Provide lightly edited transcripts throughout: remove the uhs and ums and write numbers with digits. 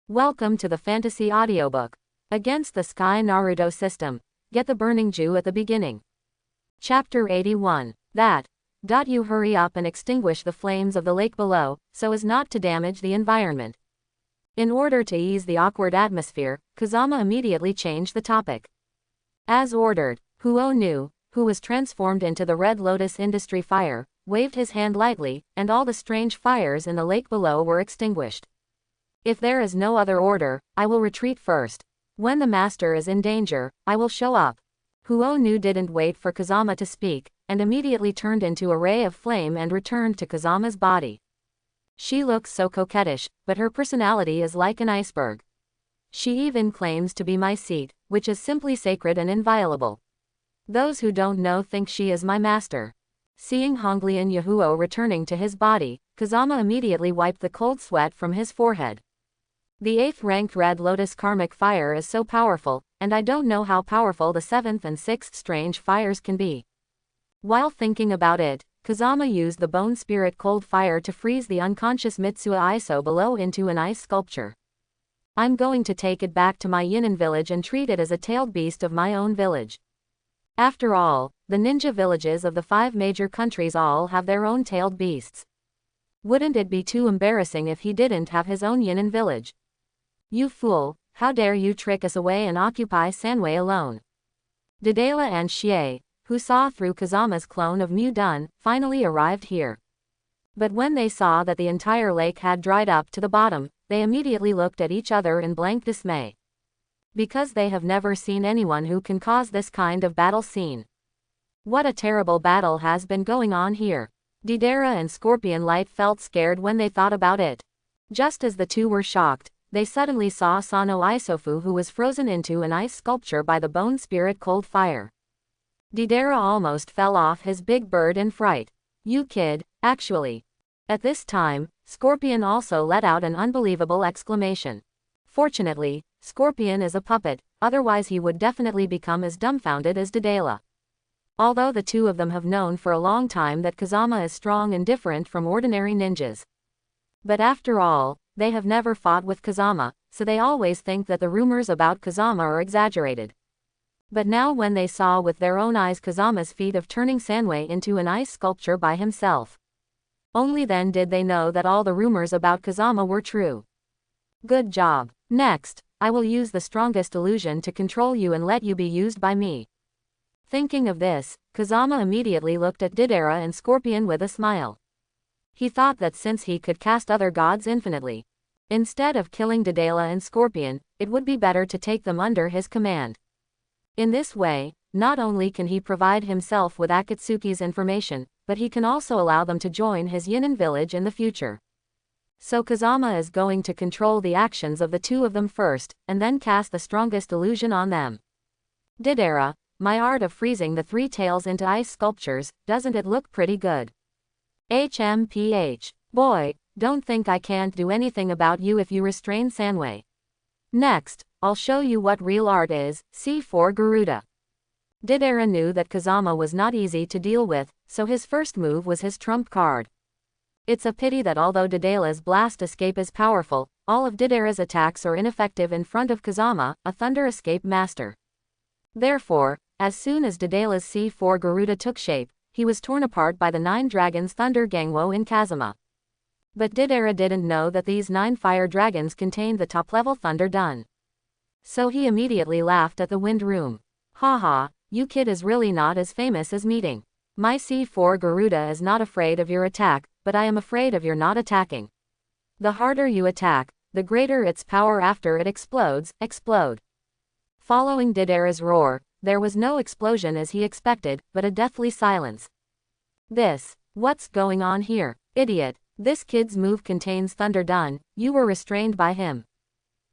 Welcome to the fantasy audiobook. Against the Sky Naruto system. Get the burning Jew at the beginning. Chapter 81. You hurry up and extinguish the flames of the lake below, so as not to damage the environment. In order to ease the awkward atmosphere, Kazama immediately changed the topic. As ordered, Huo, who was transformed into the Red Lotus Industry Fire, waved his hand lightly, and all the strange fires in the lake below were extinguished. If there is no other order, I will retreat first. When the master is in danger, I will show up. Huo didn't wait for Kazama to speak, and immediately turned into a ray of flame and returned to Kazama's body. She looks so coquettish, but her personality is like an iceberg. She even claims to be my seat, which is simply sacred and inviolable. Those who don't know think she is my master. Seeing Honglian Yahuo returning to his body, Kazama immediately wiped the cold sweat from his forehead. The 8th-ranked Red Lotus Karmic Fire is so powerful, and I don't know how powerful the 7th and 6th strange fires can be. While thinking about it, Kazama used the Bone Spirit Cold Fire to freeze the unconscious Mitsuo Iso below into an ice sculpture. I'm going to take it back to my Yinin village and treat it as a tailed beast of my own village. After all, the ninja villages of the 5 major countries all have their own tailed beasts. Wouldn't it be too embarrassing if he didn't have his own Yinin village? You fool, how dare you trick us away and occupy Sanwei alone? Dedela and Xie, who saw through Kazama's clone of Mu Dun, finally arrived here. But when they saw that the entire lake had dried up to the bottom, they immediately looked at each other in blank dismay. Because they have never seen anyone who can cause this kind of battle scene. What a terrible battle has been going on here. Dedera and Scorpion Light felt scared when they thought about it. Just as the two were shocked, they suddenly saw Sano Isofu, who was frozen into an ice sculpture by the Bone Spirit Cold Fire. Dedera almost fell off his big bird in fright. You kid, actually. At this time, Scorpion also let out an unbelievable exclamation. Fortunately, Scorpion is a puppet, otherwise he would definitely become as dumbfounded as Dedela. Although the two of them have known for a long time that Kazama is strong and different from ordinary ninjas. But after all, they have never fought with Kazama, so they always think that the rumors about Kazama are exaggerated. But now when they saw with their own eyes Kazama's feat of turning Sanwei into an ice sculpture by himself. Only then did they know that all the rumors about Kazama were true. Good job. Next, I will use the strongest illusion to control you and let you be used by me. Thinking of this, Kazama immediately looked at Dedera and Scorpion with a smile. He thought that since he could cast other gods infinitely, instead of killing Dedela and Scorpion, it would be better to take them under his command. In this way, not only can he provide himself with Akatsuki's information, but he can also allow them to join his Yinin village in the future. So Kazama is going to control the actions of the two of them first, and then cast the strongest illusion on them. Dedera, my art of freezing the 3 tails into ice sculptures, doesn't it look pretty good? HMPH. Boy, don't think I can't do anything about you if you restrain Sanwei. Next, I'll show you what real art is. C4 Garuda. Dedera knew that Kazama was not easy to deal with, so his first move was his trump card. It's a pity that although Dedela's blast escape is powerful, all of Dedera's attacks are ineffective in front of Kazama, a thunder escape master. Therefore, as soon as Dedela's C4 Garuda took shape, he was torn apart by the 9 dragons Thunder Gangwo in Kazama. But Dedera didn't know that these 9 fire dragons contained the top-level Thunder Dun. So he immediately laughed at the Wind Room. Haha, you kid is really not as famous as meeting. My C4 Garuda is not afraid of your attack, but I am afraid of your not attacking. The harder you attack, the greater its power after it explodes. Explode. Following Dedera's roar, there was no explosion as he expected, but a deathly silence. What's going on here? Idiot, this kid's move contains Thunder Dun, you were restrained by him.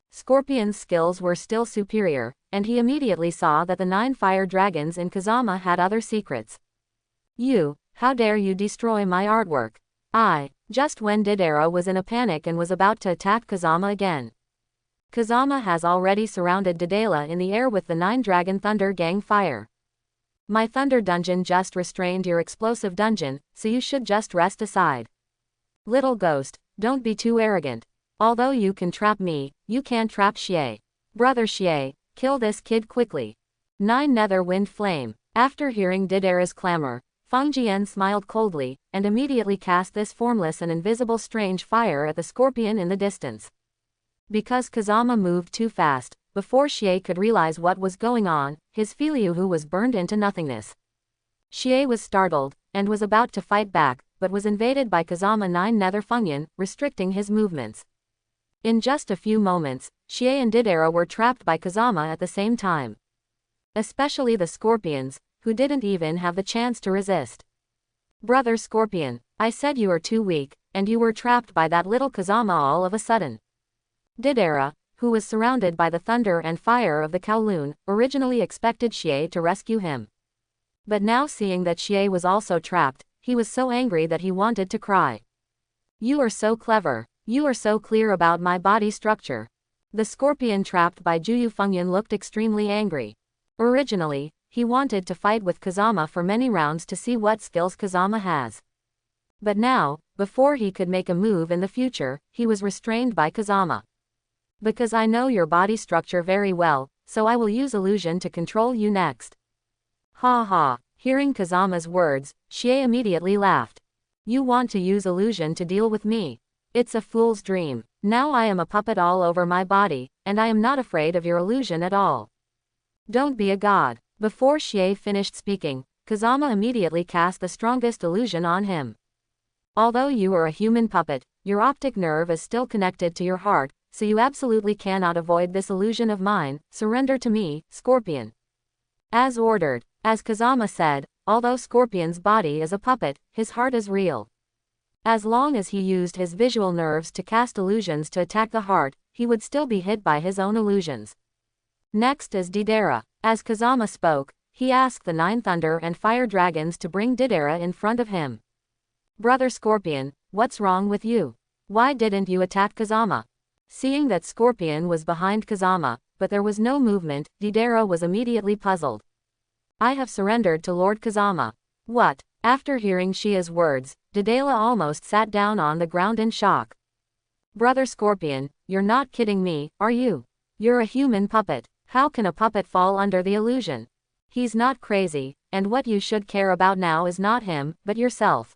Scorpion's skills were still superior, and he immediately saw that the 9 fire dragons in Kazama had other secrets. How dare you destroy my artwork? Just when Dedera was in a panic and was about to attack Kazama again. Kazama has already surrounded Dedela in the air with the 9 Dragon Thunder Gang fire. My Thunder Dungeon just restrained your explosive dungeon, so you should just rest aside. Little ghost, don't be too arrogant. Although you can trap me, you can't trap Xie. Brother Xie, kill this kid quickly. 9 Nether Wind Flame. After hearing Didera's clamor, Feng Jian smiled coldly, and immediately cast this formless and invisible strange fire at the scorpion in the distance. Because Kazama moved too fast, before Xie could realize what was going on, his Filiuhu was burned into nothingness. Xie was startled, and was about to fight back, but was invaded by Kazama 9 Nether Fengyan, restricting his movements. In just a few moments, Xie and Didera were trapped by Kazama at the same time. Especially the scorpions, who didn't even have the chance to resist. Brother Scorpion, I said you are too weak, and you were trapped by that little Kazama all of a sudden. Didera, who was surrounded by the thunder and fire of the Kowloon, originally expected Xie to rescue him. But now seeing that Xie was also trapped, he was so angry that he wanted to cry. You are so clever. You are so clear about my body structure. The scorpion trapped by Juyu Fengyan looked extremely angry. Originally, he wanted to fight with Kazama for many rounds to see what skills Kazama has. But now, before he could make a move in the future, he was restrained by Kazama. Because I know your body structure very well, so I will use illusion to control you next. Ha ha. Hearing Kazama's words, Xie immediately laughed. You want to use illusion to deal with me? It's a fool's dream. Now I am a puppet all over my body, and I am not afraid of your illusion at all. Don't be a god. Before Xie finished speaking, Kazama immediately cast the strongest illusion on him. Although you are a human puppet, your optic nerve is still connected to your heart, so you absolutely cannot avoid this illusion of mine. Surrender to me, Scorpion. As ordered. As Kazama said, although Scorpion's body is a puppet, his heart is real. As long as he used his visual nerves to cast illusions to attack the heart, he would still be hit by his own illusions. Next is Didera. As Kazama spoke, he asked the 9 Thunder and Fire Dragons to bring Didera in front of him. Brother Scorpion, what's wrong with you? Why didn't you attack Kazama? Seeing that Scorpion was behind Kazama, but there was no movement, Didera was immediately puzzled. I have surrendered to Lord Kazama. What? After hearing Xia's words, Didera almost sat down on the ground in shock. Brother Scorpion, you're not kidding me, are you? You're a human puppet. How can a puppet fall under the illusion? He's not crazy, and what you should care about now is not him, but yourself.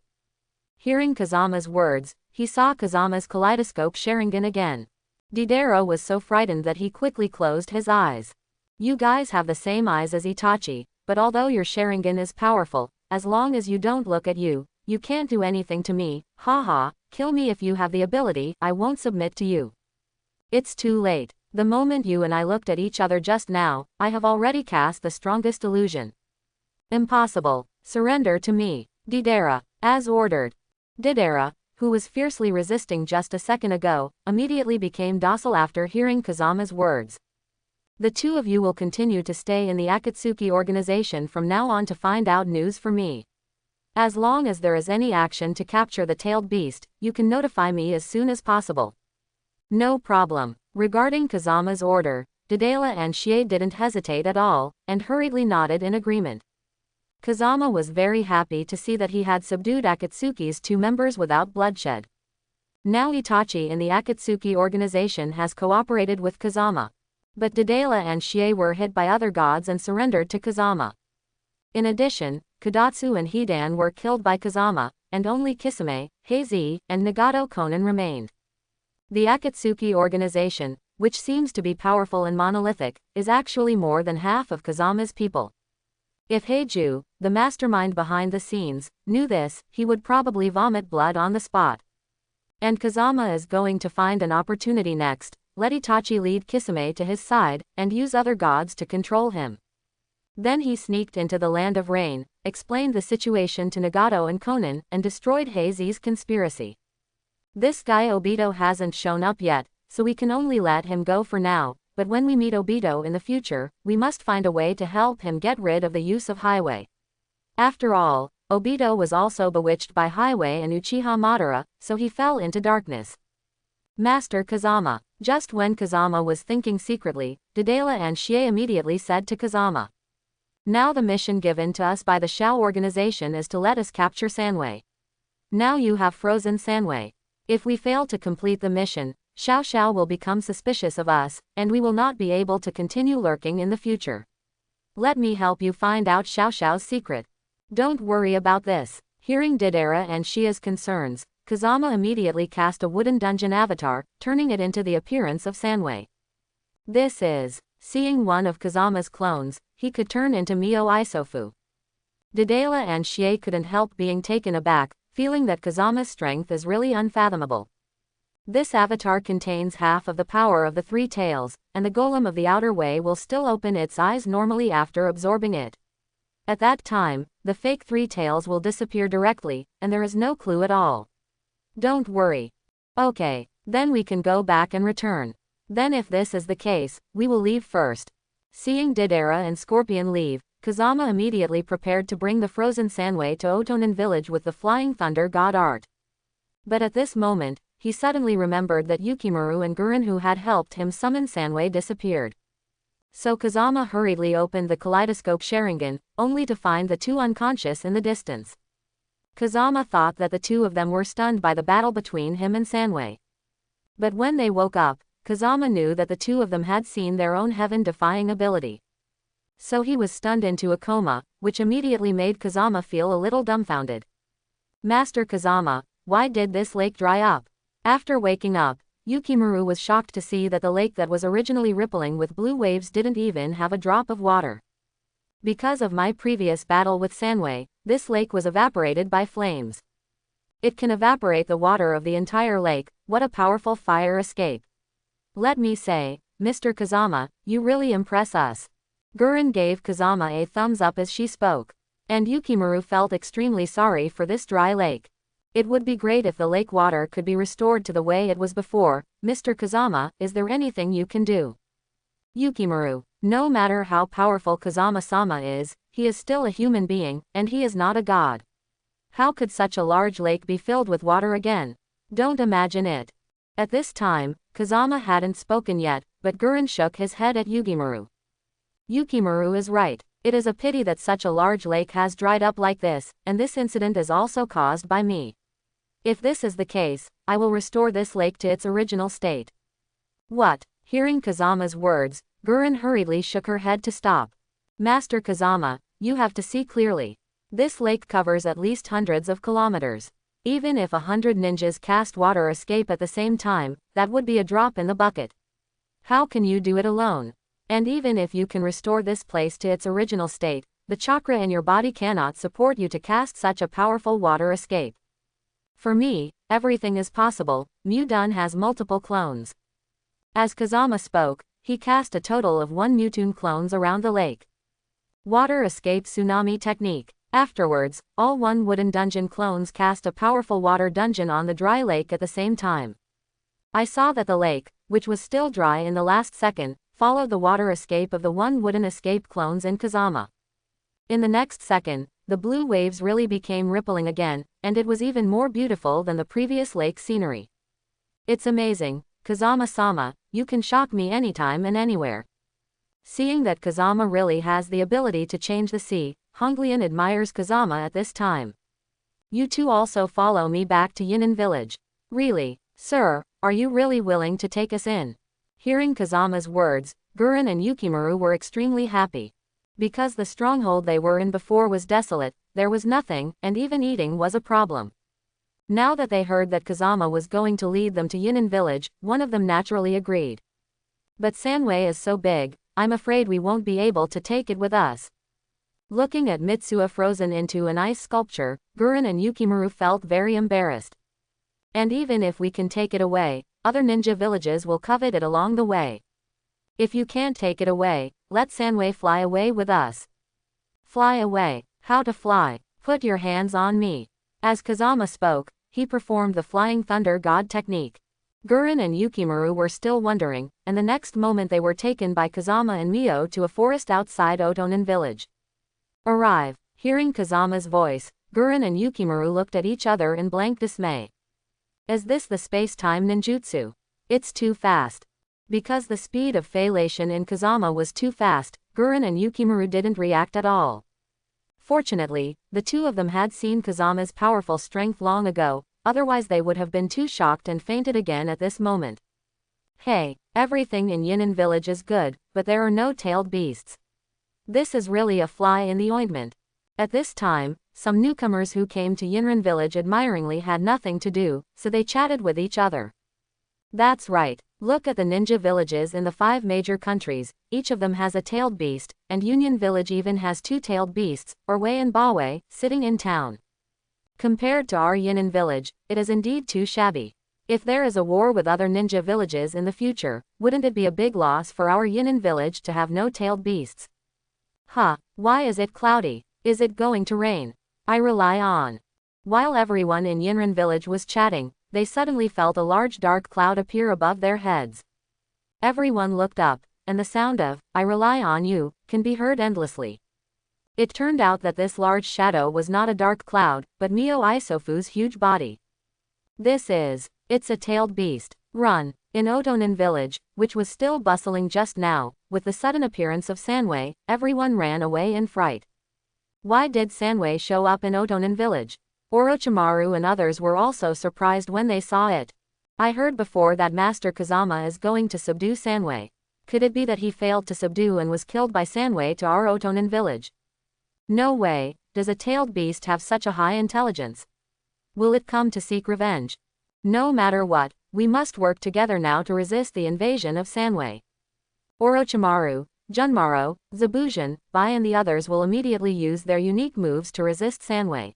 Hearing Kazama's words, he saw Kazama's kaleidoscope Sharingan again. Didera was so frightened that he quickly closed his eyes. You guys have the same eyes as Itachi, but although your Sharingan is powerful, as long as you don't look at you, you can't do anything to me. Haha, kill me if you have the ability, I won't submit to you. It's too late. The moment you and I looked at each other just now, I have already cast the strongest illusion. Impossible. Surrender to me. Didera. As ordered. Didera, who was fiercely resisting just a second ago, immediately became docile after hearing Kazama's words. The two of you will continue to stay in the Akatsuki organization from now on to find out news for me. As long as there is any action to capture the tailed beast, you can notify me as soon as possible. No problem. Regarding Kazama's order, Didera and Xie didn't hesitate at all, and hurriedly nodded in agreement. Kazama was very happy to see that he had subdued Akatsuki's 2 members without bloodshed. Now Itachi in the Akatsuki organization has cooperated with Kazama. But Didera and Xie were hit by other gods and surrendered to Kazama. In addition, Kadatsu and Hidan were killed by Kazama, and only Kisame, Heizi, and Nagato Konan remained. The Akatsuki organization, which seems to be powerful and monolithic, is actually more than half of Kazama's people. If Heiju, the mastermind behind the scenes, knew this, he would probably vomit blood on the spot. And Kazama is going to find an opportunity next. Let Itachi lead Kisame to his side, and use other gods to control him. Then he sneaked into the Land of Rain, explained the situation to Nagato and Konan, and destroyed Heizi's conspiracy. This guy Obito hasn't shown up yet, so we can only let him go for now, but when we meet Obito in the future, we must find a way to help him get rid of the use of Highway. After all, Obito was also bewitched by Highway and Uchiha Madara, so he fell into darkness. Master Kazama. Just when Kazama was thinking secretly, Didera and Xie immediately said to Kazama. Now the mission given to us by the Shao organization is to let us capture Sanwei. Now you have frozen Sanwei. If we fail to complete the mission, Xiao Xiao will become suspicious of us, and we will not be able to continue lurking in the future. Let me help you find out Xiao Xiao's secret. Don't worry about this. Hearing Deidara and Xia's concerns, Kazama immediately cast a wooden dungeon avatar, turning it into the appearance of Sanwei. This is. Seeing one of Kazama's clones, he could turn into Mio Isofu. Deidara and Xie couldn't help being taken aback, feeling that Kazama's strength is really unfathomable. This avatar contains half of the power of the three tails, and the golem of the outer way will still open its eyes normally after absorbing it. At that time, the fake three tails will disappear directly, and there is no clue at all. Don't worry. Okay, then we can go back and return. Then if this is the case, we will leave first. Seeing Deidara and Scorpion leave, Kazama immediately prepared to bring the frozen Sanwei to Otonin village with the flying thunder god art. But at this moment, he suddenly remembered that Yukimaru and Gurren who had helped him summon Sanwei disappeared. So Kazama hurriedly opened the kaleidoscope Sharingan, only to find the two unconscious in the distance. Kazama thought that the two of them were stunned by the battle between him and Sanwei. But when they woke up, Kazama knew that the two of them had seen their own heaven-defying ability. So he was stunned into a coma, which immediately made Kazama feel a little dumbfounded. Master Kazama, why did this lake dry up? After waking up, Yukimaru was shocked to see that the lake that was originally rippling with blue waves didn't even have a drop of water. Because of my previous battle with Sanwei, this lake was evaporated by flames. It can evaporate the water of the entire lake. What a powerful fire escape. Let me say, Mr. Kazama, you really impress us. Gurren gave Kazama a thumbs up as she spoke. And Yukimaru felt extremely sorry for this dry lake. It would be great if the lake water could be restored to the way it was before. Mr. Kazama, is there anything you can do? Yukimaru, no matter how powerful Kazama-sama is, he is still a human being, and he is not a god. How could such a large lake be filled with water again? Don't imagine it. At this time, Kazama hadn't spoken yet, but Gurren shook his head at Yukimaru. Yukimaru is right. It is a pity that such a large lake has dried up like this, and this incident is also caused by me. If this is the case, I will restore this lake to its original state. What? Hearing Kazama's words, Gurren hurriedly shook her head to stop. Master Kazama, you have to see clearly. This lake covers at least hundreds of kilometers. Even if 100 ninjas cast water escape at the same time, that would be a drop in the bucket. How can you do it alone? And even if you can restore this place to its original state, the chakra in your body cannot support you to cast such a powerful water escape. For me, everything is possible. Mudun has multiple clones. As Kazama spoke, he cast a total of 1 Mewtwo clones around the lake. Water escape tsunami technique. Afterwards, all 1 wooden dungeon clones cast a powerful water dungeon on the dry lake at the same time. I saw that the lake, which was still dry in the last second, followed the water escape of the 1 wooden escape clones in Kazama. In the next second, the blue waves really became rippling again, and it was even more beautiful than the previous lake scenery. It's amazing, Kazama-sama, you can shock me anytime and anywhere. Seeing that Kazama really has the ability to change the sea, Honglian admires Kazama at this time. You two also follow me back to Yinin village. Really, sir, are you really willing to take us in? Hearing Kazama's words, Gurren and Yukimaru were extremely happy. Because the stronghold they were in before was desolate, there was nothing, and even eating was a problem. Now that they heard that Kazama was going to lead them to Yinin village, one of them naturally agreed. But Sanwei is so big, I'm afraid we won't be able to take it with us. Looking at Mitsuha frozen into an ice sculpture, Gurren and Yukimaru felt very embarrassed. And even if we can take it away, other ninja villages will covet it along the way. If you can't take it away, let Sanwei fly away with us. Fly away. How to fly? Put your hands on me. As Kazama spoke, he performed the Flying Thunder God technique. Gurren and Yukimaru were still wondering, and the next moment they were taken by Kazama and Mio to a forest outside Otonin village. Arrive. Hearing Kazama's voice, Gurren and Yukimaru looked at each other in blank dismay. Is this the space-time ninjutsu? It's too fast. Because the speed of phalation in Kazama was too fast, Gurren and Yukimaru didn't react at all. Fortunately, the two of them had seen Kazama's powerful strength long ago, otherwise they would have been too shocked and fainted again at this moment. Hey, everything in Yinin village is good, but there are no tailed beasts. This is really a fly in the ointment. At this time, some newcomers who came to Yinran village admiringly had nothing to do, so they chatted with each other. That's right, look at the ninja villages in the 5 major countries, each of them has a tailed beast, and Union village even has 2 tailed beasts, or Wei and Bawei, sitting in town. Compared to our Yinin village, it is indeed too shabby. If there is a war with other ninja villages in the future, wouldn't it be a big loss for our Yinin village to have no tailed beasts? Huh, why is it cloudy? Is it going to rain? I rely on. While everyone in Yinran village was chatting, they suddenly felt a large dark cloud appear above their heads. Everyone looked up, and the sound of, "I rely on you," can be heard endlessly. It turned out that this large shadow was not a dark cloud, but Mio Isofu's huge body. It's a tailed beast. Run. In Otonin village, which was still bustling just now, with the sudden appearance of Sanwei, everyone ran away in fright. Why did Sanwei show up in Otonin village? Orochimaru and others were also surprised when they saw it. I heard before that Master Kazama is going to subdue Sanwei. Could it be that he failed to subdue and was killed by Sanwei to our Otonin village? No way, does a tailed beast have such a high intelligence? Will it come to seek revenge? No matter what, we must work together now to resist the invasion of Sanwei. Orochimaru, Junmaro, Zabujan, Bai and the others will immediately use their unique moves to resist Sanwei.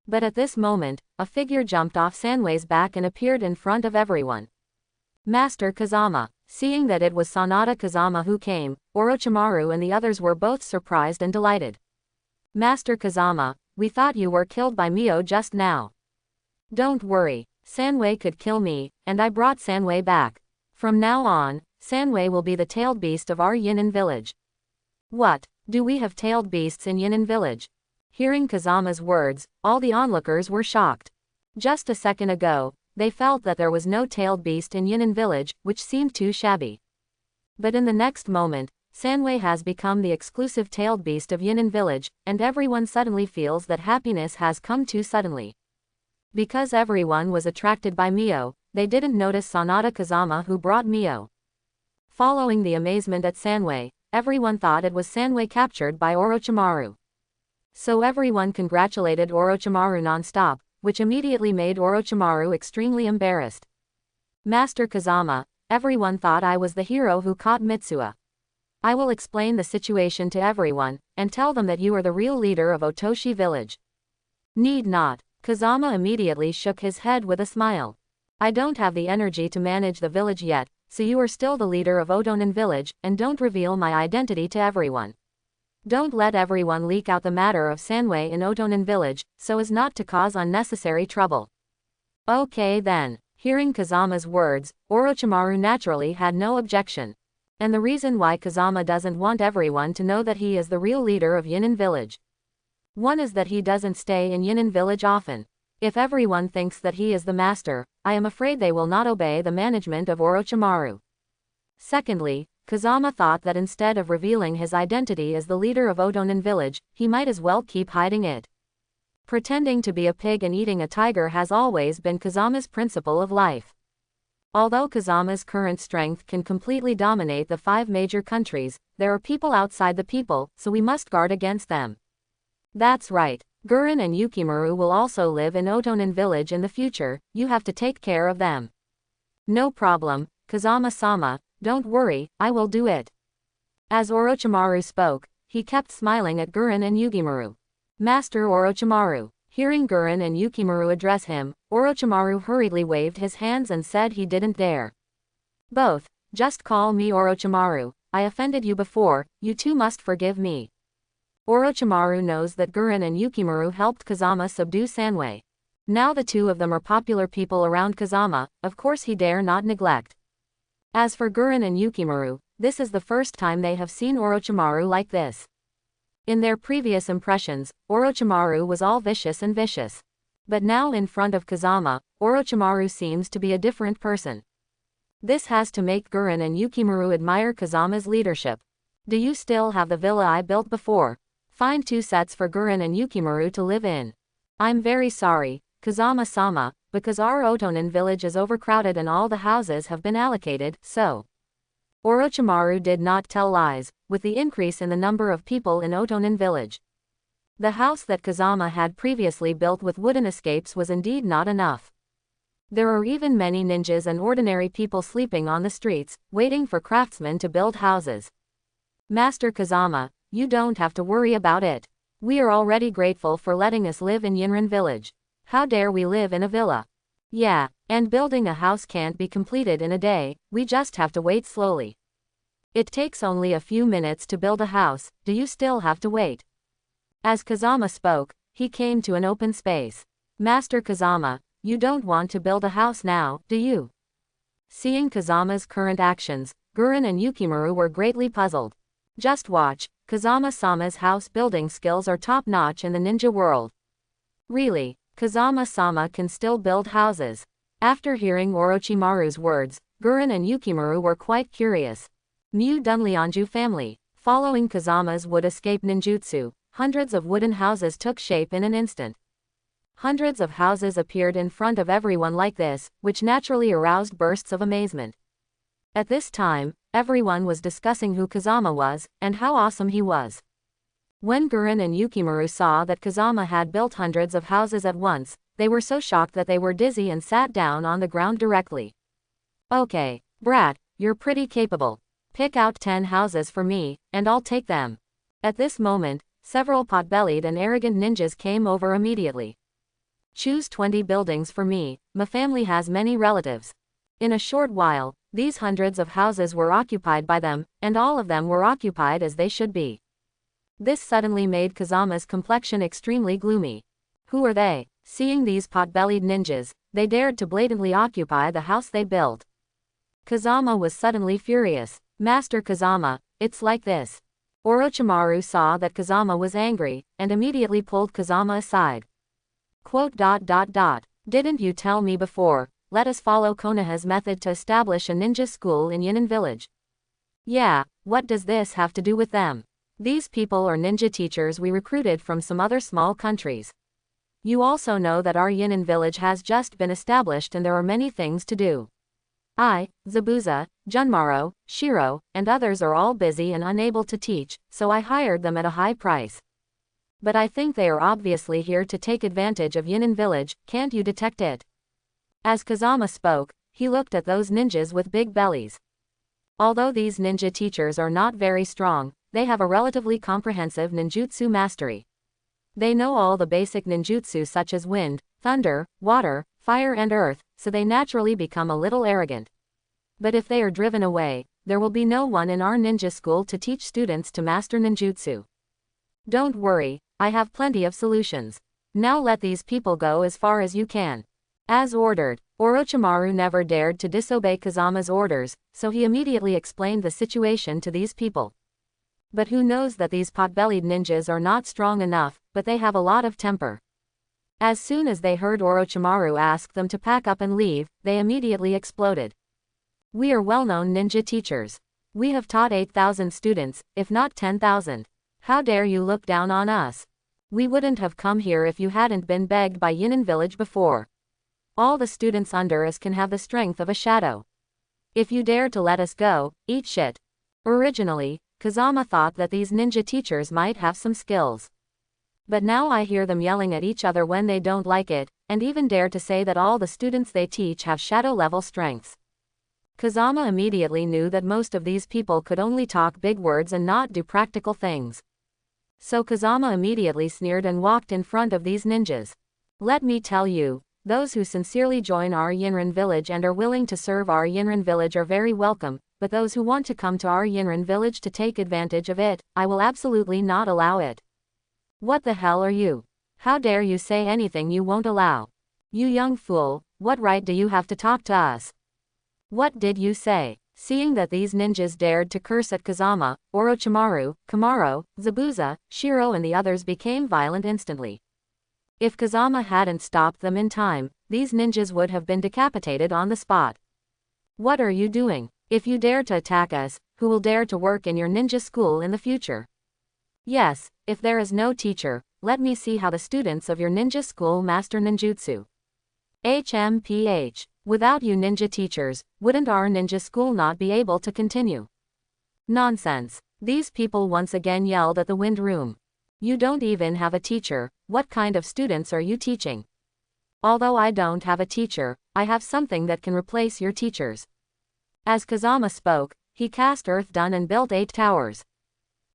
But at this moment, a figure jumped off Sanwei's back and appeared in front of everyone. Master Kazama. Seeing that it was Sanada Kazama who came, Orochimaru and the others were both surprised and delighted. Master Kazama, we thought you were killed by Mio just now. Don't worry, Sanwei could kill me, and I brought Sanwei back. From now on, Sanwei will be the tailed beast of our Yinin village. What, do we have tailed beasts in Yinin village? Hearing Kazama's words, all the onlookers were shocked. Just a second ago, they felt that there was no tailed beast in Yinin village, which seemed too shabby. But in the next moment, Sanwei has become the exclusive tailed beast of Yinin village, and everyone suddenly feels that happiness has come too suddenly. Because everyone was attracted by Mio, they didn't notice Sanada Kazama who brought Mio. Following the amazement at Sanwei, everyone thought it was Sanwei captured by Orochimaru. So everyone congratulated Orochimaru non-stop, which immediately made Orochimaru extremely embarrassed. Master Kazama, everyone thought I was the hero who caught Mitsuha. I will explain the situation to everyone, and tell them that you are the real leader of Otoshi village. Need not. Kazama immediately shook his head with a smile. I don't have the energy to manage the village yet, so you are still the leader of Otonin village, and don't reveal my identity to everyone. Don't let everyone leak out the matter of Sanwei in Otonin village, so as not to cause unnecessary trouble. Okay then. Hearing Kazama's words, Orochimaru naturally had no objection. And the reason why Kazama doesn't want everyone to know that he is the real leader of Yinin village. One is that he doesn't stay in Yinin village often. If everyone thinks that he is the master, I am afraid they will not obey the management of Orochimaru. Secondly, Kazama thought that instead of revealing his identity as the leader of Otonin village, he might as well keep hiding it. Pretending to be a pig and eating a tiger has always been Kazama's principle of life. Although Kazama's current strength can completely dominate the 5 major countries, there are people outside the people, so we must guard against them. That's right. Gurren and Yukimaru will also live in Otonin village in the future, you have to take care of them. No problem, Kazama-sama, don't worry, I will do it. As Orochimaru spoke, he kept smiling at Gurren and Yukimaru. Master Orochimaru. Hearing Gurren and Yukimaru address him, Orochimaru hurriedly waved his hands and said he didn't dare. Both, just call me Orochimaru, I offended you before, you too must forgive me. Orochimaru knows that Gurren and Yukimaru helped Kazama subdue Sanwei. Now the two of them are popular people around Kazama, of course he dare not neglect. As for Gurren and Yukimaru, this is the first time they have seen Orochimaru like this. In their previous impressions, Orochimaru was all vicious and vicious. But now in front of Kazama, Orochimaru seems to be a different person. This has to make Gurren and Yukimaru admire Kazama's leadership. Do you still have the villa I built before? Find 2 sets for Gurren and Yukimaru to live in. I'm very sorry, Kazama-sama, because our Otonin village is overcrowded and all the houses have been allocated, so. Orochimaru did not tell lies, with the increase in the number of people in Otonin village. The house that Kazama had previously built with wooden escapes was indeed not enough. There are even many ninjas and ordinary people sleeping on the streets, waiting for craftsmen to build houses. Master Kazama, you don't have to worry about it. We are already grateful for letting us live in Yinrin village. How dare we live in a villa? Yeah, and building a house can't be completed in a day, we just have to wait slowly. It takes only a few minutes to build a house, do you still have to wait? As Kazama spoke, he came to an open space. Master Kazama, you don't want to build a house now, do you? Seeing Kazama's current actions, Gurren and Yukimaru were greatly puzzled. Just watch, Kazama-sama's house building skills are top-notch in the ninja world. Really, Kazama-sama can still build houses. After hearing Orochimaru's words, Gurren and Yukimaru were quite curious. Mu Dunlyanju family. Following Kazama's wood escape ninjutsu, hundreds of wooden houses took shape in an instant. Hundreds of houses appeared in front of everyone like this, which naturally aroused bursts of amazement. At this time, everyone was discussing who Kazama was, and how awesome he was. When Gurren and Yukimaru saw that Kazama had built hundreds of houses at once, they were so shocked that they were dizzy and sat down on the ground directly. Okay, brat, you're pretty capable. Pick out 10 houses for me, and I'll take them. At this moment, several pot-bellied and arrogant ninjas came over immediately. Choose 20 buildings for me, my family has many relatives. In a short while, these hundreds of houses were occupied by them, and all of them were occupied as they should be. This suddenly made Kazama's complexion extremely gloomy. Who are they? Seeing these pot-bellied ninjas, they dared to blatantly occupy the house they built. Kazama was suddenly furious. Master Kazama, it's like this. Orochimaru saw that Kazama was angry, and immediately pulled Kazama aside. Didn't you tell me before, let us follow Konoha's method to establish a ninja school in Yinin village? Yeah, what does this have to do with them? These people are ninja teachers we recruited from some other small countries. You also know that our Yinin village has just been established and there are many things to do. I, Zabuza, Junmaro, Shiro, and others are all busy and unable to teach, so I hired them at a high price. But I think they are obviously here to take advantage of Yinin village, can't you detect it? As Kazama spoke, he looked at those ninjas with big bellies. Although these ninja teachers are not very strong, they have a relatively comprehensive ninjutsu mastery. They know all the basic ninjutsu such as wind, thunder, water, fire and earth, so they naturally become a little arrogant. But if they are driven away, there will be no one in our ninja school to teach students to master ninjutsu. Don't worry, I have plenty of solutions. Now let these people go as far as you can. As ordered, Orochimaru never dared to disobey Kazama's orders, so he immediately explained the situation to these people. But who knows that these pot-bellied ninjas are not strong enough, but they have a lot of temper. As soon as they heard Orochimaru ask them to pack up and leave, they immediately exploded. We are well-known ninja teachers. We have taught 8,000 students, if not 10,000. How dare you look down on us? We wouldn't have come here if you hadn't been begged by Yinin village before. All the students under us can have the strength of a shadow. If you dare to let us go, eat shit. Originally, Kazama thought that these ninja teachers might have some skills. But now I hear them yelling at each other when they don't like it, and even dare to say that all the students they teach have shadow-level strengths. Kazama immediately knew that most of these people could only talk big words and not do practical things. So Kazama immediately sneered and walked in front of these ninjas. Let me tell you, those who sincerely join our Yinrin village and are willing to serve our Yinrin village are very welcome, but those who want to come to our Yinrin village to take advantage of it, I will absolutely not allow it. What the hell are you? How dare you say anything you won't allow? You young fool, what right do you have to talk to us? What did you say? Seeing that these ninjas dared to curse at Kazama, Orochimaru, Kamaro, Zabuza, Shiro and the others became violent instantly. If Kazama hadn't stopped them in time, these ninjas would have been decapitated on the spot. What are you doing? If you dare to attack us, who will dare to work in your ninja school in the future? Yes, if there is no teacher, let me see how the students of your ninja school master ninjutsu. HMPH. Without you ninja teachers, wouldn't our ninja school not be able to continue? Nonsense. These people once again yelled at the wind room. You don't even have a teacher, what kind of students are you teaching? Although I don't have a teacher, I have something that can replace your teachers. As Kazama spoke, he cast earth done and built 8 towers.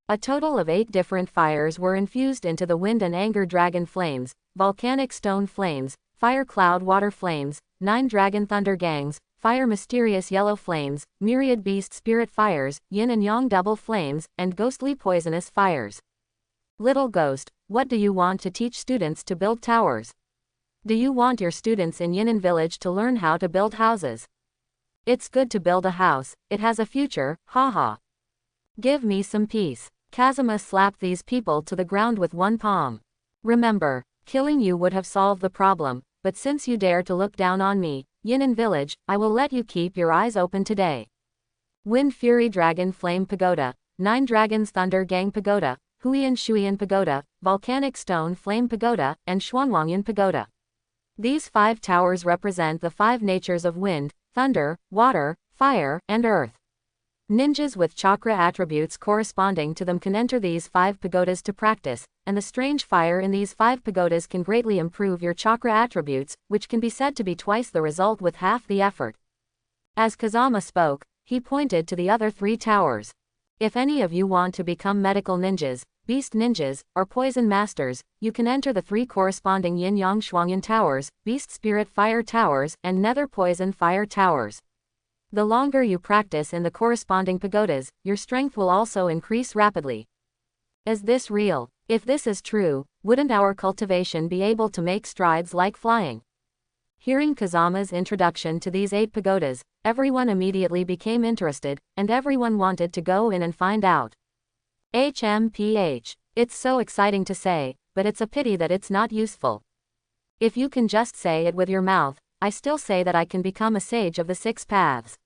A total of 8 different fires were infused into the wind and anger dragon flames, volcanic stone flames, fire cloud water flames, 9 dragon thunder gangs, fire mysterious yellow flames, myriad beast spirit fires, yin and yang double flames, and ghostly poisonous fires. Little ghost, what do you want to teach students to build towers? Do you want your students in Yinin village to learn how to build houses? It's good to build a house, it has a future, haha. Give me some peace. Kazama slapped these people to the ground with one palm. Remember, killing you would have solved the problem, but since you dare to look down on me, Yinin village, I will let you keep your eyes open today. Wind Fury Dragon Flame Pagoda, 9 Dragons Thunder Gang Pagoda, Huiyan Shuiyan Pagoda, Volcanic Stone Flame Pagoda, and Xuanwangyan Pagoda. These 5 towers represent the 5 natures of wind, thunder, water, fire, and earth. Ninjas with chakra attributes corresponding to them can enter these 5 pagodas to practice, and the strange fire in these 5 pagodas can greatly improve your chakra attributes, which can be said to be twice the result with half the effort. As Kazama spoke, he pointed to the other 3 towers. If any of you want to become medical ninjas, beast ninjas, or poison masters, you can enter the 3 corresponding yin yang shuangyan towers, beast spirit fire towers, and nether poison fire towers. The longer you practice in the corresponding pagodas, your strength will also increase rapidly. Is this real? If this is true, wouldn't our cultivation be able to make strides like flying? Hearing Kazama's introduction to these 8 pagodas, everyone immediately became interested, and everyone wanted to go in and find out. HMPH. It's so exciting to say, but it's a pity that it's not useful. If you can just say it with your mouth, I still say that I can become a sage of the 6 paths.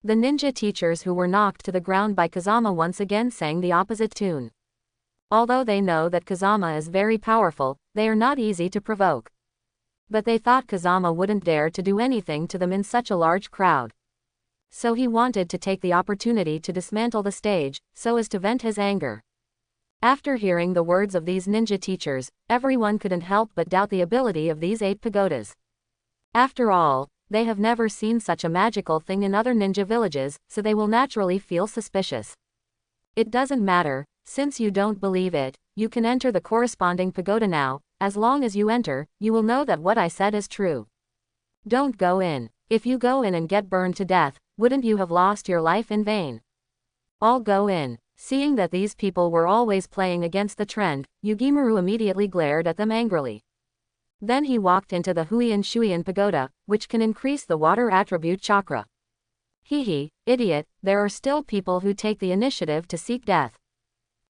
The ninja teachers who were knocked to the ground by Kazama once again sang the opposite tune. Although they know that Kazama is very powerful, they are not easy to provoke. But they thought Kazama wouldn't dare to do anything to them in such a large crowd. So he wanted to take the opportunity to dismantle the stage, so as to vent his anger. After hearing the words of these ninja teachers, everyone couldn't help but doubt the ability of these 8 pagodas. After all, they have never seen such a magical thing in other ninja villages, so they will naturally feel suspicious. It doesn't matter, since you don't believe it, you can enter the corresponding pagoda now. As long as you enter, you will know that what I said is true. Don't go in. If you go in and get burned to death, wouldn't you have lost your life in vain? All go in. Seeing that these people were always playing against the trend, Yugimaru immediately glared at them angrily. Then he walked into the Huiyan Shuiyan Pagoda, which can increase the water attribute chakra. Hehe, idiot, there are still people who take the initiative to seek death.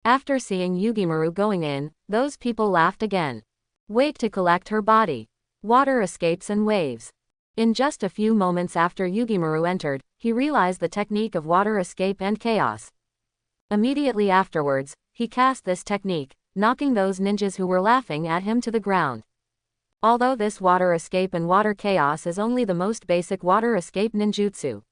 After seeing Yugimaru going in, those people laughed again. Wait to collect her body. Water escapes and waves. In just a few moments after Yugimaru entered, he realized the technique of water escape and chaos. Immediately afterwards, he cast this technique, knocking those ninjas who were laughing at him to the ground. Although this water escape and water chaos is only the most basic water escape ninjutsu.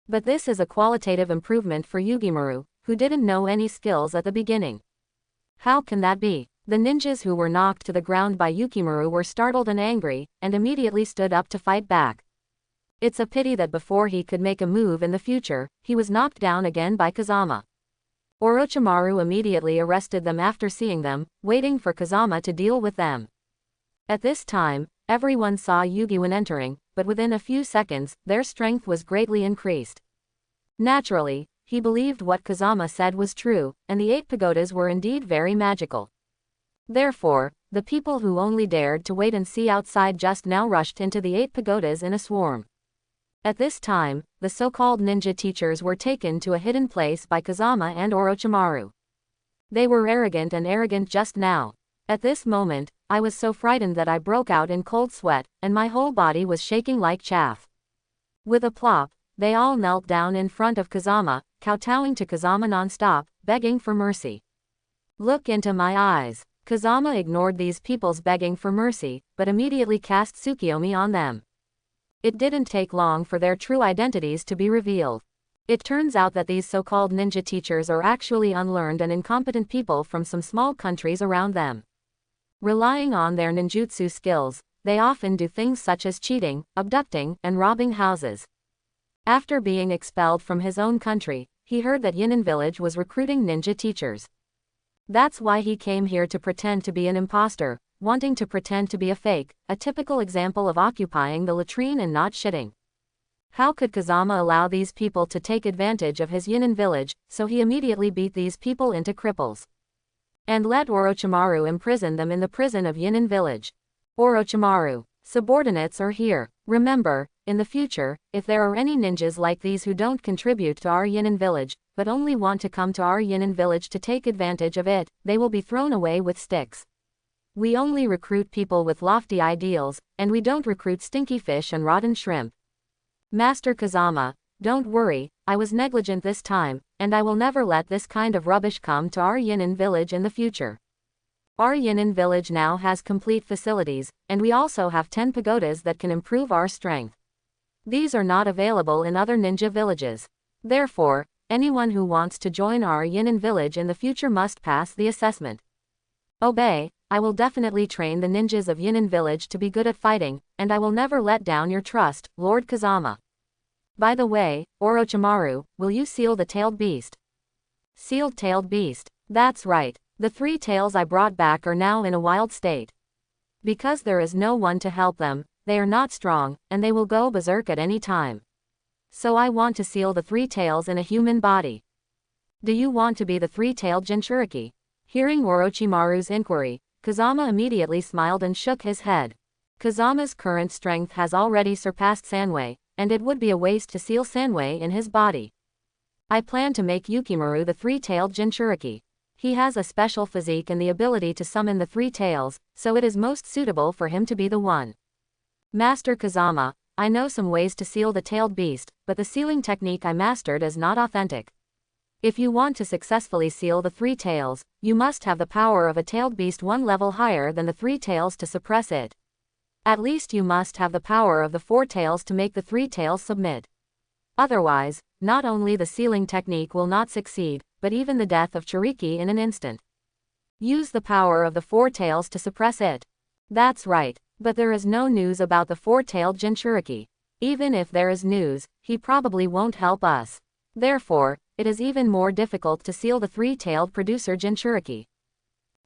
But this is a qualitative improvement for Yugimaru, who didn't know any skills at the beginning. How can that be? The ninjas who were knocked to the ground by Yukimaru were startled and angry, and immediately stood up to fight back. It's a pity that before he could make a move in the future, he was knocked down again by Kazama. Orochimaru immediately arrested them after seeing them, waiting for Kazama to deal with them. At this time, everyone saw Yugiwin entering, but within a few seconds, their strength was greatly increased. Naturally, he believed what Kazama said was true, and the 8 pagodas were indeed very magical. Therefore, the people who only dared to wait and see outside just now rushed into the 8 pagodas in a swarm. At this time, the so-called ninja teachers were taken to a hidden place by Kazama and Orochimaru. They were arrogant just now. At this moment, I was so frightened that I broke out in cold sweat, and my whole body was shaking like chaff. With a plop, they all knelt down in front of Kazama, kowtowing to Kazama non-stop, begging for mercy. Look into my eyes. Kazama ignored these people's begging for mercy, but immediately cast Tsukiyomi on them. It didn't take long for their true identities to be revealed. It turns out that these so-called ninja teachers are actually unlearned and incompetent people from some small countries around them. Relying on their ninjutsu skills, they often do things such as cheating, abducting, and robbing houses. After being expelled from his own country, he heard that Yinin village was recruiting ninja teachers. That's why he came here to pretend to be an imposter, wanting to pretend to be a fake, a typical example of occupying the latrine and not shitting. How could Kazama allow these people to take advantage of his Yinin village, so he immediately beat these people into cripples. And let Orochimaru imprison them in the prison of Yinin village. Orochimaru, subordinates are here. Remember, in the future, if there are any ninjas like these who don't contribute to our Yinin village, but only want to come to our Yinin village to take advantage of it, they will be thrown away with sticks. We only recruit people with lofty ideals, and we don't recruit stinky fish and rotten shrimp. Master Kazama, don't worry, I was negligent this time, and I will never let this kind of rubbish come to our Yinin village in the future. Our Yinin village now has complete facilities, and we also have 10 pagodas that can improve our strength. These are not available in other ninja villages. Therefore, anyone who wants to join our Yinin village in the future must pass the assessment. Obey. I will definitely train the ninjas of Yinin village to be good at fighting, and I will never let down your trust, Lord Kazama. By the way, Orochimaru, will you seal the tailed beast? Sealed tailed beast. That's right. The 3 tails I brought back are now in a wild state. Because there is no one to help them, they are not strong, and they will go berserk at any time. So I want to seal the 3 tails in a human body. Do you want to be the 3-tailed Jinchuriki? Hearing Orochimaru's inquiry, Kazama immediately smiled and shook his head. Kazama's current strength has already surpassed Sanwei, and it would be a waste to seal Sanwei in his body. I plan to make Yukimaru the 3-tailed Jinchuriki. He has a special physique and the ability to summon the 3 tails, so it is most suitable for him to be the one. Master Kazama, I know some ways to seal the tailed beast, but the sealing technique I mastered is not authentic. If you want to successfully seal the 3 tails, you must have the power of a tailed beast 1 level higher than the 3 tails to suppress it. At least you must have the power of the 4 tails to make the 3 tails submit. Otherwise, not only the sealing technique will not succeed, but even the death of Chiriki in an instant. Use the power of the 4 tails to suppress it. That's right, but there is no news about the 4-tailed Jinchuriki. Even if there is news, he probably won't help us. Therefore, it is even more difficult to seal the 3-tailed producer Jinchuriki.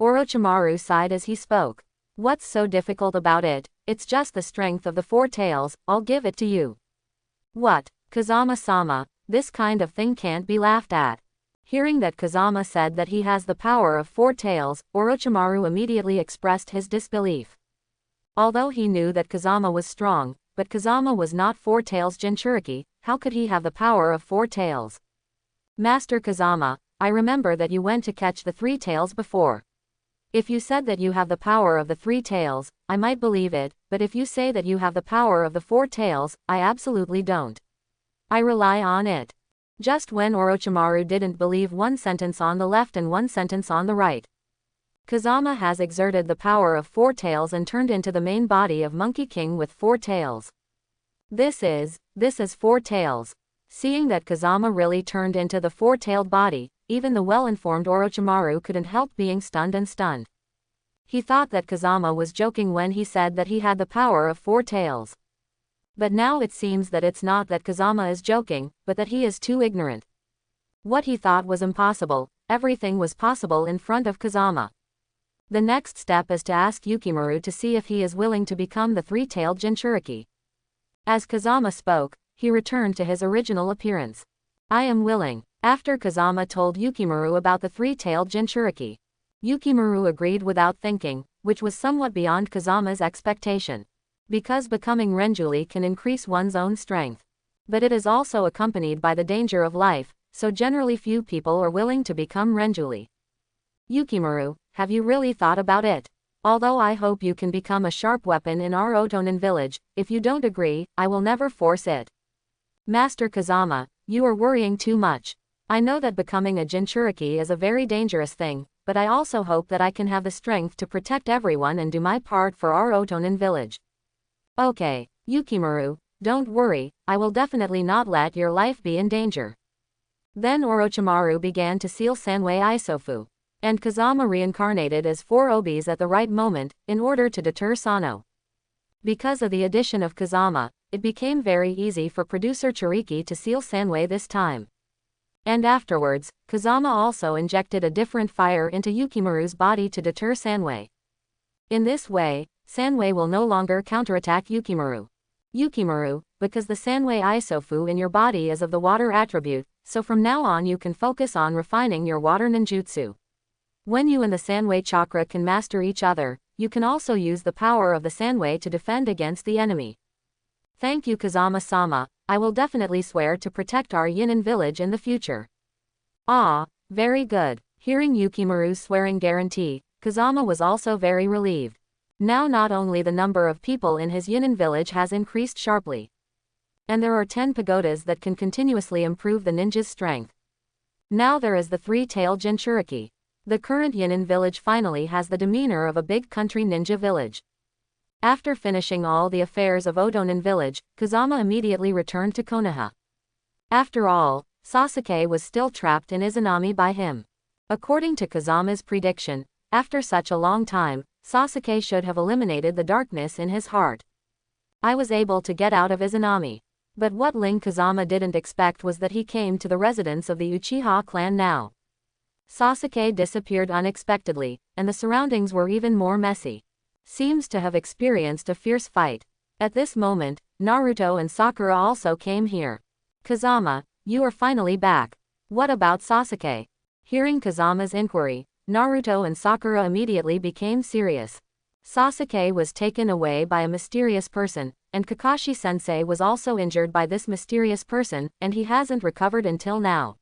Orochimaru sighed as he spoke. What's so difficult about it? It's just the strength of the 4 tails, I'll give it to you. What? Kazama-sama, this kind of thing can't be laughed at. Hearing that Kazama said that he has the power of 4 tails, Orochimaru immediately expressed his disbelief. Although he knew that Kazama was strong, but Kazama was not 4 tails Jinchuriki, how could he have the power of 4 tails? Master Kazama, I remember that you went to catch the 3 tails before. If you said that you have the power of the 3 tails, I might believe it, but if you say that you have the power of the 4 tails, I absolutely don't. I rely on it. Just when Orochimaru didn't believe 1 sentence on the left and 1 sentence on the right. Kazama has exerted the power of 4 tails and turned into the main body of Monkey King with 4 tails. This is 4 tails. Seeing that Kazama really turned into the 4-tailed body, even the well-informed Orochimaru couldn't help being stunned. He thought that Kazama was joking when he said that he had the power of 4 tails. But now it seems that it's not that Kazama is joking, but that he is too ignorant. What he thought was impossible, everything was possible in front of Kazama. The next step is to ask Yukimaru to see if he is willing to become the 3-tailed Jinchuriki. As Kazama spoke, he returned to his original appearance. I am willing. After Kazama told Yukimaru about the 3-tailed Jinchuriki, Yukimaru agreed without thinking, which was somewhat beyond Kazama's expectation. Because becoming Renjuli can increase one's own strength. But it is also accompanied by the danger of life, so generally few people are willing to become Renjuli. Yukimaru, have you really thought about it? Although I hope you can become a sharp weapon in our Otonin village, if you don't agree, I will never force it. Master Kazama, you are worrying too much. I know that becoming a Jinchuriki is a very dangerous thing, but I also hope that I can have the strength to protect everyone and do my part for our Otonin village. Okay, Yukimaru, don't worry, I will definitely not let your life be in danger. Then Orochimaru began to seal Sanwei Isofu, and Kazama reincarnated as 4 obis at the right moment, in order to deter Sano. Because of the addition of Kazama, it became very easy for producer Chiriki to seal Sanwei this time. And afterwards, Kazama also injected a different fire into Yukimaru's body to deter Sanwei. In this way, Sanwei will no longer counterattack Yukimaru. Yukimaru, because the Sanwei Isofu in your body is of the water attribute, so from now on you can focus on refining your water ninjutsu. When you and the Sanwei chakra can master each other, you can also use the power of the Sanwei to defend against the enemy. Thank you Kazama-sama, I will definitely swear to protect our Yinin village in the future. Ah, very good. Hearing Yukimaru's swearing guarantee, Kazama was also very relieved. Now not only the number of people in his Yinin village has increased sharply, and there are 10 pagodas that can continuously improve the ninja's strength. Now there is the 3-tailed Jinchuriki. The current Yinin village finally has the demeanor of a big country ninja village. After finishing all the affairs of Otonin village, Kazama immediately returned to Konoha. After all, Sasuke was still trapped in Izanami by him. According to Kazama's prediction, after such a long time, Sasuke should have eliminated the darkness in his heart. I was able to get out of Izanami. But what Ling Kazama didn't expect was that he came to the residence of the Uchiha clan now. Sasuke disappeared unexpectedly, and the surroundings were even more messy. Seems to have experienced a fierce fight. At this moment, Naruto and Sakura also came here. Kazama, you are finally back. What about Sasuke? Hearing Kazama's inquiry, Naruto and Sakura immediately became serious. Sasuke was taken away by a mysterious person, and Kakashi-sensei was also injured by this mysterious person, and he hasn't recovered until now.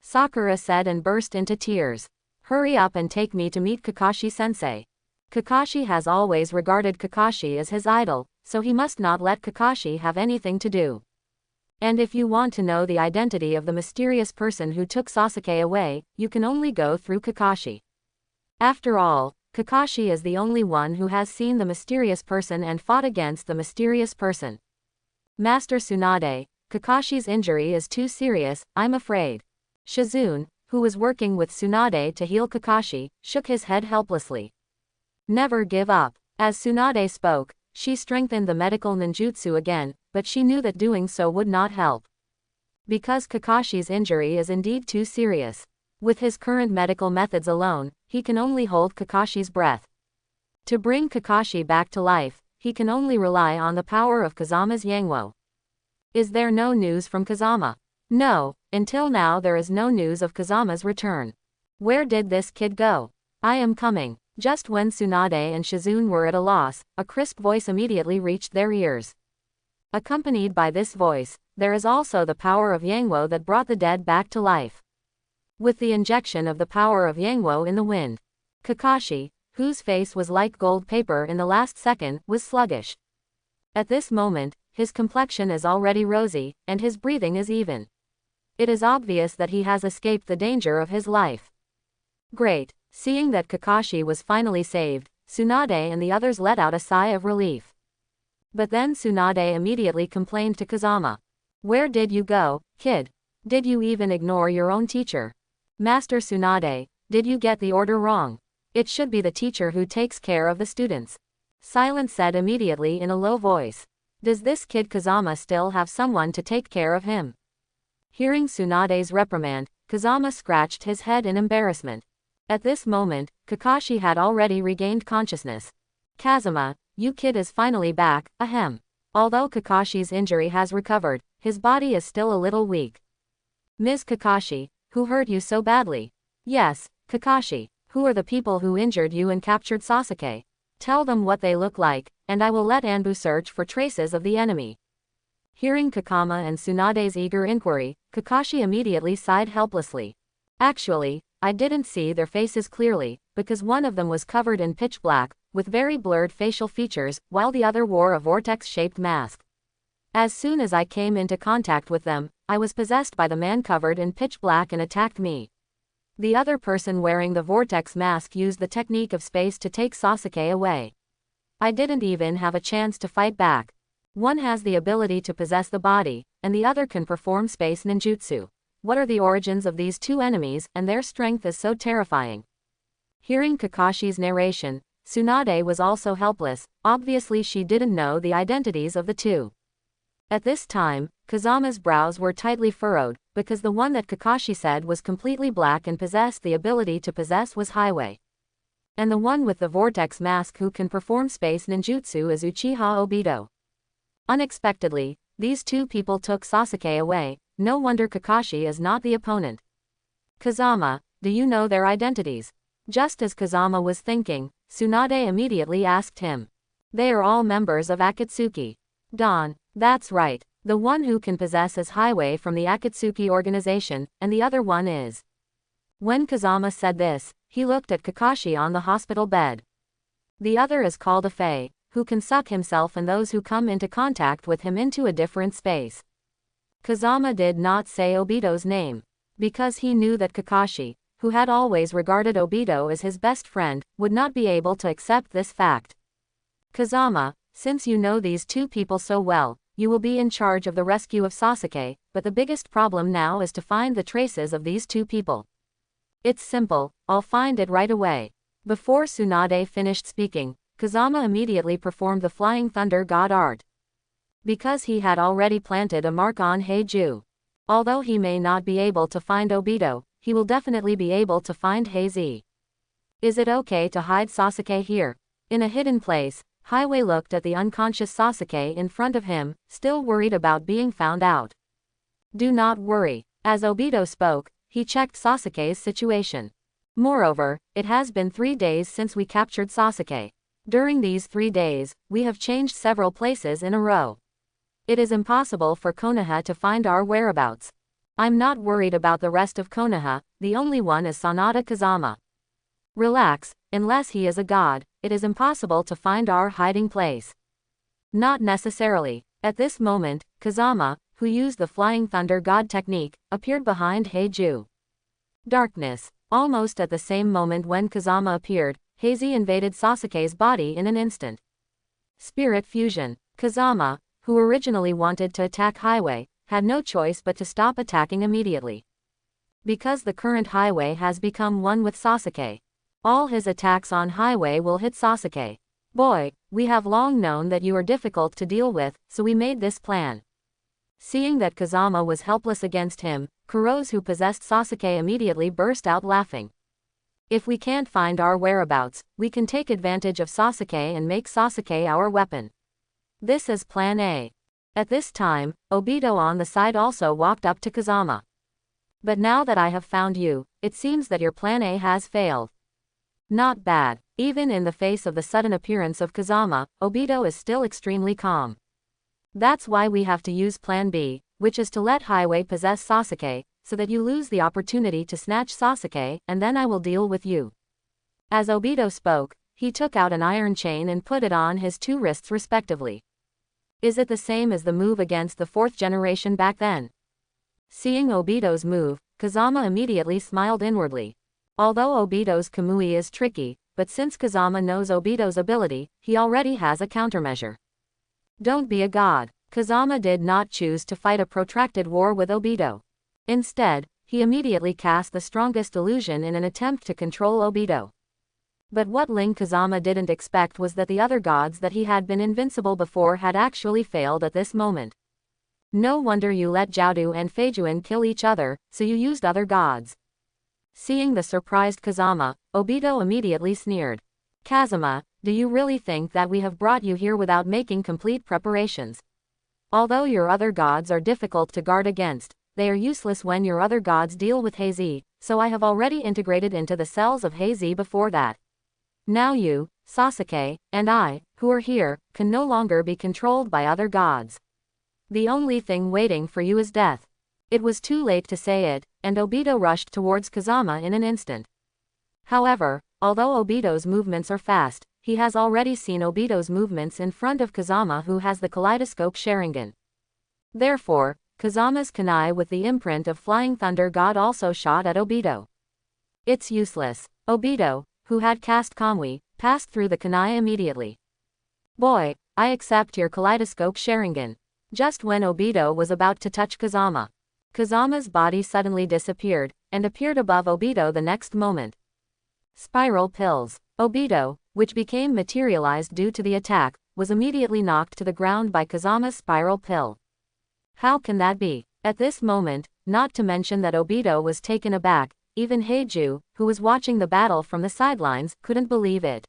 Sakura said and burst into tears. Hurry up and take me to meet Kakashi-sensei. Kakashi has always regarded Kakashi as his idol, so he must not let Kakashi have anything to do. And if you want to know the identity of the mysterious person who took Sasuke away, you can only go through Kakashi. After all, Kakashi is the only one who has seen the mysterious person and fought against the mysterious person. Master Tsunade, Kakashi's injury is too serious, I'm afraid. Shizune, who was working with Tsunade to heal Kakashi, shook his head helplessly. Never give up. As Tsunade spoke, she strengthened the medical ninjutsu again, but she knew that doing so would not help. Because Kakashi's injury is indeed too serious. With his current medical methods alone, he can only hold Kakashi's breath. To bring Kakashi back to life, he can only rely on the power of Kazama's Yangwo. Is there no news from Kazama? No, until now there is no news of Kazama's return. Where did this kid go? I am coming. Just when Tsunade and Shizune were at a loss, a crisp voice immediately reached their ears. Accompanied by this voice, there is also the power of Yangwo that brought the dead back to life. With the injection of the power of Yangwo in the wind, Kakashi, whose face was like gold paper in the last second, was sluggish. At this moment, his complexion is already rosy, and his breathing is even. It is obvious that he has escaped the danger of his life. Great. Seeing that Kakashi was finally saved, Tsunade and the others let out a sigh of relief. But then Tsunade immediately complained to Kazama. Where did you go, kid? Did you even ignore your own teacher? Master Tsunade, did you get the order wrong? It should be the teacher who takes care of the students. Silence said immediately in a low voice. Does this kid Kazama still have someone to take care of him? Hearing Tsunade's reprimand, Kazama scratched his head in embarrassment. At this moment, Kakashi had already regained consciousness. Kazama, you kid is finally back, ahem. Although Kakashi's injury has recovered, his body is still a little weak. Ms. Kakashi, who hurt you so badly? Yes, Kakashi. Who are the people who injured you and captured Sasuke? Tell them what they look like, and I will let Anbu search for traces of the enemy. Hearing Kakama and Tsunade's eager inquiry, Kakashi immediately sighed helplessly. Actually, I didn't see their faces clearly, because one of them was covered in pitch black, with very blurred facial features, while the other wore a vortex-shaped mask. As soon as I came into contact with them, I was possessed by the man covered in pitch black and attacked me. The other person wearing the vortex mask used the technique of space to take Sasuke away. I didn't even have a chance to fight back. One has the ability to possess the body, and the other can perform space ninjutsu. What are the origins of these two enemies, and their strength is so terrifying? Hearing Kakashi's narration, Tsunade was also helpless. Obviously she didn't know the identities of the two. At this time, Kazama's brows were tightly furrowed, because the one that Kakashi said was completely black and possessed the ability to possess was Highway. And the one with the vortex mask who can perform space ninjutsu is Uchiha Obito. Unexpectedly, these two people took Sasuke away. No wonder Kakashi is not the opponent. Kazama, do you know their identities? Just as Kazama was thinking, Tsunade immediately asked him. They are all members of Akatsuki. Don, that's right. The one who can possess is Highway from the Akatsuki organization, and the other one is. When Kazama said this, he looked at Kakashi on the hospital bed. The other is called a Fae, who can suck himself and those who come into contact with him into a different space. Kazama did not say Obito's name, because he knew that Kakashi, who had always regarded Obito as his best friend, would not be able to accept this fact. Kazama, since you know these two people so well, you will be in charge of the rescue of Sasuke, but the biggest problem now is to find the traces of these two people. It's simple, I'll find it right away. Before Tsunade finished speaking, Kazama immediately performed the Flying Thunder God art. Because he had already planted a mark on Heiju. Although he may not be able to find Obito, he will definitely be able to find Heizi. Is it okay to hide Sasuke here? In a hidden place, Highway looked at the unconscious Sasuke in front of him, still worried about being found out. Do not worry. As Obito spoke, he checked Sasuke's situation. Moreover, it has been 3 days since we captured Sasuke. During these 3 days, we have changed several places in a row. It is impossible for Konoha to find our whereabouts. I'm not worried about the rest of Konoha, the only one is Sanada Kazama. Relax, unless he is a god, it is impossible to find our hiding place. Not necessarily. At this moment, Kazama, who used the Flying Thunder God technique, appeared behind Heiju. Darkness. Almost at the same moment when Kazama appeared, Heizi invaded Sasuke's body in an instant. Spirit fusion. Kazama, who originally wanted to attack Highway, had no choice but to stop attacking immediately. Because the current Highway has become one with Sasuke. All his attacks on Highway will hit Sasuke. Boy, we have long known that you are difficult to deal with, so we made this plan. Seeing that Kazama was helpless against him, Kuroz who possessed Sasuke immediately burst out laughing. If we can't find our whereabouts, we can take advantage of Sasuke and make Sasuke our weapon. This is Plan A. At this time, Obito on the side also walked up to Kazama. But now that I have found you, it seems that your Plan A has failed. Not bad. Even in the face of the sudden appearance of Kazama, Obito is still extremely calm. That's why we have to use Plan B, which is to let Highway possess Sasuke, so that you lose the opportunity to snatch Sasuke, and then I will deal with you. As Obito spoke, he took out an iron chain and put it on his 2 wrists respectively. Is it the same as the move against the 4th generation back then? Seeing Obito's move, Kazama immediately smiled inwardly. Although Obito's Kamui is tricky, but since Kazama knows Obito's ability, he already has a countermeasure. Don't be a god. Kazama did not choose to fight a protracted war with Obito. Instead, he immediately cast the strongest illusion in an attempt to control Obito. But what Ling Kazama didn't expect was that the other gods that he had been invincible before had actually failed at this moment. No wonder you let Jiaodu and Feijuan kill each other, so you used other gods. Seeing the surprised Kazama, Obito immediately sneered. Kazama, do you really think that we have brought you here without making complete preparations? Although your other gods are difficult to guard against, they are useless when your other gods deal with Heizi, so I have already integrated into the cells of Heizi before that. Now you, Sasuke, and I, who are here, can no longer be controlled by other gods. The only thing waiting for you is death. It was too late to say it, and Obito rushed towards Kazama in an instant. However, although Obito's movements are fast, he has already seen Obito's movements in front of Kazama who has the kaleidoscope Sharingan. Therefore, Kazama's kunai with the imprint of Flying Thunder God also shot at Obito. It's useless. Obito, who had cast Kamui, passed through the kunai immediately. Boy, I accept your kaleidoscope Sharingan. Just when Obito was about to touch Kazama's body suddenly disappeared, and appeared above Obito the next moment. Spiral pills. Obito, which became materialized due to the attack, was immediately knocked to the ground by Kazama's spiral pill. How can that be? At this moment, not to mention that Obito was taken aback, even Heiju, who was watching the battle from the sidelines, couldn't believe it.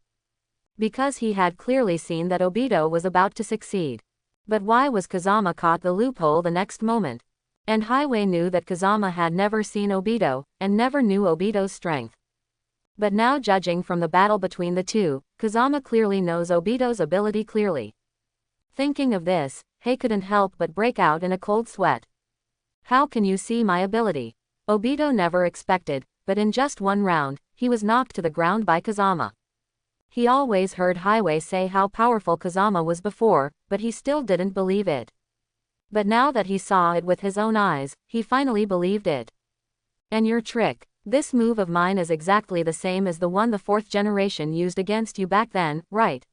Because he had clearly seen that Obito was about to succeed. But why was Kazama caught the loophole the next moment? And Highway knew that Kazama had never seen Obito, and never knew Obito's strength. But now judging from the battle between the two, Kazama clearly knows Obito's ability clearly. Thinking of this, Hei couldn't help but break out in a cold sweat. How can you see my ability? Obito never expected, but in just one round, he was knocked to the ground by Kazama. He always heard Highway say how powerful Kazama was before, but he still didn't believe it. But now that he saw it with his own eyes, he finally believed it. And your trick? This move of mine is exactly the same as the one the fourth generation used against you back then, right?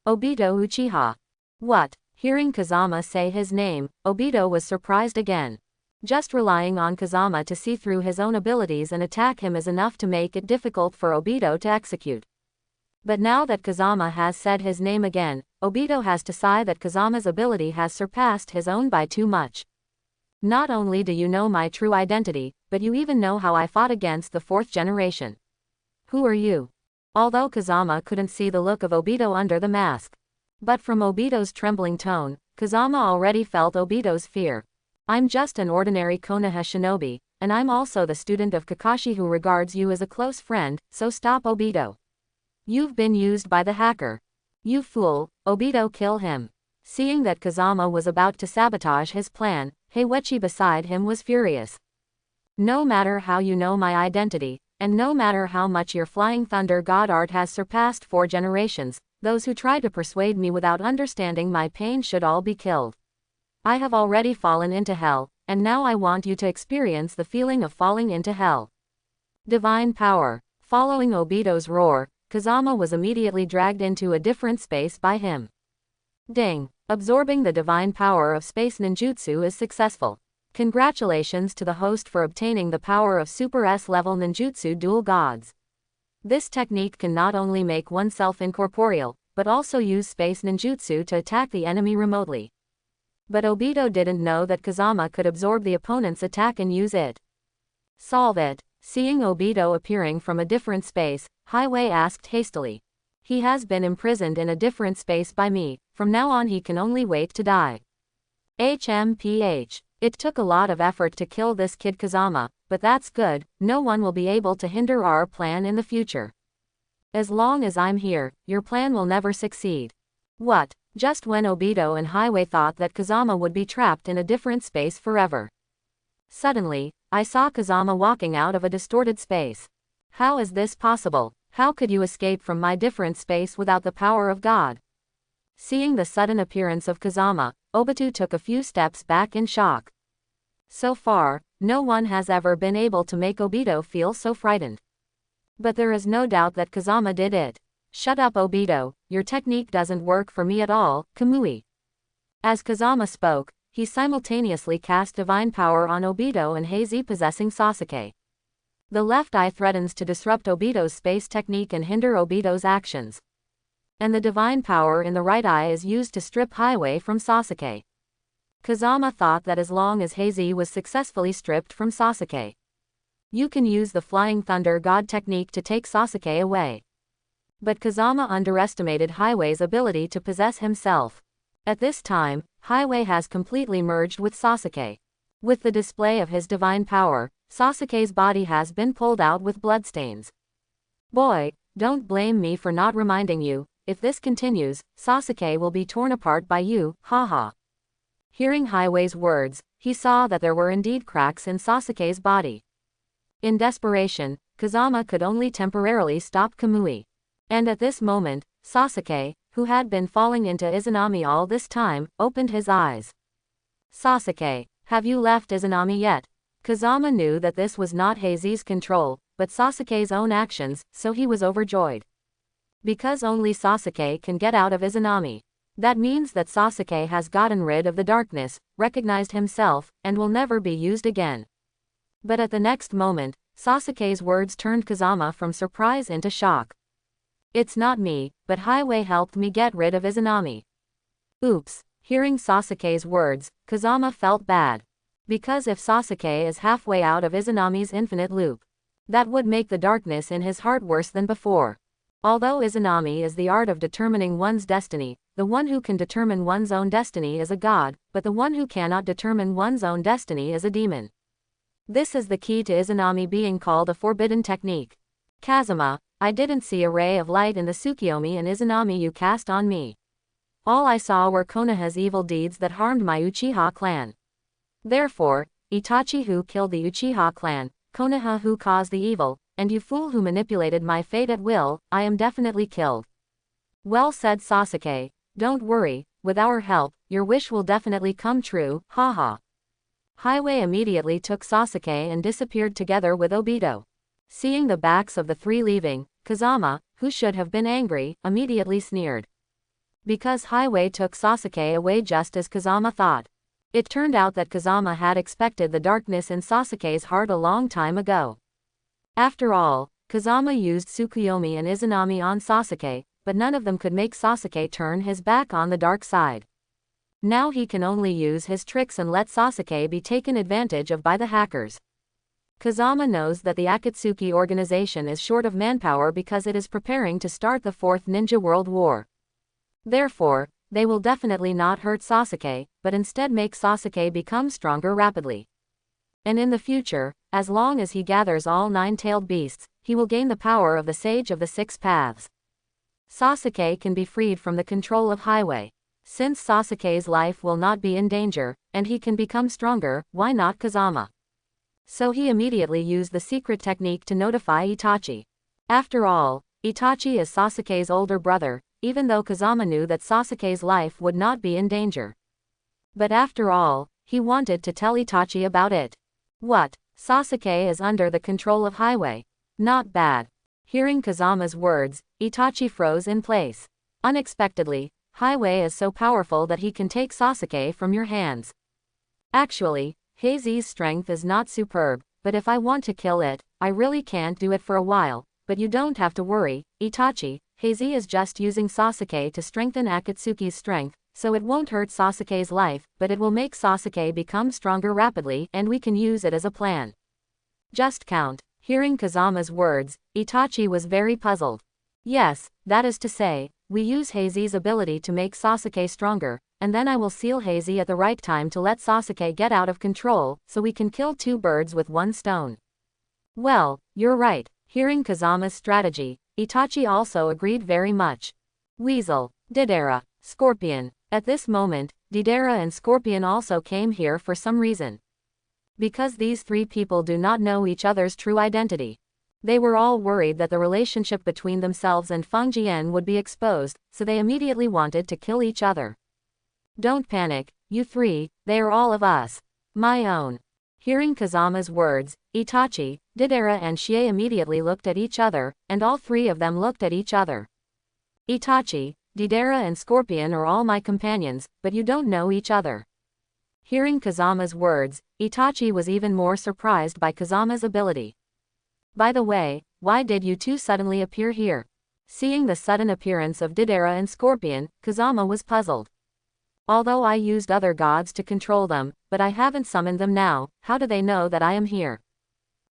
Obito Uchiha. What? Hearing Kazama say his name, Obito was surprised again. Just relying on Kazama to see through his own abilities and attack him is enough to make it difficult for Obito to execute. But now that Kazama has said his name again, Obito has to sigh that Kazama's ability has surpassed his own by too much. Not only do you know my true identity, but you even know how I fought against the fourth generation. Who are you? Although Kazama couldn't see the look of Obito under the mask. But from Obito's trembling tone, Kazama already felt Obito's fear. I'm just an ordinary Konoha shinobi, and I'm also the student of Kakashi who regards you as a close friend, so stop Obito. You've been used by the hacker. You fool, Obito, kill him. Seeing that Kazama was about to sabotage his plan, Heiwechi beside him was furious. No matter how you know my identity, and no matter how much your Flying Thunder God art has surpassed 4 generations, those who try to persuade me without understanding my pain should all be killed. I have already fallen into hell, and now I want you to experience the feeling of falling into hell. Divine power. Following Obito's roar, Kazama was immediately dragged into a different space by him. Ding! Absorbing the divine power of space ninjutsu is successful. Congratulations to the host for obtaining the power of Super S-level ninjutsu dual gods. This technique can not only make oneself incorporeal, but also use space ninjutsu to attack the enemy remotely. But Obito didn't know that Kazama could absorb the opponent's attack and use it. Solve it. Seeing Obito appearing from a different space, Highway asked hastily. He has been imprisoned in a different space by me, from now on he can only wait to die. HMPH. It took a lot of effort to kill this kid Kazama, but that's good, no one will be able to hinder our plan in the future. As long as I'm here, your plan will never succeed. What? Just when Obito and Highway thought that Kazama would be trapped in a different space forever. Suddenly, I saw Kazama walking out of a distorted space. How is this possible? How could you escape from my different space without the power of God? Seeing the sudden appearance of Kazama, Obito took a few steps back in shock. So far, no one has ever been able to make Obito feel so frightened. But there is no doubt that Kazama did it. Shut up Obito, your technique doesn't work for me at all, Kamui. As Kazama spoke, he simultaneously cast divine power on Obito and Heizi possessing Sasuke. The left eye threatens to disrupt Obito's space technique and hinder Obito's actions. And the divine power in the right eye is used to strip Highway from Sasuke. Kazama thought that as long as Heizi was successfully stripped from Sasuke, you can use the Flying Thunder God technique to take Sasuke away. But Kazama underestimated Highway's ability to possess himself. At this time, Highway has completely merged with Sasuke. With the display of his divine power, Sasuke's body has been pulled out with bloodstains. Boy, don't blame me for not reminding you, if this continues, Sasuke will be torn apart by you, haha. Hearing Highway's words, he saw that there were indeed cracks in Sasuke's body. In desperation, Kazama could only temporarily stop Kamui. And at this moment, Sasuke, who had been falling into Izanami all this time, opened his eyes. Sasuke, have you left Izanami yet? Kazama knew that this was not Heizi's control, but Sasuke's own actions, so he was overjoyed. Because only Sasuke can get out of Izanami. That means that Sasuke has gotten rid of the darkness, recognized himself, and will never be used again. But at the next moment, Sasuke's words turned Kazama from surprise into shock. It's not me, but Highway helped me get rid of Izanami. Oops. Hearing Sasuke's words, Kazama felt bad. Because if Sasuke is halfway out of Izanami's infinite loop, that would make the darkness in his heart worse than before. Although Izanami is the art of determining one's destiny, the one who can determine one's own destiny is a god, but the one who cannot determine one's own destiny is a demon. This is the key to Izanami being called a forbidden technique. Kazama, I didn't see a ray of light in the Tsukiyomi and Izanami you cast on me. All I saw were Konoha's evil deeds that harmed my Uchiha clan. Therefore, Itachi who killed the Uchiha clan, Konoha who caused the evil, and you fool who manipulated my fate at will, I am definitely killed. Well said Sasuke, don't worry, with our help, your wish will definitely come true, haha. Highway immediately took Sasuke and disappeared together with Obito. Seeing the backs of the three leaving, Kazama, who should have been angry, immediately sneered. Because Highway took Sasuke away just as Kazama thought. It turned out that Kazama had expected the darkness in Sasuke's heart a long time ago. After all, Kazama used Tsukuyomi and Izanami on Sasuke, but none of them could make Sasuke turn his back on the dark side. Now he can only use his tricks and let Sasuke be taken advantage of by the hackers. Kazama knows that the Akatsuki organization is short of manpower because it is preparing to start the Fourth Ninja World War. Therefore, they will definitely not hurt Sasuke, but instead make Sasuke become stronger rapidly. And in the future, as long as he gathers all nine-tailed beasts, he will gain the power of the Sage of the Six Paths. Sasuke can be freed from the control of Highway. Since Sasuke's life will not be in danger, and he can become stronger, why not Kazama? So he immediately used the secret technique to notify Itachi. After all, Itachi is Sasuke's older brother, even though Kazama knew that Sasuke's life would not be in danger. But after all, he wanted to tell Itachi about it. What? Sasuke is under the control of Highway. Not bad. Hearing Kazama's words, Itachi froze in place. Unexpectedly, Highway is so powerful that he can take Sasuke from your hands. Actually, Heizi's strength is not superb, but if I want to kill it, I really can't do it for a while, but you don't have to worry, Itachi. Heizi is just using Sasuke to strengthen Akatsuki's strength, so it won't hurt Sasuke's life, but it will make Sasuke become stronger rapidly and we can use it as a plan. Just count. Hearing Kazama's words, Itachi was very puzzled. Yes, that is to say, we use Heizi's ability to make Sasuke stronger, and then I will seal Heizi at the right time to let Sasuke get out of control, so we can kill two birds with one stone. Well, you're right. Hearing Kazama's strategy, Itachi also agreed very much. Weasel, Deidara, Scorpion. At this moment, Deidara and Scorpion also came here for some reason. Because these three people do not know each other's true identity. They were all worried that the relationship between themselves and Feng Jian would be exposed, so they immediately wanted to kill each other. Don't panic, you three, they are all of us. My own. Hearing Kazama's words, Itachi, Deidara and Shie immediately looked at each other, and all three of them looked at each other. Itachi, Deidara and Scorpion are all my companions, but you don't know each other. Hearing Kazama's words, Itachi was even more surprised by Kazama's ability. By the way, why did you two suddenly appear here? Seeing the sudden appearance of Deidara and Scorpion, Kazama was puzzled. Although I used other gods to control them, but I haven't summoned them now, how do they know that I am here?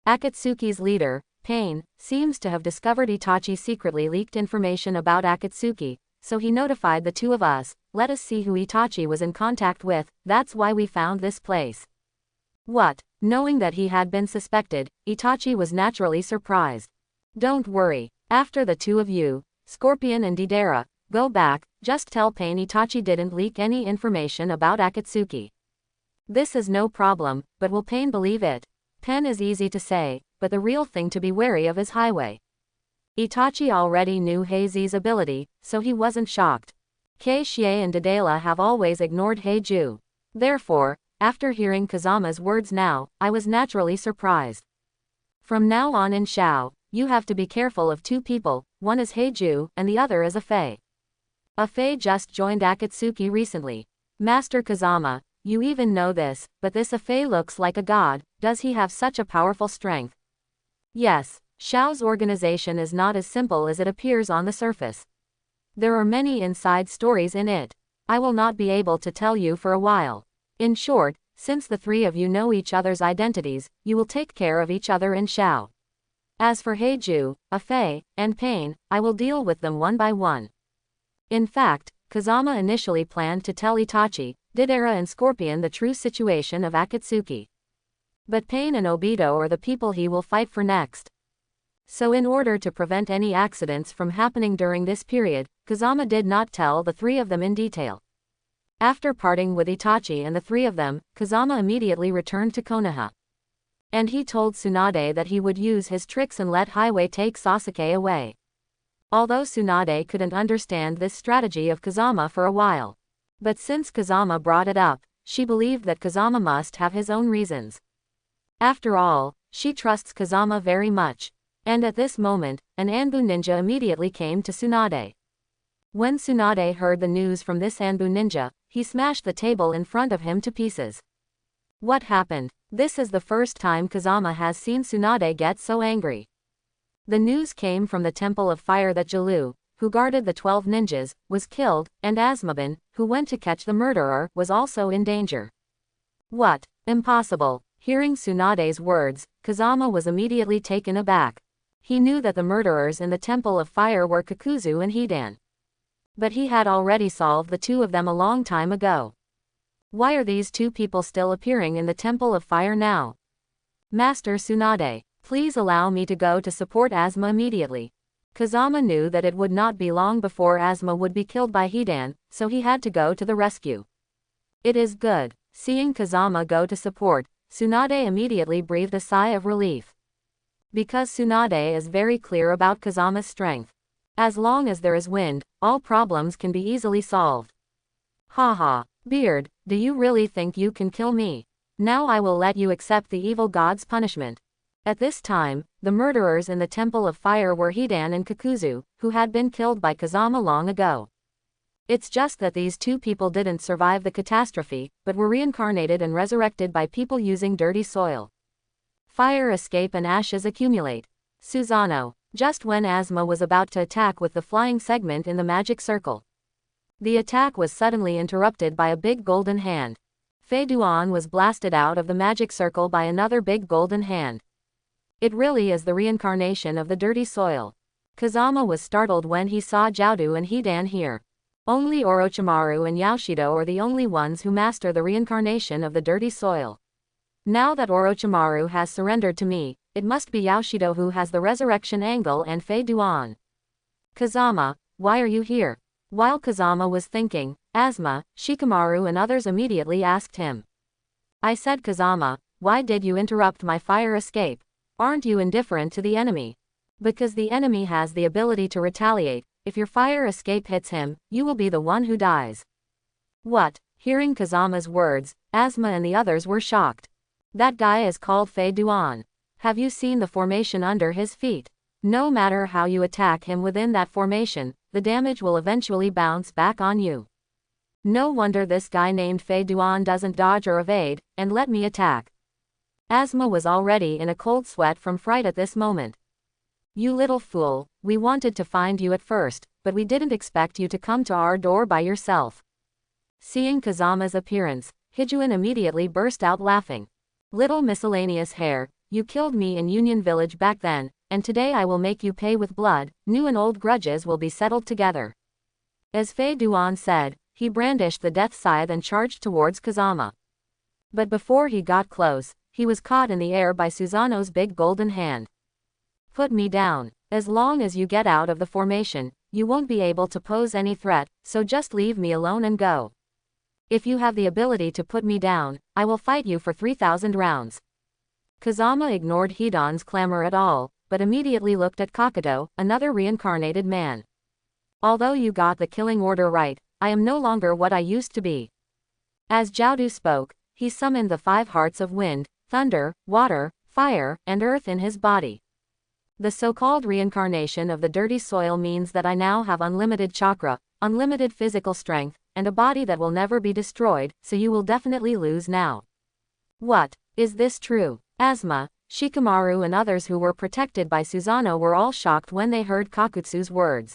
Akatsuki's leader, Pain, seems to have discovered Itachi secretly leaked information about Akatsuki, so he notified the two of us. Let us see who Itachi was in contact with, that's why we found this place. What? Knowing that he had been suspected, Itachi was naturally surprised. Don't worry, after the two of you, Scorpion and Deidara, go back, just tell Pain Itachi didn't leak any information about Akatsuki. This is no problem, but will Pain believe it? Pen is easy to say, but the real thing to be wary of is Highway. Itachi already knew Heizi's ability, so he wasn't shocked. Kei Shie and Deidara have always ignored Heiju. Therefore, after hearing Kazama's words now, I was naturally surprised. From now on in Shao, you have to be careful of two people, one is Heiju, and the other is a Fei. A Fei just joined Akatsuki recently. Master Kazama, you even know this, but this Fei looks like a god, does he have such a powerful strength? Yes, Shao's organization is not as simple as it appears on the surface. There are many inside stories in it. I will not be able to tell you for a while. In short, since the three of you know each other's identities, you will take care of each other in Shao. As for Heiju, a Fei, and Pain, I will deal with them one by one. In fact, Kazama initially planned to tell Itachi, Deidara and Scorpion the true situation of Akatsuki. But Pain and Obito are the people he will fight for next. So in order to prevent any accidents from happening during this period, Kazama did not tell the three of them in detail. After parting with Itachi and the three of them, Kazama immediately returned to Konoha. And he told Tsunade that he would use his tricks and let Highway take Sasuke away. Although Tsunade couldn't understand this strategy of Kazama for a while. But since Kazama brought it up, she believed that Kazama must have his own reasons. After all, she trusts Kazama very much. And at this moment, an Anbu ninja immediately came to Tsunade. When Tsunade heard the news from this Anbu ninja, he smashed the table in front of him to pieces. What happened? This is the first time Kazama has seen Tsunade get so angry. The news came from the Temple of Fire that Jalu, who guarded the 12 ninjas, was killed, and Asmabin, who went to catch the murderer, was also in danger. What? Impossible. Hearing Tsunade's words, Kazama was immediately taken aback. He knew that the murderers in the Temple of Fire were Kakuzu and Hidan. But he had already solved the two of them a long time ago. Why are these two people still appearing in the Temple of Fire now? Master Tsunade, please allow me to go to support Asma immediately. Kazama knew that it would not be long before Asma would be killed by Hidan, so he had to go to the rescue. It is good. Seeing Kazama go to support, Tsunade immediately breathed a sigh of relief. Because Tsunade is very clear about Kazama's strength. As long as there is wind, all problems can be easily solved. Haha, Beard, do you really think you can kill me? Now I will let you accept the evil god's punishment. At this time, the murderers in the Temple of Fire were Hidan and Kakuzu, who had been killed by Kazama long ago. It's just that these two people didn't survive the catastrophe, but were reincarnated and resurrected by people using dirty soil. Fire escape and ashes accumulate. Susanoo, just when Asma was about to attack with the flying segment in the magic circle. The attack was suddenly interrupted by a big golden hand. Fei Duan was blasted out of the magic circle by another big golden hand. It really is the reincarnation of the dirty soil. Kazama was startled when he saw Jiaodu and Hidan here. Only Orochimaru and Yaoshido are the only ones who master the reincarnation of the dirty soil. Now that Orochimaru has surrendered to me, it must be Yaoshido who has the resurrection angle and Fei Duan. Kazama, why are you here? While Kazama was thinking, Asma, Shikamaru and others immediately asked him. I said, Kazama, why did you interrupt my fire escape? Aren't you indifferent to the enemy? Because the enemy has the ability to retaliate. If your fire escape hits him, you will be the one who dies. What? Hearing Kazama's words, Asma and the others were shocked. That guy is called Fei Duan. Have you seen the formation under his feet? No matter how you attack him within that formation, the damage will eventually bounce back on you. No wonder this guy named Fei Duan doesn't dodge or evade, and let me attack. Asma was already in a cold sweat from fright at this moment. You little fool, we wanted to find you at first, but we didn't expect you to come to our door by yourself. Seeing Kazama's appearance, Hijuin immediately burst out laughing. Little miscellaneous hair, you killed me in Union Village back then, and today I will make you pay with blood, new and old grudges will be settled together. As Fei Duan said, he brandished the death scythe and charged towards Kazama. But before he got close, he was caught in the air by Susanoo's big golden hand. Put me down. As long as you get out of the formation, you won't be able to pose any threat, so just leave me alone and go. If you have the ability to put me down, I will fight you for 3,000 rounds. Kazama ignored Hidan's clamor at all, but immediately looked at Kakato, another reincarnated man. Although you got the killing order right, I am no longer what I used to be. As Jiaodu spoke, he summoned the 5 hearts of wind, thunder, water, fire, and earth in his body. The so-called reincarnation of the dirty soil means that I now have unlimited chakra, unlimited physical strength, and a body that will never be destroyed, so you will definitely lose now. What? Is this true? Asma, Shikamaru and others who were protected by Susanoo were all shocked when they heard Kakutsu's words.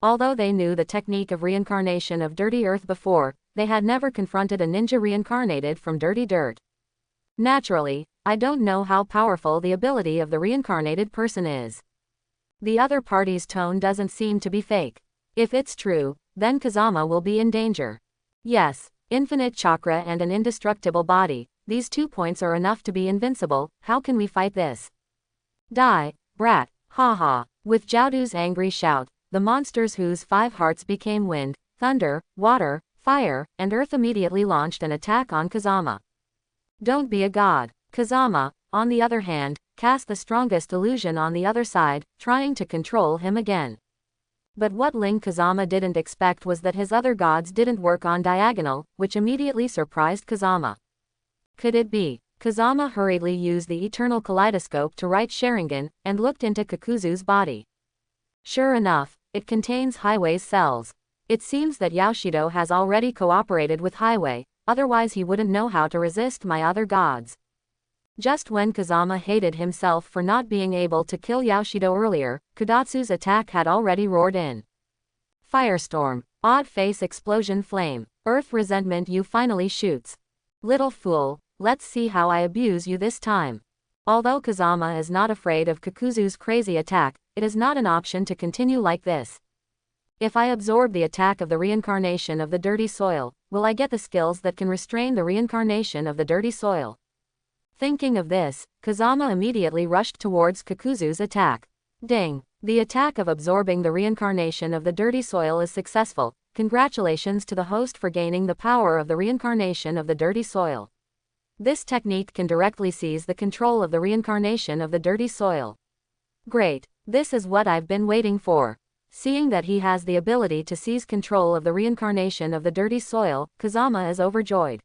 Although they knew the technique of reincarnation of dirty earth before, they had never confronted a ninja reincarnated from dirty dirt. Naturally, I don't know how powerful the ability of the reincarnated person is. The other party's tone doesn't seem to be fake. If it's true, then Kazama will be in danger. Yes, infinite chakra and an indestructible body, these 2 points are enough to be invincible. How can we fight this? Die, brat, haha. With Jiaodu's angry shout, the monsters whose 5 hearts became wind, thunder, water, fire, and earth immediately launched an attack on Kazama. Don't be a god. Kazama, on the other hand, cast the strongest illusion on the other side, trying to control him again. But what Ling Kazama didn't expect was that his other gods didn't work on diagonal, which immediately surprised Kazama. Could it be? Kazama hurriedly used the eternal kaleidoscope to right Sharingan, and looked into Kakuzu's body. Sure enough, it contains Highway's cells. It seems that Yoshido has already cooperated with Highway, otherwise he wouldn't know how to resist my other gods. Just when Kazama hated himself for not being able to kill Yoshido earlier, Kudatsu's attack had already roared in. Firestorm, odd face explosion flame, earth resentment you finally shoots. Little fool, let's see how I abuse you this time. Although Kazama is not afraid of Kakuzu's crazy attack, it is not an option to continue like this. If I absorb the attack of the reincarnation of the dirty soil, will I get the skills that can restrain the reincarnation of the dirty soil? Thinking of this, Kazama immediately rushed towards Kakuzu's attack. Ding! The attack of absorbing the reincarnation of the dirty soil is successful. Congratulations to the host for gaining the power of the reincarnation of the dirty soil. This technique can directly seize the control of the reincarnation of the dirty soil. Great! This is what I've been waiting for. Seeing that he has the ability to seize control of the reincarnation of the dirty soil, Kazama is overjoyed.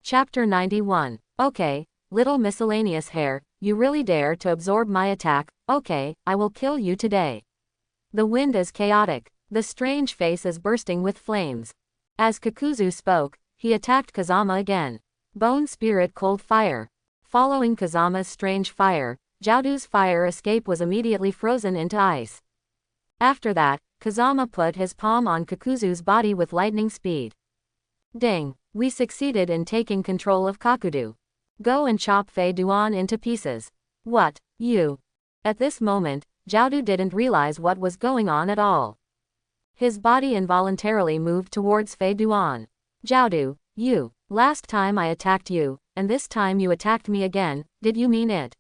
Chapter 91. Okay, little miscellaneous hair, you really dare to absorb my attack. Okay, I will kill you today. The wind is chaotic. The strange face is bursting with flames. As Kakuzu spoke, he attacked Kazama again. Bone Spirit Cold Fire. Following Kazama's strange fire, Jiaodu's fire escape was immediately frozen into ice. After that, Kazama put his palm on Kakuzu's body with lightning speed. Ding! We succeeded in taking control of Kakudu. Go and chop Fei Duan into pieces. What? You? At this moment, Jiaodu didn't realize what was going on at all. His body involuntarily moved towards Fei Duan. Jiaodu, you. Last time I attacked you, and this time you attacked me again, did you mean it?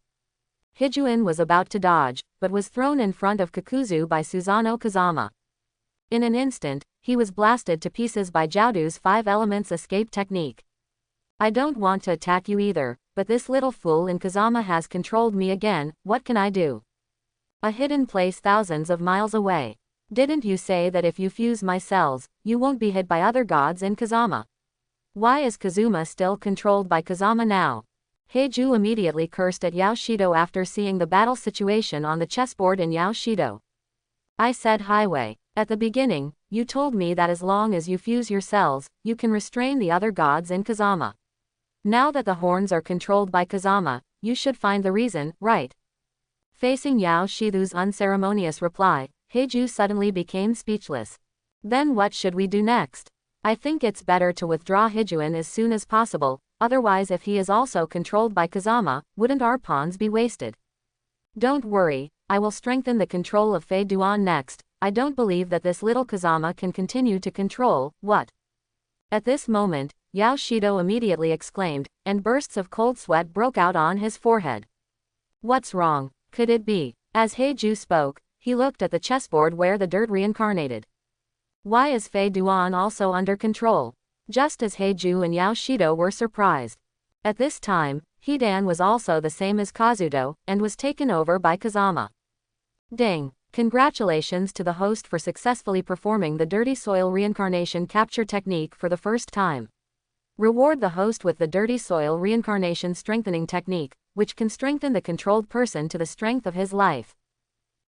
Hijuin was about to dodge, but was thrown in front of Kakuzu by Susanoo Kazama. In an instant, he was blasted to pieces by Jiaodu's 5 elements escape technique. I don't want to attack you either, but this little fool in Kazama has controlled me again. What can I do? A hidden place thousands of miles away. Didn't you say that if you fuse my cells, you won't be hit by other gods in Kazama? Why is Kazuma still controlled by Kazama now? Heiju immediately cursed at Yoshido after seeing the battle situation on the chessboard in Yoshido. I said Highway. At the beginning, you told me that as long as you fuse your cells, you can restrain the other gods in Kazama. Now that the horns are controlled by Kazama, you should find the reason, right? Facing Yao Shidu's unceremonious reply, Heiju suddenly became speechless. Then what should we do next? I think it's better to withdraw Hijuin as soon as possible, otherwise if he is also controlled by Kazama, wouldn't our pawns be wasted? Don't worry, I will strengthen the control of Fei Duan next. I don't believe that this little Kazama can continue to control, what? At this moment, Yao Shido immediately exclaimed, and bursts of cold sweat broke out on his forehead. What's wrong? Could it be? As Heiju spoke, he looked at the chessboard where the dirt reincarnated. Why is Fei Duan also under control? Just as Heiju and Yao Shido were surprised. At this time, Hidan was also the same as Kazuto, and was taken over by Kazama. Ding! Congratulations to the host for successfully performing the dirty soil reincarnation capture technique for the first time. Reward the host with the dirty soil reincarnation strengthening technique. which can strengthen the controlled person to the strength of his life.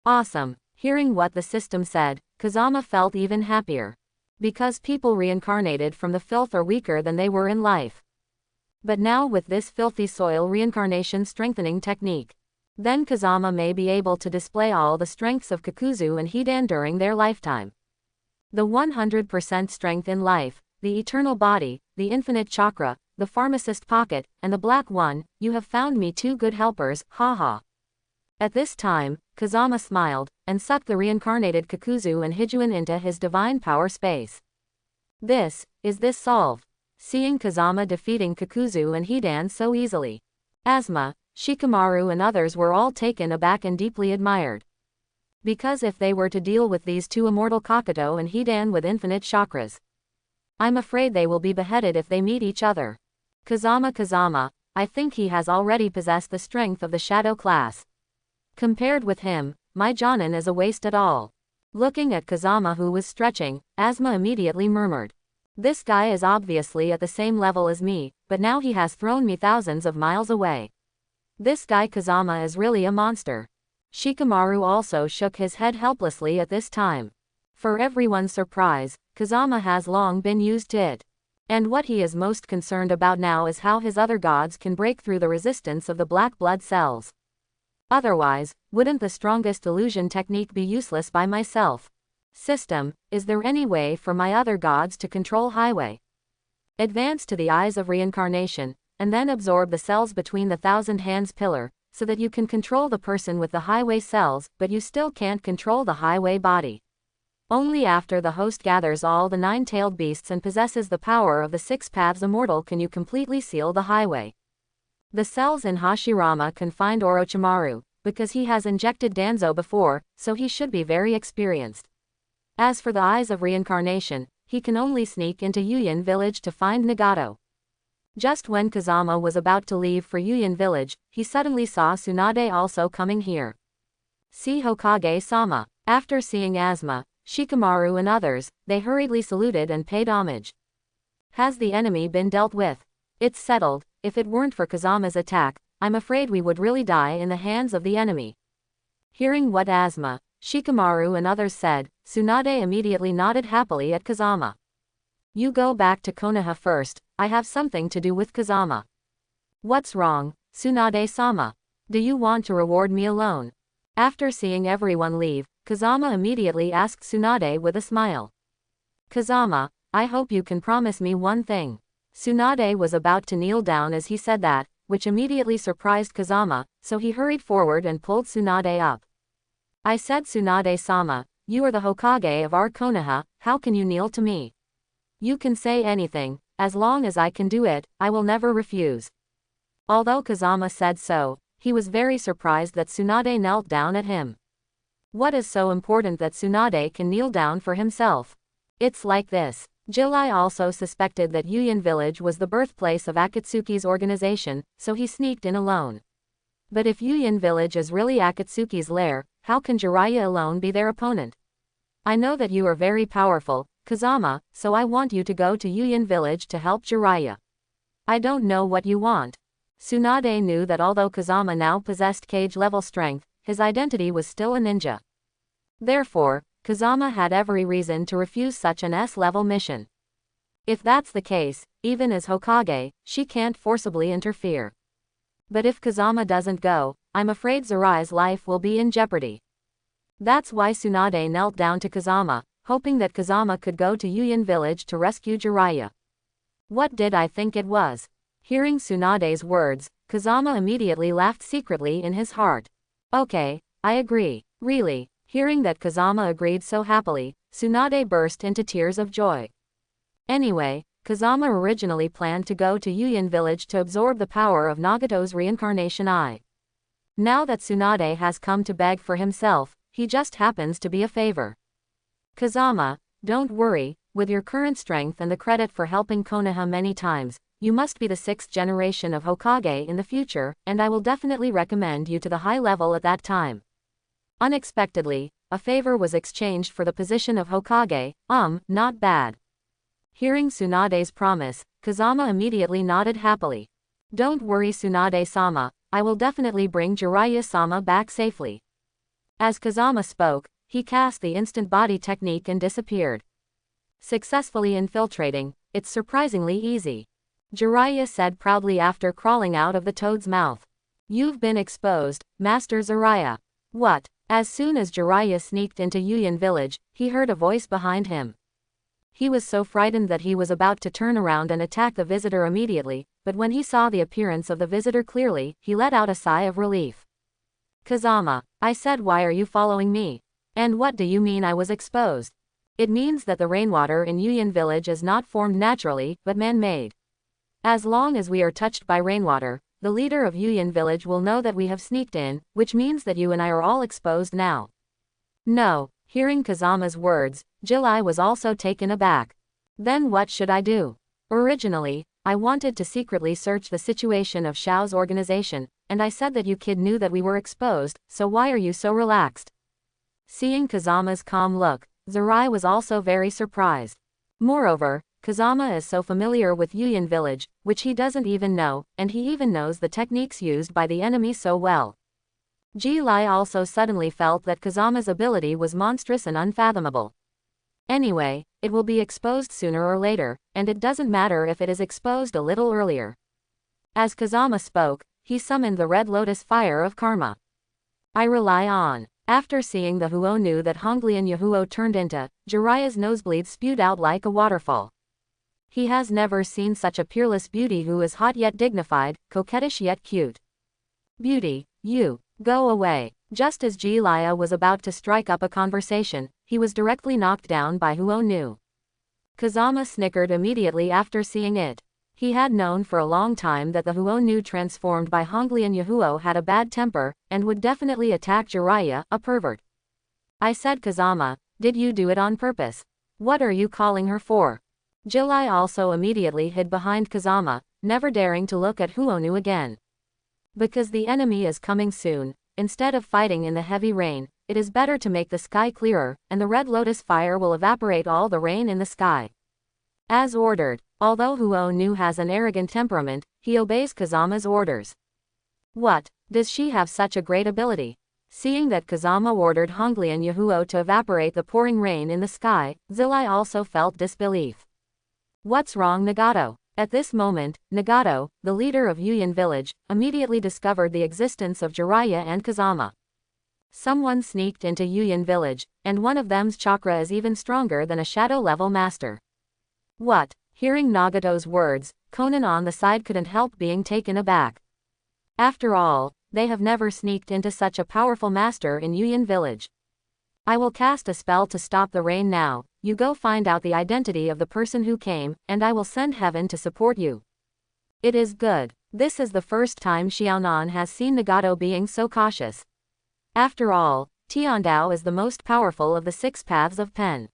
Awesome. Hearing what the system said, Kazama felt even happier. Because people reincarnated from the filth are weaker than they were in life. But now with this filthy soil reincarnation strengthening technique, then Kazama may be able to display all the strengths of Kakuzu and Hidan during their lifetime. The 100% strength in life, the eternal body, the infinite chakra, the pharmacist pocket, and the black one, you have found me two good helpers, haha. At this time, Kazama smiled, and sucked the reincarnated Kakuzu and Hijuan into his divine power space. This solve. Seeing Kazama defeating Kakuzu and Hidan so easily, Asma, Shikamaru and others were all taken aback and deeply admired. Because if they were to deal with these two immortal Kakuto and Hidan with infinite chakras, I'm afraid they will be beheaded if they meet each other. Kazama, I think he has already possessed the strength of the shadow class. Compared with him, my Jonin is a waste at all. Looking at Kazama who was stretching, Asma immediately murmured. This guy is obviously at the same level as me, but now he has thrown me thousands of miles away. This guy Kazama is really a monster. Shikamaru also shook his head helplessly at this time. For everyone's surprise, Kazama has long been used to it. And what he is most concerned about now is how his other gods can break through the resistance of the black blood cells. Otherwise, wouldn't the strongest illusion technique be useless by myself? System, is there any way for my other gods to control highway? Advance to the eyes of reincarnation, and then absorb the cells between the thousand hands pillar, so that you can control the person with the highway cells, but you still can't control the highway body. Only after the host gathers all the nine-tailed beasts and possesses the power of the six paths immortal can you completely seal the highway. The cells in Hashirama can find Orochimaru, because he has injected Danzo before, so he should be very experienced. As for the eyes of reincarnation, he can only sneak into Yuyin village to find Nagato. Just when Kazama was about to leave for Yuyin village, he suddenly saw Tsunade also coming here. See Hokage-sama. After seeing Asma, Shikamaru and others, they hurriedly saluted and paid homage. Has the enemy been dealt with? It's settled. If it weren't for Kazama's attack, I'm afraid we would really die in the hands of the enemy. Hearing what Asma, Shikamaru and others said, Tsunade immediately nodded happily at Kazama. You go back to Konoha first, I have something to do with Kazama. What's wrong, Tsunade-sama? Do you want to reward me alone? After seeing everyone leave, Kazama immediately asked Tsunade with a smile. Kazama, I hope you can promise me one thing. Tsunade was about to kneel down as he said that, which immediately surprised Kazama, so he hurried forward and pulled Tsunade up. I said Tsunade-sama, you are the Hokage of our Konoha, how can you kneel to me? You can say anything, as long as I can do it, I will never refuse. Although Kazama said so, he was very surprised that Tsunade knelt down at him. What is so important that Tsunade can kneel down for himself? It's like this. Jilai also suspected that Yuyin village was the birthplace of Akatsuki's organization, so he sneaked in alone. But if Yuyin village is really Akatsuki's lair, how can Jiraiya alone be their opponent? I know that you are very powerful, Kazama, so I want you to go to Yuyin village to help Jiraiya. I don't know what you want. Tsunade knew that although Kazama now possessed cage-level strength, his identity was still a ninja. Therefore, Kazama had every reason to refuse such an S-level mission. If that's the case, even as Hokage, she can't forcibly interfere. But if Kazama doesn't go, I'm afraid Jiraiya's life will be in jeopardy. That's why Tsunade knelt down to Kazama, hoping that Kazama could go to Yuyin village to rescue Jiraiya. What did I think it was? Hearing Tsunade's words, Kazama immediately laughed secretly in his heart. Okay, I agree. Really. Hearing that Kazama agreed so happily, Tsunade burst into tears of joy. Anyway, Kazama originally planned to go to Yuyin village to absorb the power of Nagato's reincarnation eye. Now that Tsunade has come to beg for himself, he just happens to be a favor. Kazama, don't worry, with your current strength and the credit for helping Konoha many times, you must be the 6th generation of Hokage in the future, and I will definitely recommend you to the high level at that time. Unexpectedly, a favor was exchanged for the position of Hokage, not bad. Hearing Tsunade's promise, Kazama immediately nodded happily. Don't worry Tsunade-sama, I will definitely bring Jiraiya-sama back safely. As Kazama spoke, he cast the instant body technique and disappeared. Successfully infiltrating, it's surprisingly easy. Jiraiya said proudly after crawling out of the toad's mouth. You've been exposed, Master Jiraiya. What? As soon as Jiraiya sneaked into Yuyan village, he heard a voice behind him. He was so frightened that he was about to turn around and attack the visitor immediately, but when he saw the appearance of the visitor clearly, he let out a sigh of relief. Kazama, I said why are you following me? And what do you mean I was exposed? It means that the rainwater in Yuyan village is not formed naturally, but man-made. As long as we are touched by rainwater, the leader of Yuyan village will know that we have sneaked in, which means that you and I are all exposed now. No. Hearing Kazama's words, Jilai was also taken aback. Then what should I do? Originally, I wanted to secretly search the situation of Xiao's organization, and I said that you kid knew that we were exposed, so why are you so relaxed? Seeing Kazama's calm look, Zirai was also very surprised. Moreover, Kazama is so familiar with Yuyan village, which he doesn't even know, and he even knows the techniques used by the enemy so well. Jilai also suddenly felt that Kazama's ability was monstrous and unfathomable. Anyway, it will be exposed sooner or later, and it doesn't matter if it is exposed a little earlier. As Kazama spoke, he summoned the Red Lotus Fire of Karma. I rely on. After seeing the Huo knew that Honglian Yahuo turned into, Jiraiya's nosebleed spewed out like a waterfall. He has never seen such a peerless beauty who is hot yet dignified, coquettish yet cute. Beauty, you. Go away. Just as Jilai was about to strike up a conversation, he was directly knocked down by Huo Nu. Kazama snickered immediately after seeing it. He had known for a long time that the Huo Nu transformed by Honglian Yahuo had a bad temper, and would definitely attack Jiraiya, a pervert. I said Kazama, did you do it on purpose? What are you calling her for? Jilai also immediately hid behind Kazama, never daring to look at Huo Nu again. Because the enemy is coming soon, instead of fighting in the heavy rain, it is better to make the sky clearer, and the Red Lotus Fire will evaporate all the rain in the sky. As ordered, although Huo Nu has an arrogant temperament, he obeys Kazama's orders. What, does she have such a great ability? Seeing that Kazama ordered Honglian Yahuo to evaporate the pouring rain in the sky, Zilai also felt disbelief. What's wrong Nagato? At this moment, Nagato, the leader of Yuyan village, immediately discovered the existence of Jiraiya and Kazama. Someone sneaked into Yuyan village, and one of them's chakra is even stronger than a shadow-level master. What? Hearing Nagato's words, Conan on the side couldn't help being taken aback. After all, they have never sneaked into such a powerful master in Yuyan village. I will cast a spell to stop the rain now. You go find out the identity of the person who came, and I will send heaven to support you. It is good. This is the first time Xiaonan has seen Nagato being so cautious. After all, Tiandao is the most powerful of the 6 paths of Pen.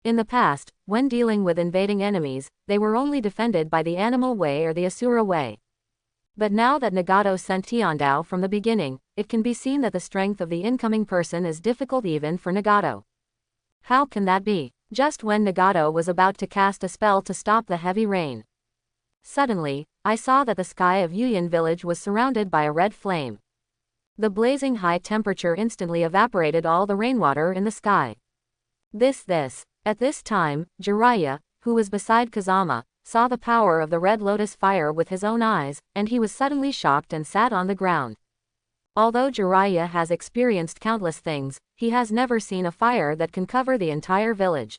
In the past, when dealing with invading enemies, they were only defended by the animal way or the Asura way. But now that Nagato sent Tiandao from the beginning, it can be seen that the strength of the incoming person is difficult even for Nagato. How can that be? Just when Nagato was about to cast a spell to stop the heavy rain. Suddenly, I saw that the sky of Yuyan village was surrounded by a red flame. The blazing high temperature instantly evaporated all the rainwater in the sky. At this time, Jiraiya, who was beside Kazama, saw the power of the Red Lotus Fire with his own eyes, and he was suddenly shocked and sat on the ground. Although Jiraiya has experienced countless things, he has never seen a fire that can cover the entire village.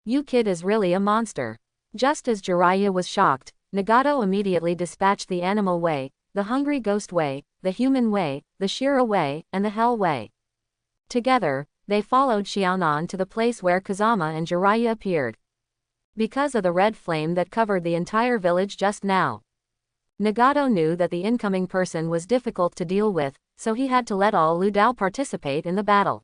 You kid is really a monster. Just as Jiraiya was shocked, Nagato immediately dispatched the animal way, the hungry ghost way, the human way, the Shira way, and the hell way. Together, they followed Xiaonan to the place where Kazama and Jiraiya appeared. Because of the red flame that covered the entire village just now, Nagato knew that the incoming person was difficult to deal with, so he had to let all Lu Dao participate in the battle.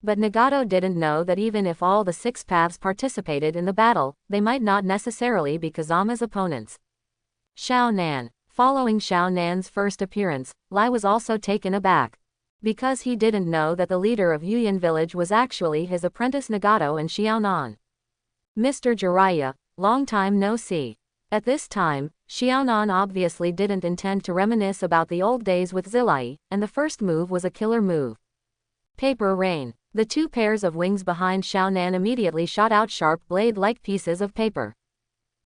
But Nagato didn't know that even if all the 6 paths participated in the battle, they might not necessarily be Kazama's opponents. Xiaonan. Following Xiaonan's first appearance, Lai was also taken aback. Because he didn't know that the leader of Yuyan village was actually his apprentice Nagato and Xiaonan. Mr. Jiraiya, long time no see. At this time, Xiaonan obviously didn't intend to reminisce about the old days with Zilai, and the first move was a killer move. Paper Rain. The two pairs of wings behind Xiaonan immediately shot out sharp blade-like pieces of paper.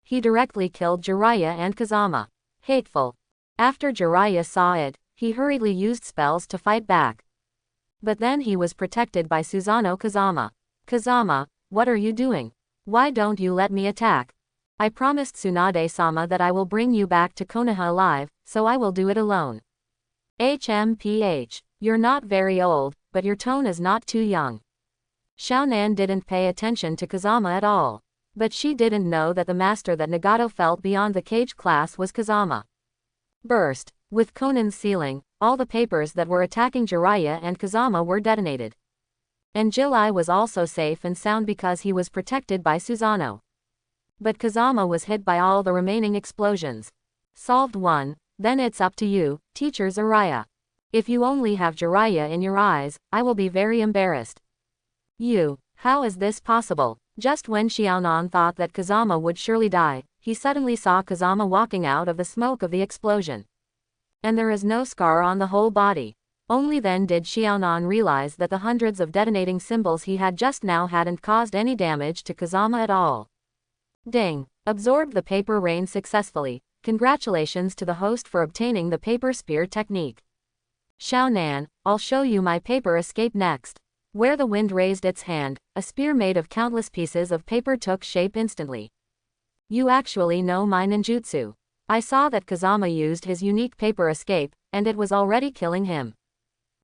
He directly killed Jiraiya and Kazama. Hateful. After Jiraiya saw it, he hurriedly used spells to fight back. But then he was protected by Susanoo Kazama. Kazama, what are you doing? Why don't you let me attack? I promised Tsunade-sama that I will bring you back to Konoha alive, so I will do it alone. HMPH. You're not very old, but your tone is not too young. Xiaonan didn't pay attention to Kazama at all. But she didn't know that the master that Nagato felt beyond the cage class was Kazama. Burst. With Konan's sealing, all the papers that were attacking Jiraiya and Kazama were detonated. And Jilai was also safe and sound because he was protected by Susanoo. But Kazama was hit by all the remaining explosions. Solved 1, then it's up to you, teacher Jiraiya. If you only have Jiraiya in your eyes, I will be very embarrassed. How is this possible? Just when Xiaonan thought that Kazama would surely die, he suddenly saw Kazama walking out of the smoke of the explosion. And there is no scar on the whole body. Only then did Xiaonan realize that the hundreds of detonating symbols he had just now hadn't caused any damage to Kazama at all. Ding! Absorbed the paper rain successfully. Congratulations to the host for obtaining the paper spear technique. Xiaonan, I'll show you my paper escape next. Where the wind raised its hand, a spear made of countless pieces of paper took shape instantly. You actually know my ninjutsu. I saw that Kazama used his unique paper escape, and it was already killing him.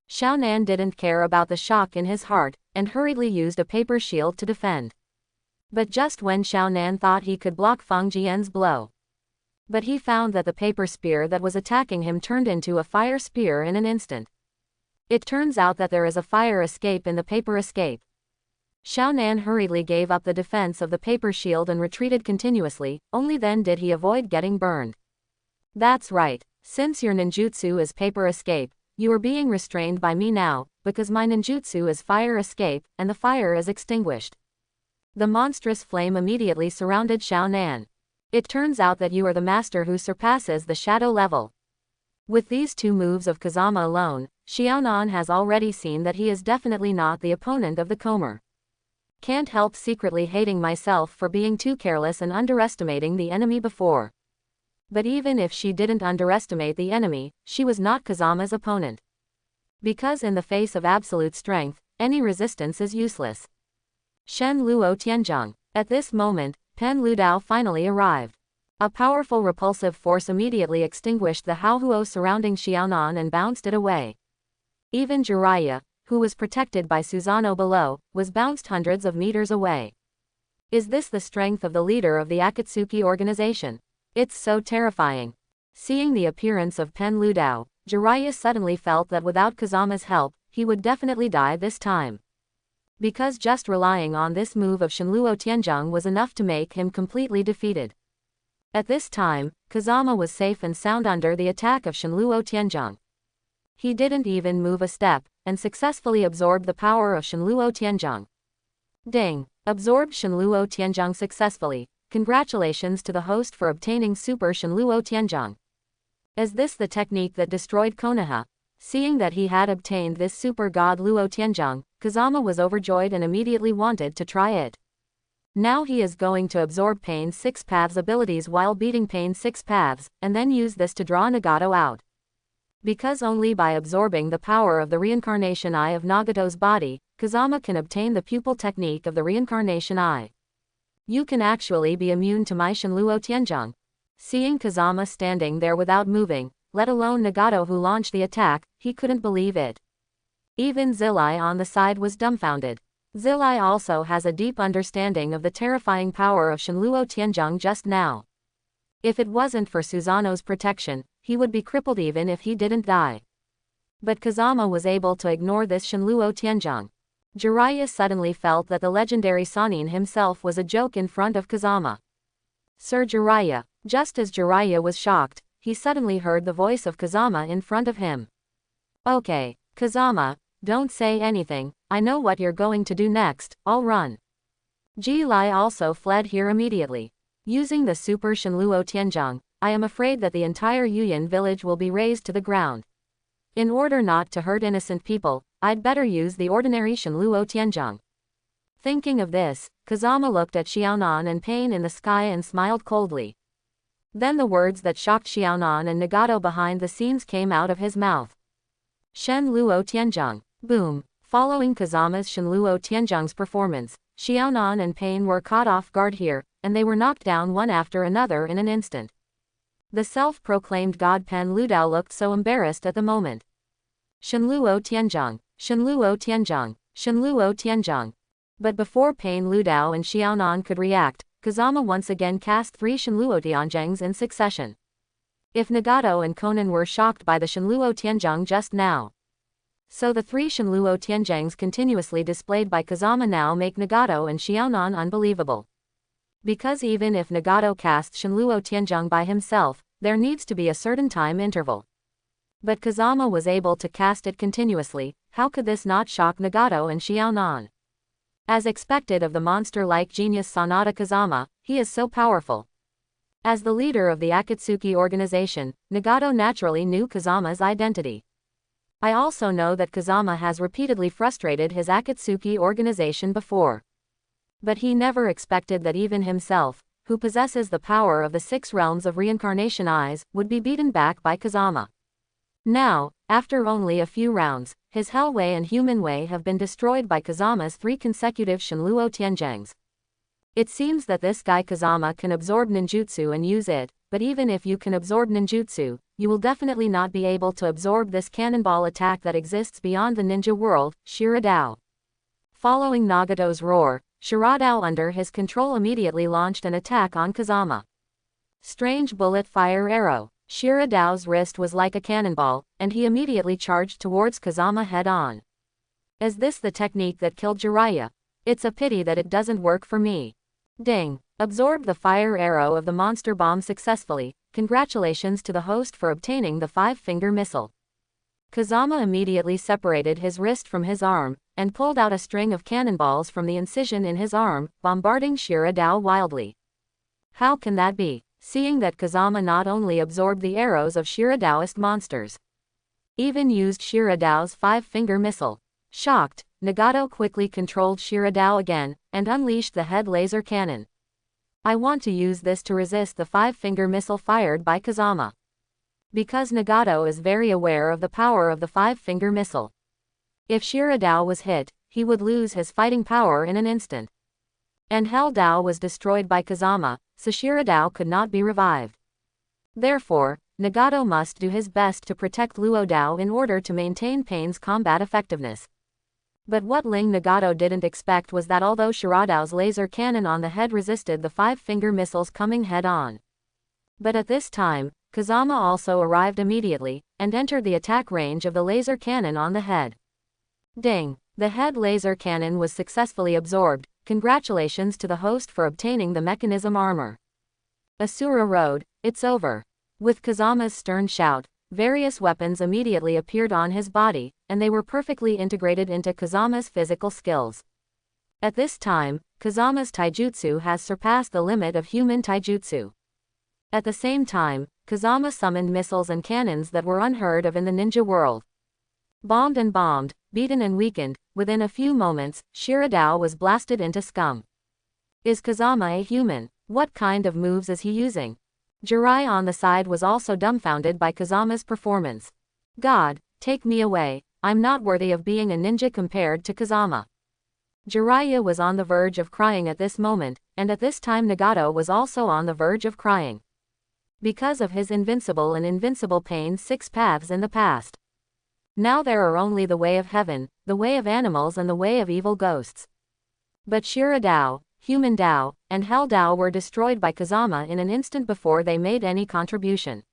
Xiaonan didn't care about the shock in his heart, and hurriedly used a paper shield to defend. But just when Xiaonan thought he could block Feng Jian's blow. But he found that the paper spear that was attacking him turned into a fire spear in an instant. It turns out that there is a fire escape in the paper escape. Xiaonan hurriedly gave up the defense of the paper shield and retreated continuously, only then did he avoid getting burned. That's right, since your ninjutsu is paper escape, you are being restrained by me now, because my ninjutsu is fire escape, and the fire is extinguished. The monstrous flame immediately surrounded Xiaonan. It turns out that you are the master who surpasses the shadow level. With these two moves of Kazama alone, Xiaonan has already seen that he is definitely not the opponent of the Comer. Can't help secretly hating myself for being too careless and underestimating the enemy before. But even if she didn't underestimate the enemy, she was not Kazama's opponent. Because in the face of absolute strength, any resistance is useless. Shen Luo Tianzhong. At this moment, Pen Ludao finally arrived. A powerful repulsive force immediately extinguished the Haohuo surrounding Xiaonan and bounced it away. Even Jiraiya, who was protected by Susanoo below, was bounced hundreds of meters away. Is this the strength of the leader of the Akatsuki organization? It's so terrifying. Seeing the appearance of Pen Ludao, Jiraiya suddenly felt that without Kazama's help, he would definitely die this time. Because just relying on this move of Shenluo Tianzhong was enough to make him completely defeated. At this time, Kazama was safe and sound under the attack of Shenluo Tianzhong. He didn't even move a step, and successfully absorbed the power of Shenluo Tianzhong. Ding! Absorbed Shenluo Tianzhong successfully. Congratulations to the host for obtaining Super Shenluo Tianzhong. Is this the technique that destroyed Konoha? Seeing that he had obtained this super god Luo Tianzhong, Kazama was overjoyed and immediately wanted to try it. Now he is going to absorb Pain's 6 Paths abilities while beating Pain's 6 Paths, and then use this to draw Nagato out. Because only by absorbing the power of the reincarnation eye of Nagato's body, Kazama can obtain the pupil technique of the reincarnation eye. You can actually be immune to my Shenluo Tianzhong. Seeing Kazama standing there without moving, let alone Nagato who launched the attack, he couldn't believe it. Even Zilai on the side was dumbfounded. Zilai also has a deep understanding of the terrifying power of Shenluo Tianzhong just now. If it wasn't for Susanoo's protection, he would be crippled even if he didn't die. But Kazama was able to ignore this Shenluo Tianzhong. Jiraiya suddenly felt that the legendary Sannin himself was a joke in front of Kazama. Sir Jiraiya. Just as Jiraiya was shocked, he suddenly heard the voice of Kazama in front of him. Okay, Kazama, don't say anything, I know what you're going to do next, I'll run. Ji Lai also fled here immediately. Using the Super Shenluo Tianzhong, I am afraid that the entire Yuyan village will be razed to the ground. In order not to hurt innocent people, I'd better use the ordinary Shenluo Tianzhong. Thinking of this, Kazama looked at Xiaonan and Pain in the sky and smiled coldly. Then the words that shocked Xiaonan and Nagato behind the scenes came out of his mouth. Shenluo Tianzhong. Boom. Following Kazama's Shenluo Tianzhong's performance, Xiaonan and Pain were caught off guard here, and they were knocked down one after another in an instant. The self-proclaimed god Pen Ludao looked so embarrassed at the moment. Shenluo Tianzhong. Shenluo Tianzhong. Shenluo Tianzhong. But before Pain Ludao and Xiaonan could react, Kazama once again cast 3 Shenluo Tianzhongs in succession. If Nagato and Konan were shocked by the Shenluo Tianzhong just now, so the 3 Shenluo Tianzhongs continuously displayed by Kazama now make Nagato and Xiaonan unbelievable. Because even if Nagato casts Shenluo Tianzhong by himself, there needs to be a certain time interval. But Kazama was able to cast it continuously. How could this not shock Nagato and Xiaonan? As expected of the monster-like genius Sanada Kazama, he is so powerful. As the leader of the Akatsuki organization, Nagato naturally knew Kazama's identity. I also know that Kazama has repeatedly frustrated his Akatsuki organization before. But he never expected that even himself, who possesses the power of the 6 realms of reincarnation eyes, would be beaten back by Kazama. Now, after only a few rounds, his Hell Way and Human Way have been destroyed by Kazama's 3 consecutive Shenluo Tianzhongs. It seems that this guy Kazama can absorb ninjutsu and use it, but even if you can absorb ninjutsu, you will definitely not be able to absorb this cannonball attack that exists beyond the ninja world, Shiradao. Following Nagato's roar, Shiradao under his control immediately launched an attack on Kazama. Strange bullet fire arrow. Shiradao's wrist was like a cannonball, and he immediately charged towards Kazama head-on. Is this the technique that killed Jiraiya? It's a pity that it doesn't work for me. Ding! Absorbed the fire arrow of the monster bomb successfully. Congratulations to the host for obtaining the 5-finger missile. Kazama immediately separated his wrist from his arm, and pulled out a string of cannonballs from the incision in his arm, bombarding Shiradao wildly. How can that be? Seeing that Kazama not only absorbed the arrows of Shiradaoist monsters, even used Shiradao's 5-finger missile. Shocked, Nagato quickly controlled Shiradao again, and unleashed the head laser cannon. I want to use this to resist the 5-finger missile fired by Kazama. Because Nagato is very aware of the power of the 5-finger missile. If Shiradao was hit, he would lose his fighting power in an instant. And Hell Dao was destroyed by Kazama, so Shiradao could not be revived. Therefore, Nagato must do his best to protect Luo Dao in order to maintain Pain's combat effectiveness. But what Ling Nagato didn't expect was that although Shiradao's laser cannon on the head resisted the 5-finger missiles coming head-on, but at this time, Kazama also arrived immediately, and entered the attack range of the laser cannon on the head. Ding! The head laser cannon was successfully absorbed. Congratulations to the host for obtaining the mechanism armor. Asura Road, it's over. With Kazama's stern shout, various weapons immediately appeared on his body, and they were perfectly integrated into Kazama's physical skills. At this time, Kazama's taijutsu has surpassed the limit of human taijutsu. At the same time, Kazama summoned missiles and cannons that were unheard of in the ninja world. Bombed and bombed, beaten and weakened, within a few moments, Shiradao was blasted into scum. Is Kazama a human? What kind of moves is he using? Jiraiya on the side was also dumbfounded by Kazama's performance. God, take me away, I'm not worthy of being a ninja compared to Kazama. Jiraiya was on the verge of crying at this moment, and at this time Nagato was also on the verge of crying. Because of his invincible and invincible Pain's 6 paths in the past. Now there are only the way of heaven, the way of animals and the way of evil ghosts. But Shiradao, Human Dao, and Hell Dao were destroyed by Kazama in an instant before they made any contribution.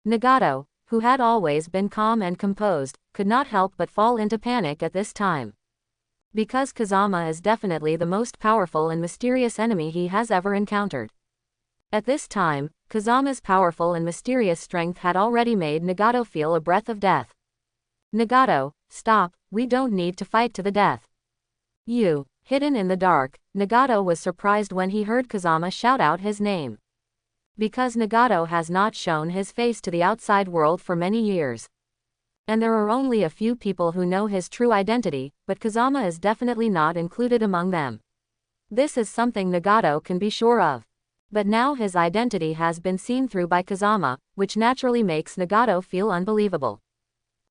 Nagato, who had always been calm and composed, could not help but fall into panic at this time. Because Kazama is definitely the most powerful and mysterious enemy he has ever encountered. At this time, Kazama's powerful and mysterious strength had already made Nagato feel a breath of death. Nagato, stop, we don't need to fight to the death. You. Hidden in the dark, Nagato was surprised when he heard Kazama shout out his name. Because Nagato has not shown his face to the outside world for many years. And there are only a few people who know his true identity, but Kazama is definitely not included among them. This is something Nagato can be sure of. But now his identity has been seen through by Kazama, which naturally makes Nagato feel unbelievable.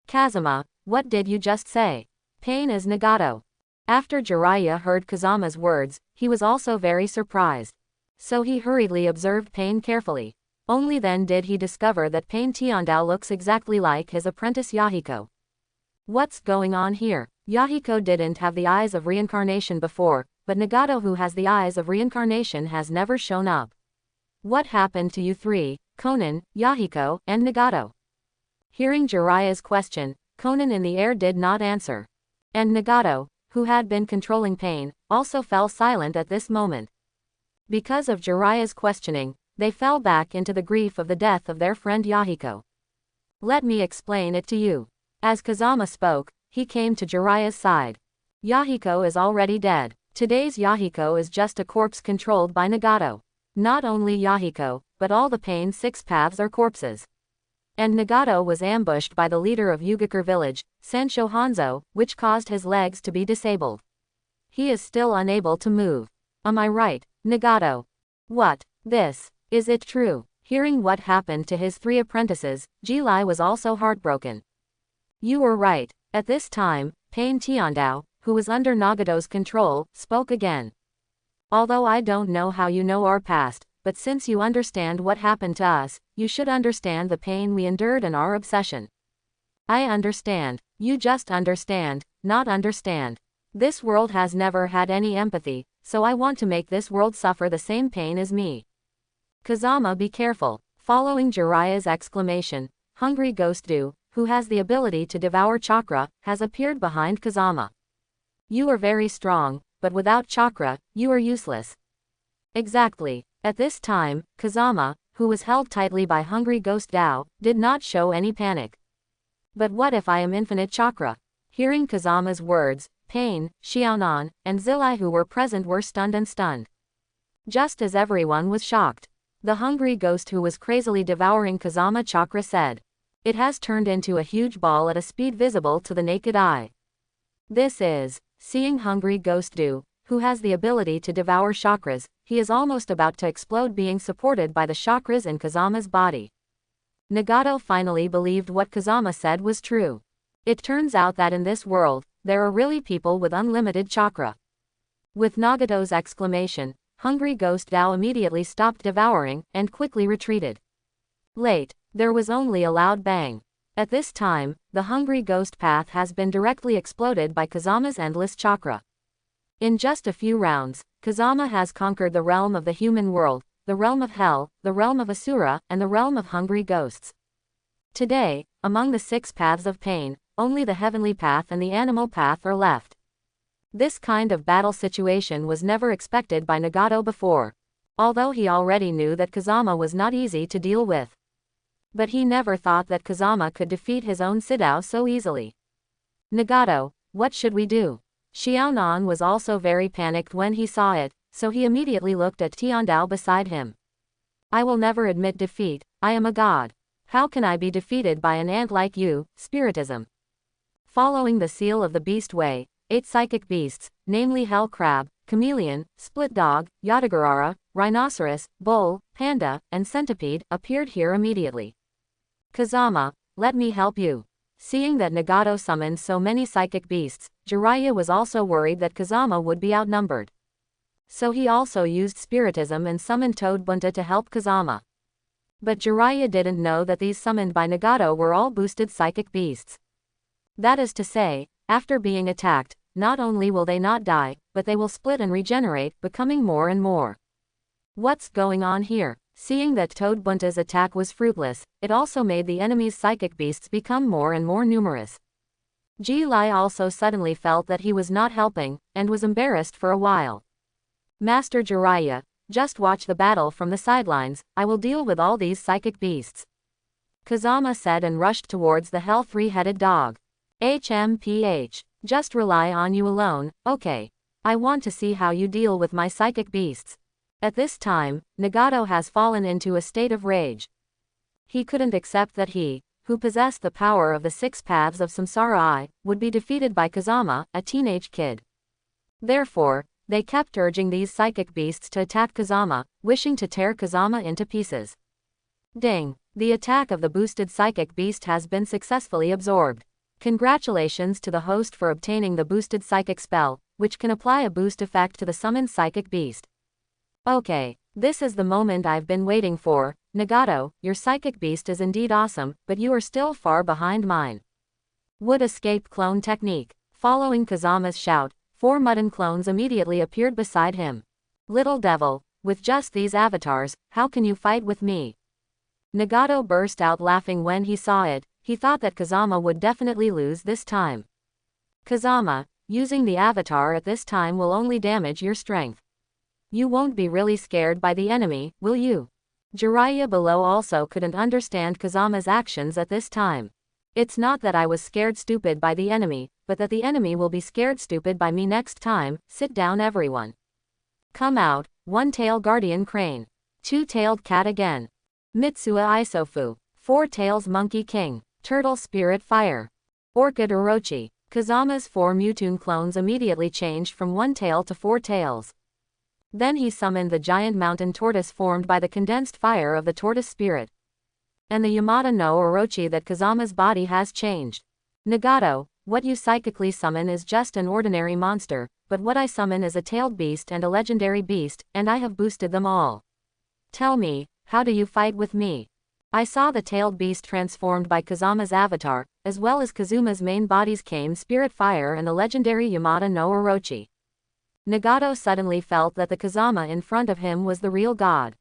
Kazama, what did you just say? Pain is Nagato. After Jiraiya heard Kazama's words, he was also very surprised. So he hurriedly observed Pain carefully. Only then did he discover that Pain Tiandao looks exactly like his apprentice Yahiko. What's going on here? Yahiko didn't have the eyes of reincarnation before, but Nagato, who has the eyes of reincarnation, has never shown up. What happened to you three, Konan, Yahiko, and Nagato? Hearing Jiraiya's question, Konan in the air did not answer. And Nagato, who had been controlling Pain, also fell silent at this moment. Because of Jiraiya's questioning, they fell back into the grief of the death of their friend Yahiko. Let me explain it to you. As Kazama spoke, he came to Jiraiya's side. Yahiko is already dead. Today's Yahiko is just a corpse controlled by Nagato. Not only Yahiko, but all the Pain Six Paths are corpses. And Nagato was ambushed by the leader of Yugakure village, Sancho Hanzo, which caused his legs to be disabled. He is still unable to move. Am I right, Nagato? What? Is it true? Hearing what happened to his three apprentices, Jilai was also heartbroken. You were right. At this time, Pain Tiandao, who was under Nagato's control, spoke again. Although I don't know how you know our past, but since you understand what happened to us, you should understand the pain we endured and our obsession. I understand. You just understand, not understand. This world has never had any empathy, so I want to make this world suffer the same pain as me. Kazama, be careful. Following Jiraiya's exclamation, Hungry Ghost Du, who has the ability to devour chakra, has appeared behind Kazama. You are very strong, but without chakra, you are useless. Exactly. At this time, Kazama, who was held tightly by Hungry Ghost Dao, did not show any panic. But what if I am infinite chakra? Hearing Kazama's words, Pain, Xiaonan, and Zilai who were present were stunned. Just as everyone was shocked. The hungry ghost who was crazily devouring Kazama chakra said. It has turned into a huge ball at a speed visible to the naked eye. This is, seeing Hungry Ghost Du, who has the ability to devour chakras, he is almost about to explode, being supported by the chakras in Kazama's body. Nagato finally believed what Kazama said was true. It turns out that in this world, there are really people with unlimited chakra. With Nagato's exclamation, Hungry Ghost Dao immediately stopped devouring, and quickly retreated. Late, there was only a loud bang. At this time, the Hungry Ghost path has been directly exploded by Kazama's endless chakra. In just a few rounds, Kazama has conquered the realm of the human world, the realm of hell, the realm of Asura, and the realm of hungry ghosts. Today, among the six paths of pain, only the heavenly path and the animal path are left. This kind of battle situation was never expected by Nagato before. Although he already knew that Kazama was not easy to deal with. But he never thought that Kazama could defeat his own Sidao so easily. Nagato, what should we do? Xiaonan was also very panicked when he saw it, so he immediately looked at Tiandao beside him. I will never admit defeat, I am a god. How can I be defeated by an ant like you, Spiritism? Following the seal of the beast way, 8 psychic beasts, namely Hell Crab, Chameleon, Split Dog, Yatagarawa, Rhinoceros, Bull, Panda, and Centipede, appeared here immediately. Kazama, let me help you. Seeing that Nagato summoned so many psychic beasts, Jiraiya was also worried that Kazama would be outnumbered. So he also used Spiritism and summoned Toad Bunta to help Kazama. But Jiraiya didn't know that these summoned by Nagato were all boosted psychic beasts. That is to say, after being attacked, not only will they not die, but they will split and regenerate, becoming more and more. What's going on here? Seeing that Toad Bunta's attack was fruitless, it also made the enemy's psychic beasts become more and more numerous. Ji Lai also suddenly felt that he was not helping, and was embarrassed for a while. Master Jiraiya, just watch the battle from the sidelines, I will deal with all these psychic beasts. Kazama said and rushed towards the hell three-headed dog. HMPH, just rely on you alone, okay. I want to see how you deal with my psychic beasts. At this time, Nagato has fallen into a state of rage. He couldn't accept that he, who possessed the power of the 6 paths of samsara I, would be defeated by Kazama, a teenage kid. Therefore, they kept urging these psychic beasts to attack Kazama, wishing to tear Kazama into pieces. Ding! The attack of the boosted psychic beast has been successfully absorbed. Congratulations to the host for obtaining the boosted psychic spell, which can apply a boost effect to the summoned psychic beast. Okay, this is the moment I've been waiting for. Nagato, your psychic beast is indeed awesome, but you are still far behind mine. Would escape clone technique. Following Kazama's shout, 4 Mudden clones immediately appeared beside him. Little devil, with just these avatars, how can you fight with me? Nagato burst out laughing when he saw it. He thought that Kazama would definitely lose this time. Kazama, using the avatar at this time will only damage your strength. You won't be really scared by the enemy, will you? Jiraiya below also couldn't understand Kazama's actions at this time. It's not that I was scared stupid by the enemy, but that the enemy will be scared stupid by me next time. Sit down everyone. Come out, 1-tailed guardian crane. 2-tailed cat again. Mitsuha Isofu. 4 tails monkey king. Turtle spirit fire. Orchid Orochi. Kazama's 4 Mewtwo clones immediately changed from 1 tail to 4 tails. Then he summoned the giant mountain tortoise formed by the condensed fire of the tortoise spirit. And the Yamata no Orochi that Kazama's body has changed. Nagato, what you psychically summon is just an ordinary monster, but what I summon is a tailed beast and a legendary beast, and I have boosted them all. Tell me, how do you fight with me? I saw the tailed beast transformed by Kazama's avatar, as well as Kazuma's main bodies came Spirit Fire and the legendary Yamata no Orochi. Nagato suddenly felt that the Kazama in front of him was the real god.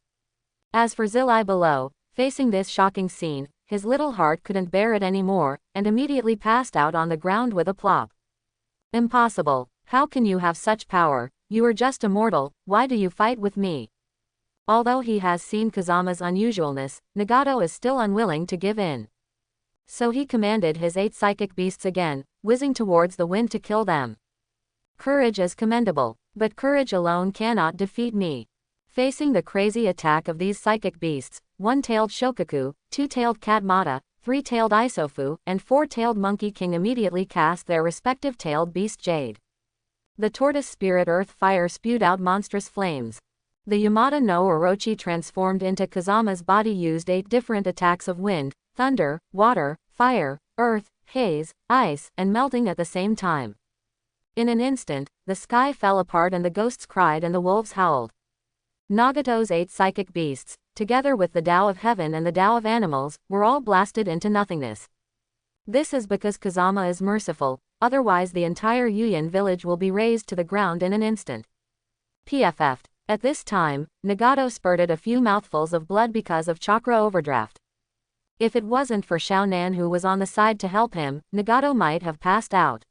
As for Zillai below, facing this shocking scene, his little heart couldn't bear it anymore, and immediately passed out on the ground with a plop. Impossible, how can you have such power? You are just a mortal, why do you fight with me? Although he has seen Kazama's unusualness, Nagato is still unwilling to give in. So he commanded his 8 psychic beasts again, whizzing towards the wind to kill them. Courage is commendable, but courage alone cannot defeat me. Facing the crazy attack of these psychic beasts, 1-tailed Shokaku, 2-tailed Cat Mata, 3-tailed Isofu, and 4-tailed Monkey King immediately cast their respective tailed beast Jade. The tortoise spirit earth fire spewed out monstrous flames. The Yamata no Orochi transformed into Kazama's body used 8 different attacks of wind, thunder, water, fire, earth, haze, ice, and melting at the same time. In an instant, the sky fell apart and the ghosts cried and the wolves howled. Nagato's 8 psychic beasts, together with the Tao of Heaven and the Tao of Animals, were all blasted into nothingness. This is because Kazama is merciful, otherwise the entire Yuyan village will be razed to the ground in an instant. PFF'd. At this time, Nagato spurted a few mouthfuls of blood because of chakra overdraft. If it wasn't for Xiaonan who was on the side to help him, Nagato might have passed out.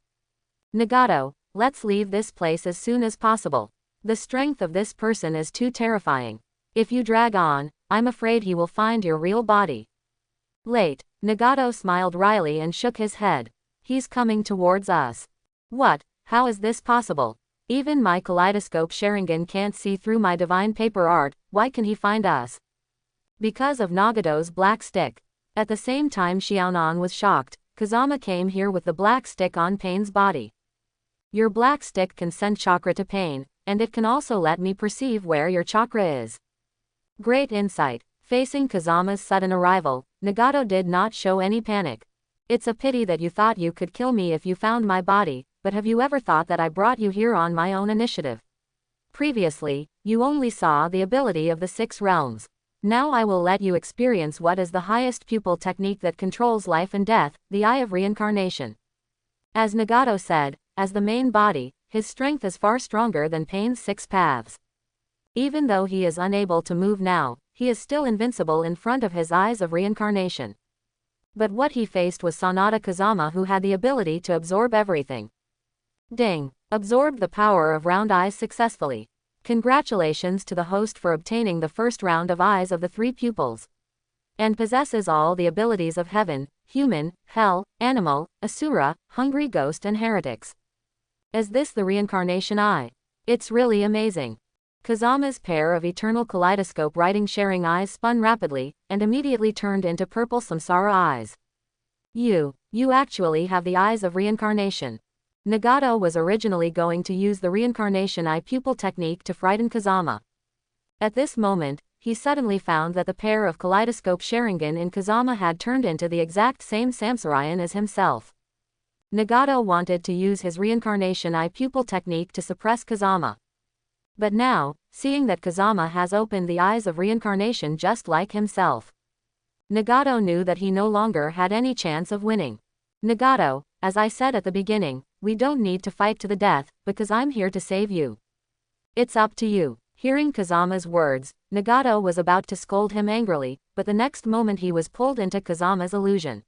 Nagato, let's leave this place as soon as possible. The strength of this person is too terrifying. If you drag on, I'm afraid he will find your real body. Late, Nagato smiled wryly and shook his head. He's coming towards us. What? How is this possible? Even my kaleidoscope Sharingan can't see through my divine paper art, why can he find us? Because of Nagato's black stick. At the same time Xiaonan was shocked, Kazama came here with the black stick on Pain's body. Your black stick can send chakra to Pain, and it can also let me perceive where your chakra is. Great insight. Facing Kazama's sudden arrival, Nagato did not show any panic. It's a pity that you thought you could kill me if you found my body, but have you ever thought that I brought you here on my own initiative? Previously, you only saw the ability of the 6 realms. Now I will let you experience what is the highest pupil technique that controls life and death, the Eye of Reincarnation. As Nagato said, as the main body, his strength is far stronger than Pain's 6 paths. Even though he is unable to move now, he is still invincible in front of his Eyes of Reincarnation. But what he faced was Sanada Kazama, who had the ability to absorb everything. Ding! Absorbed the power of round eyes successfully. Congratulations to the host for obtaining the first round of eyes of the 3 pupils. And possesses all the abilities of heaven, human, hell, animal, asura, hungry ghost and heretics. Is this the reincarnation eye? It's really amazing. Kazama's pair of eternal kaleidoscope writing sharing eyes spun rapidly, and immediately turned into purple samsara eyes. You actually have the eyes of reincarnation. Nagato was originally going to use the reincarnation eye pupil technique to frighten Kazama. At this moment, he suddenly found that the pair of kaleidoscope Sharingan in Kazama had turned into the exact same Samsarayan as himself. Nagato wanted to use his reincarnation eye pupil technique to suppress Kazama. But now, seeing that Kazama has opened the eyes of reincarnation just like himself, Nagato knew that he no longer had any chance of winning. Nagato, as I said at the beginning, we don't need to fight to the death, because I'm here to save you. It's up to you. Hearing Kazama's words, Nagato was about to scold him angrily, but the next moment he was pulled into Kazama's illusion.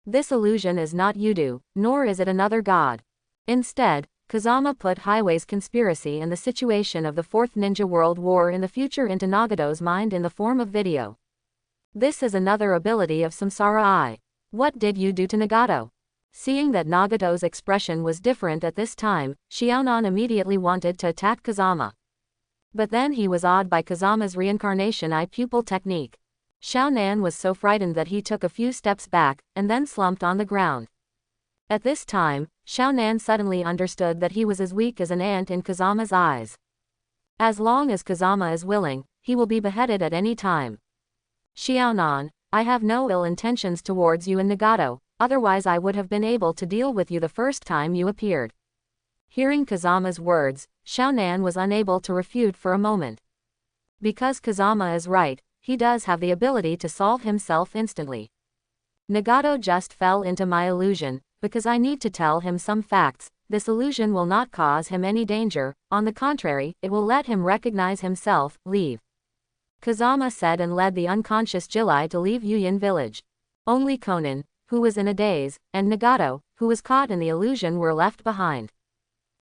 This illusion is not Yudu, nor is it another god. Instead, Kazama put Highway's conspiracy and the situation of the Fourth Ninja World War in the future into Nagato's mind in the form of video. This is another ability of Samsara Eye. What did you do to Nagato? Seeing that Nagato's expression was different at this time, Xiaonan immediately wanted to attack Kazama. But then he was awed by Kazama's reincarnation eye pupil technique. Xiaonan was so frightened that he took a few steps back, and then slumped on the ground. At this time, Xiaonan suddenly understood that he was as weak as an ant in Kazama's eyes. As long as Kazama is willing, he will be beheaded at any time. Xiaonan, I have no ill intentions towards you and Nagato, otherwise I would have been able to deal with you the first time you appeared. Hearing Kazama's words, Xiaonan was unable to refute for a moment. Because Kazama is right, he does have the ability to solve himself instantly. Nagato just fell into my illusion, because I need to tell him some facts. This illusion will not cause him any danger, on the contrary, it will let him recognize himself, leave. Kazama said and led the unconscious Jilai to leave Yuyin village. Only Konan, who was in a daze, and Nagato, who was caught in the illusion were left behind.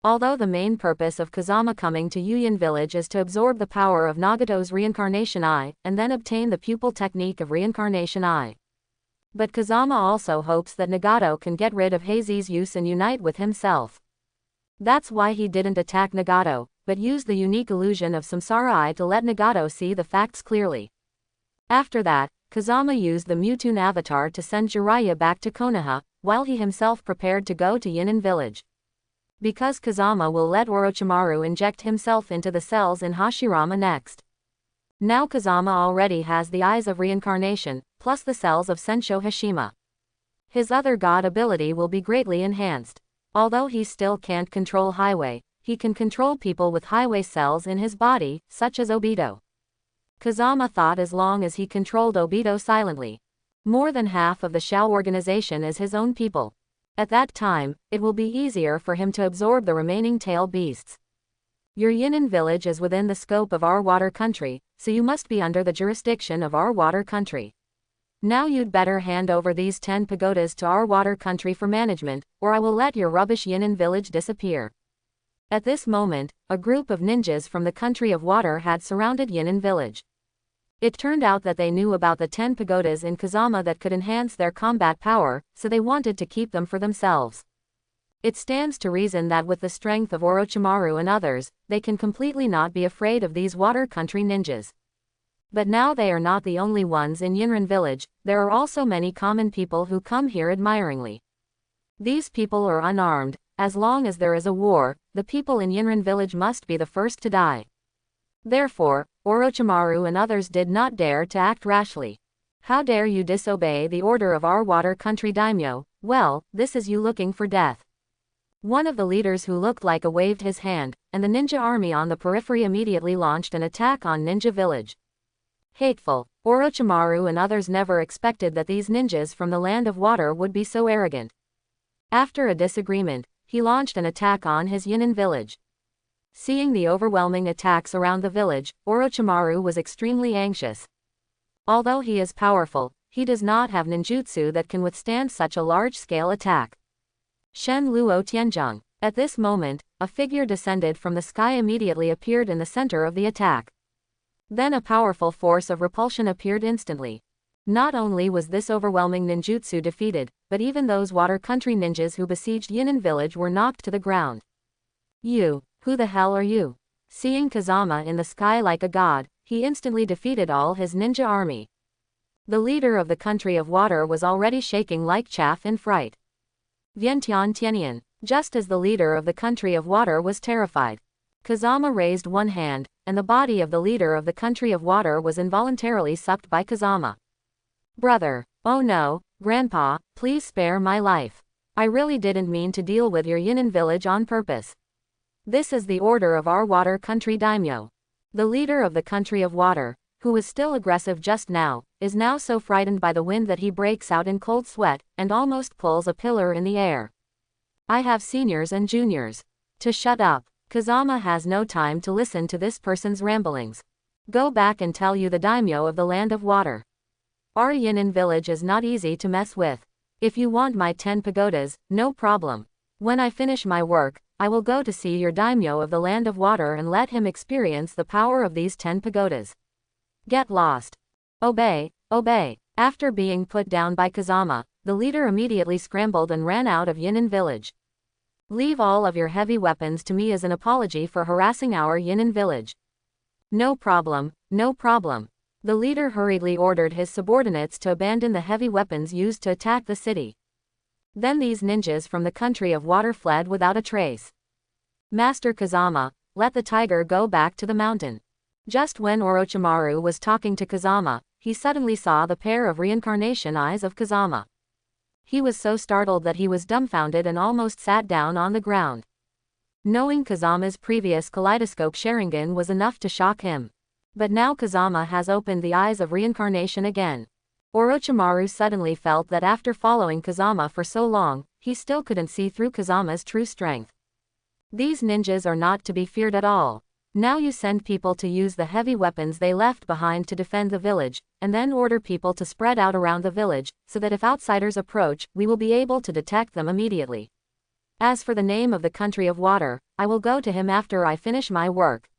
Although the main purpose of Kazama coming to Yuyin village is to absorb the power of Nagato's reincarnation eye, and then obtain the pupil technique of reincarnation eye. But Kazama also hopes that Nagato can get rid of Heizi's use and unite with himself. That's why he didn't attack Nagato, but used the unique illusion of Samsara Eye to let Nagato see the facts clearly. After that, Kazama used the Mewtwo avatar to send Jiraiya back to Konoha, while he himself prepared to go to Yinin village. Because Kazama will let Orochimaru inject himself into the cells in Hashirama next. Now Kazama already has the eyes of reincarnation, plus the cells of Sensho Hashima. His other god ability will be greatly enhanced. Although he still can't control Highway, he can control people with Highway cells in his body, such as Obito. Kazama thought as long as he controlled Obito silently. More than half of the Shao organization is his own people. At that time, it will be easier for him to absorb the remaining tail beasts. Your Yinin village is within the scope of our water country, so you must be under the jurisdiction of our water country. Now you'd better hand over these 10 pagodas to our water country for management, or I will let your rubbish Yinin village disappear. At this moment, a group of ninjas from the country of water had surrounded Yinin village. It turned out that they knew about the 10 pagodas in Kazama that could enhance their combat power, so they wanted to keep them for themselves. It stands to reason that with the strength of Orochimaru and others, they can completely not be afraid of these water country ninjas. But now they are not the only ones in Yinrin village, there are also many common people who come here admiringly. These people are unarmed. As long as there is a war, the people in Yinrin village must be the first to die. Therefore, Orochimaru and others did not dare to act rashly. How dare you disobey the order of our water country daimyo? Well, this is you looking for death. One of the leaders who looked like a waved his hand, and the ninja army on the periphery immediately launched an attack on ninja village. Hateful. Orochimaru and others never expected that these ninjas from the land of water would be so arrogant. After a disagreement, he launched an attack on his Yinin village. Seeing the overwhelming attacks around the village, Orochimaru was extremely anxious. Although he is powerful, he does not have ninjutsu that can withstand such a large-scale attack. Shen Luo Tianzhong. At this moment, a figure descended from the sky immediately appeared in the center of the attack. Then a powerful force of repulsion appeared instantly. Not only was this overwhelming ninjutsu defeated, but even those water country ninjas who besieged Yinin village were knocked to the ground. You, who the hell are you? Seeing Kazama in the sky like a god, he instantly defeated all his ninja army. The leader of the country of water was already shaking like chaff in fright. Vientiane Tianyan. Just as the leader of the country of water was terrified, Kazama raised one hand, and the body of the leader of the country of water was involuntarily sucked by Kazama. Brother. Oh no, Grandpa, please spare my life. I really didn't mean to deal with your Yinin village on purpose. This is the order of our water country daimyo. The leader of the country of water, who was still aggressive just now, is now so frightened by the wind that he breaks out in cold sweat, and almost pulls a pillar in the air. I have seniors and juniors. To shut up. Kazama has no time to listen to this person's ramblings. Go back and tell you the daimyo of the land of water. Our Yinin village is not easy to mess with. If you want my 10 pagodas, no problem. When I finish my work, I will go to see your daimyo of the land of water and let him experience the power of these 10 pagodas. Get lost. Obey, obey. After being put down by Kazama, the leader immediately scrambled and ran out of Yinin village. Leave all of your heavy weapons to me as an apology for harassing our Yinin village. No problem, no problem. The leader hurriedly ordered his subordinates to abandon the heavy weapons used to attack the city. Then these ninjas from the country of water fled without a trace. Master Kazama, let the tiger go back to the mountain. Just when Orochimaru was talking to Kazama, he suddenly saw the pair of reincarnation eyes of Kazama. He was so startled that he was dumbfounded and almost sat down on the ground. Knowing Kazama's previous kaleidoscope Sharingan was enough to shock him. But now Kazama has opened the eyes of reincarnation again. Orochimaru suddenly felt that after following Kazama for so long, he still couldn't see through Kazama's true strength. These ninjas are not to be feared at all. Now you send people to use the heavy weapons they left behind to defend the village, and then order people to spread out around the village, so that if outsiders approach, we will be able to detect them immediately. As for the name of the country of water, I will go to him after I finish my work.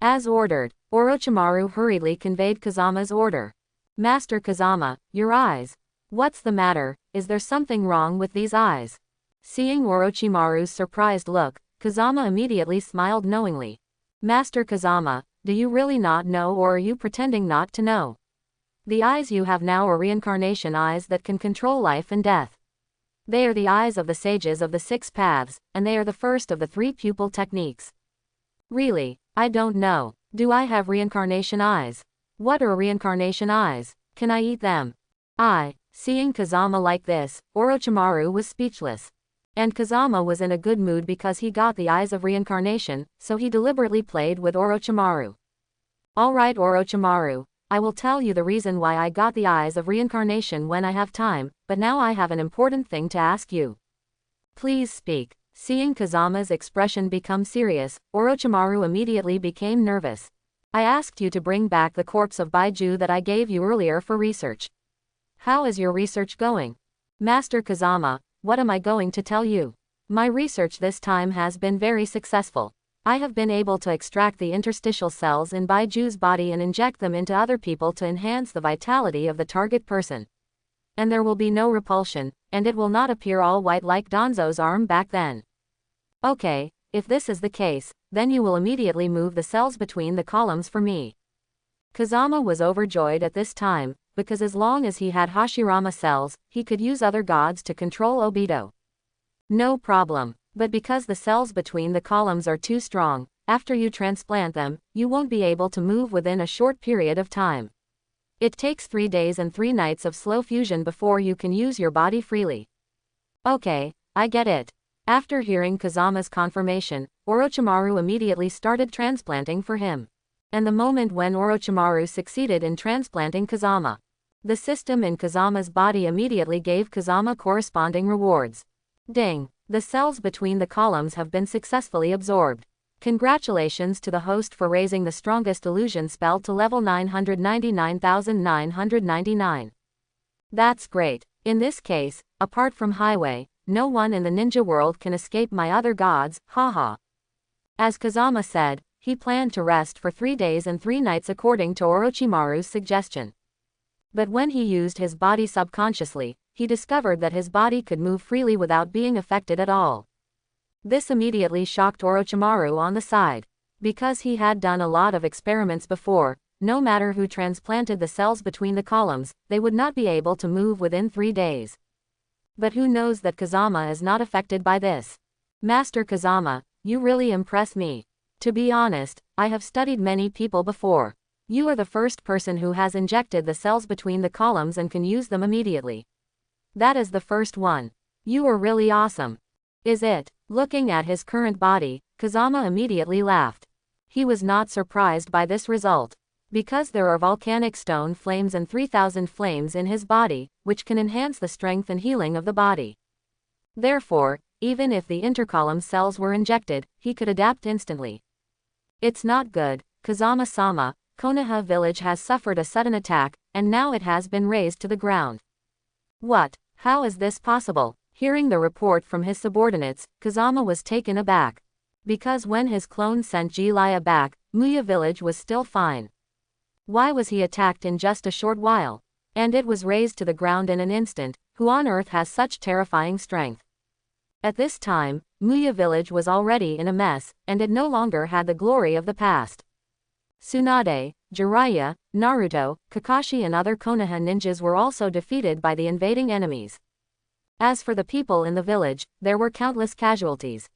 As ordered, Orochimaru hurriedly conveyed Kazama's order. Master Kazama, your eyes. What's the matter, is there something wrong with these eyes? Seeing Orochimaru's surprised look, Kazama immediately smiled knowingly. Master Kazama, do you really not know or are you pretending not to know? The eyes you have now are reincarnation eyes that can control life and death. They are the eyes of the sages of the 6 paths, and they are the first of the 3 pupil techniques. Really, I don't know. Do I have reincarnation eyes? What are reincarnation eyes? Can I eat them? Seeing Kazama like this, Orochimaru was speechless. And Kazama was in a good mood because he got the eyes of reincarnation, so he deliberately played with Orochimaru. Alright Orochimaru, I will tell you the reason why I got the eyes of reincarnation when I have time, but now I have an important thing to ask you. Please speak. Seeing Kazama's expression become serious, Orochimaru immediately became nervous. I asked you to bring back the corpse of Baiju that I gave you earlier for research. How is your research going? Master Kazama, what am I going to tell you? My research this time has been very successful. I have been able to extract the interstitial cells in Baiju's body and inject them into other people to enhance the vitality of the target person. And there will be no repulsion, and it will not appear all white like Danzo's arm back then. Okay, if this is the case, then you will immediately move the cells between the columns for me. Kazama was overjoyed at this time, because as long as he had Hashirama cells, he could use other gods to control Obito. No problem, but because the cells between the columns are too strong, after you transplant them, you won't be able to move within a short period of time. It takes 3 days and 3 nights of slow fusion before you can use your body freely. Okay, I get it. After hearing Kazama's confirmation, Orochimaru immediately started transplanting for him. And the moment when Orochimaru succeeded in transplanting Kazama, the system in Kazama's body immediately gave Kazama corresponding rewards. Ding! The cells between the columns have been successfully absorbed. Congratulations to the host for raising the strongest illusion spell to level 999,999. That's great. In this case, apart from Highway, no one in the ninja world can escape my other gods, haha. As Kazama said, he planned to rest for 3 days and 3 nights according to Orochimaru's suggestion. But when he used his body subconsciously, he discovered that his body could move freely without being affected at all. This immediately shocked Orochimaru on the side. Because he had done a lot of experiments before, no matter who transplanted the cells between the columns, they would not be able to move within 3 days. But who knows that Kazama is not affected by this? Master Kazama, you really impress me. To be honest, I have studied many people before. You are the first person who has injected the cells between the columns and can use them immediately. That is the first one. You are really awesome. Is it? Looking at his current body, Kazama immediately laughed. He was not surprised by this result. Because there are volcanic stone flames and 3,000 flames in his body, which can enhance the strength and healing of the body. Therefore, even if the intercolumn cells were injected, he could adapt instantly. It's not good, Kazama-sama. Konoha village has suffered a sudden attack, and now it has been razed to the ground. What? How is this possible? Hearing the report from his subordinates, Kazama was taken aback. Because when his clone sent Jiraiya back, Muya village was still fine. Why was he attacked in just a short while? And it was razed to the ground in an instant. Who on earth has such terrifying strength? At this time, Muya village was already in a mess, and it no longer had the glory of the past. Tsunade, Jiraiya, Naruto, Kakashi and other Konoha ninjas were also defeated by the invading enemies. As for the people in the village, there were countless casualties.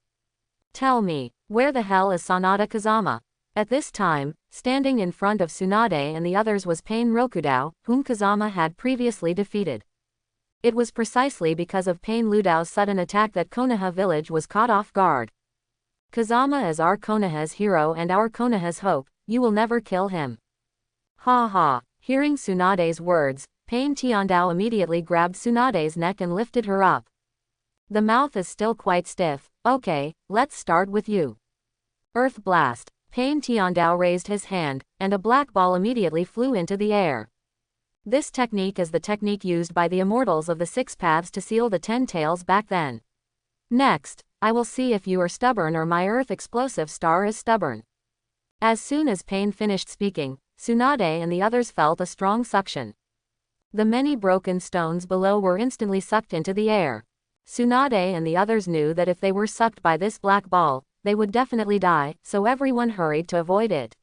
Tell me, where the hell is Sanada Kazama? At this time, standing in front of Tsunade and the others was Pain Rokudao, whom Kazama had previously defeated. It was precisely because of Pain Ludao's sudden attack that Konoha village was caught off guard. Kazama is our Konoha's hero and our Konoha's hope, you will never kill him. Ha ha, hearing Tsunade's words, Pain Tiandao immediately grabbed Tsunade's neck and lifted her up. The mouth is still quite stiff, okay, let's start with you. Earth Blast. Pain Tiandao raised his hand, and a black ball immediately flew into the air. This technique is the technique used by the immortals of the 6 paths to seal the 10 tails back then. Next, I will see if you are stubborn or my earth explosive star is stubborn. As soon as Pain finished speaking, Tsunade and the others felt a strong suction. The many broken stones below were instantly sucked into the air. Tsunade and the others knew that if they were sucked by this black ball, they would definitely die, so everyone hurried to avoid it.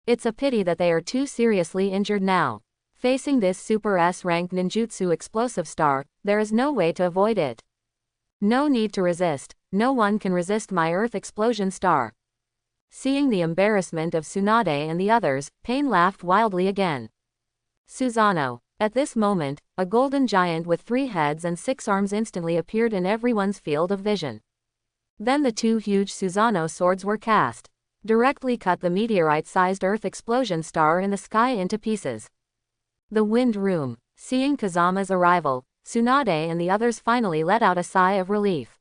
It's a pity that they are too seriously injured now. Facing this Super S-rank ninjutsu explosive star, there is no way to avoid it. No need to resist, no one can resist my earth explosion star. Seeing the embarrassment of Tsunade and the others, Pain laughed wildly again. Susanoo. At this moment, a golden giant with 3 heads and 6 arms instantly appeared in everyone's field of vision. Then the 2 huge Susanoo swords were cast. Directly cut the meteorite-sized earth explosion star in the sky into pieces. The Wind Room. Seeing Kazama's arrival, Tsunade and the others finally let out a sigh of relief.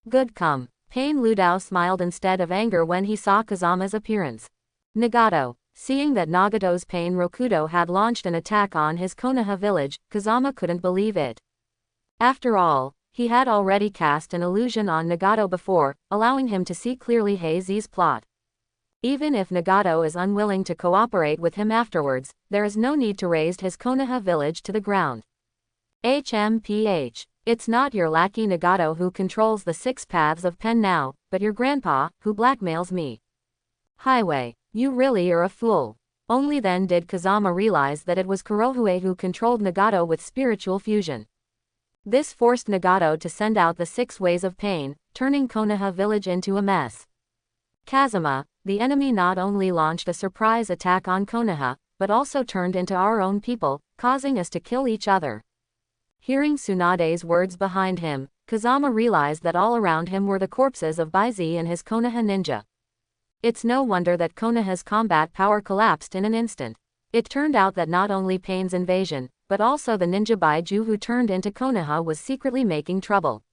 Good come. Pain Ludao smiled instead of anger when he saw Kazama's appearance. Nagato. Seeing that Nagato's Pain Rokudo had launched an attack on his Konoha village, Kazama couldn't believe it. After all, he had already cast an illusion on Nagato before, allowing him to see clearly Heizi's plot. Even if Nagato is unwilling to cooperate with him afterwards, there is no need to raze his Konoha village to the ground. HMPH. It's not your lackey Nagato who controls the 6 paths of Pen now, but your grandpa, who blackmails me. Highway. You really are a fool. Only then did Kazama realize that it was Kurohue who controlled Nagato with spiritual fusion. This forced Nagato to send out the 6 ways of pain, turning Konoha village into a mess. Kazama, the enemy not only launched a surprise attack on Konoha, but also turned into our own people, causing us to kill each other. Hearing Tsunade's words behind him, Kazama realized that all around him were the corpses of Baizi and his Konoha ninja. It's no wonder that Konoha's combat power collapsed in an instant. It turned out that not only Pain's invasion, but also the ninja Baiju who turned into Konoha was secretly making trouble.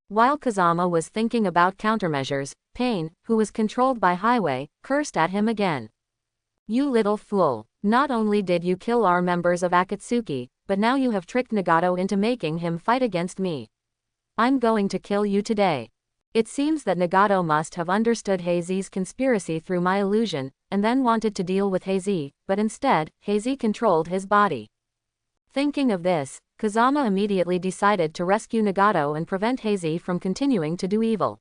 While Kazama was thinking about countermeasures, Pain, who was controlled by Highway, cursed at him again. You little fool, not only did you kill our members of Akatsuki, but now you have tricked Nagato into making him fight against me. I'm going to kill you today. It seems that Nagato must have understood Heizi's conspiracy through my illusion, and then wanted to deal with Heizi, but instead, Heizi controlled his body. Thinking of this, Kazama immediately decided to rescue Nagato and prevent Heizi from continuing to do evil.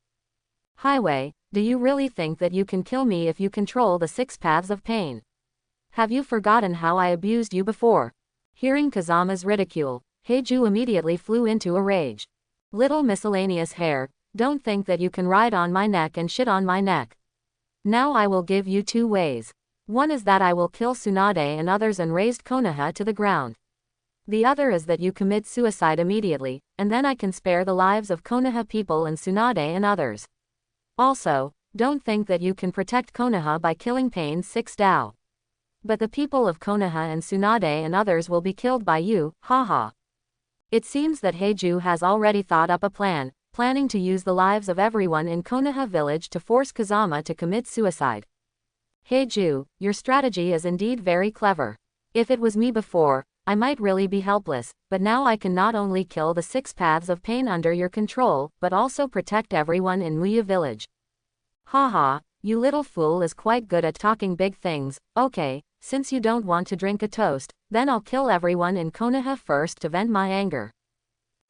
Highway, do you really think that you can kill me if you control the 6 paths of pain? Have you forgotten how I abused you before? Hearing Kazama's ridicule, Heiju immediately flew into a rage. Little miscellaneous hair, don't think that you can ride on my neck and shit on my neck. Now I will give you 2 ways. One is that I will kill Tsunade and others and razed Konoha to the ground. The other is that you commit suicide immediately, and then I can spare the lives of Konoha people and Tsunade and others. Also, don't think that you can protect Konoha by killing Pain's 6 Dao. But the people of Konoha and Tsunade and others will be killed by you, haha. It seems that Heiju has already thought up a plan, planning to use the lives of everyone in Konoha village to force Kazama to commit suicide. Heiju, your strategy is indeed very clever. If it was me before, I might really be helpless, but now I can not only kill the 6 paths of pain under your control, but also protect everyone in Muya village. Haha, you little fool is quite good at talking big things. Okay, since you don't want to drink a toast, then I'll kill everyone in Konoha first to vent my anger.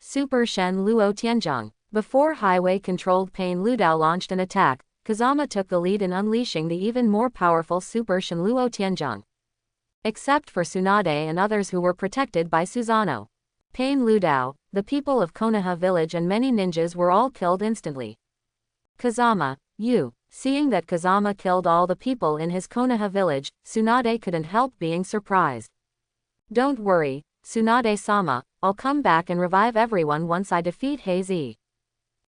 Super Shen Luo Tianzhong. Before highway-controlled Pain Ludao launched an attack, Kazama took the lead in unleashing the even more powerful Super Shen Luo Tianzhong. Except for Tsunade and others who were protected by Susanoo. Pain Ludao, the people of Konoha village and many ninjas were all killed instantly. Kazama, you. Seeing that Kazama killed all the people in his Konoha village, Tsunade couldn't help being surprised. Don't worry, Tsunade-sama, I'll come back and revive everyone once I defeat Heizi.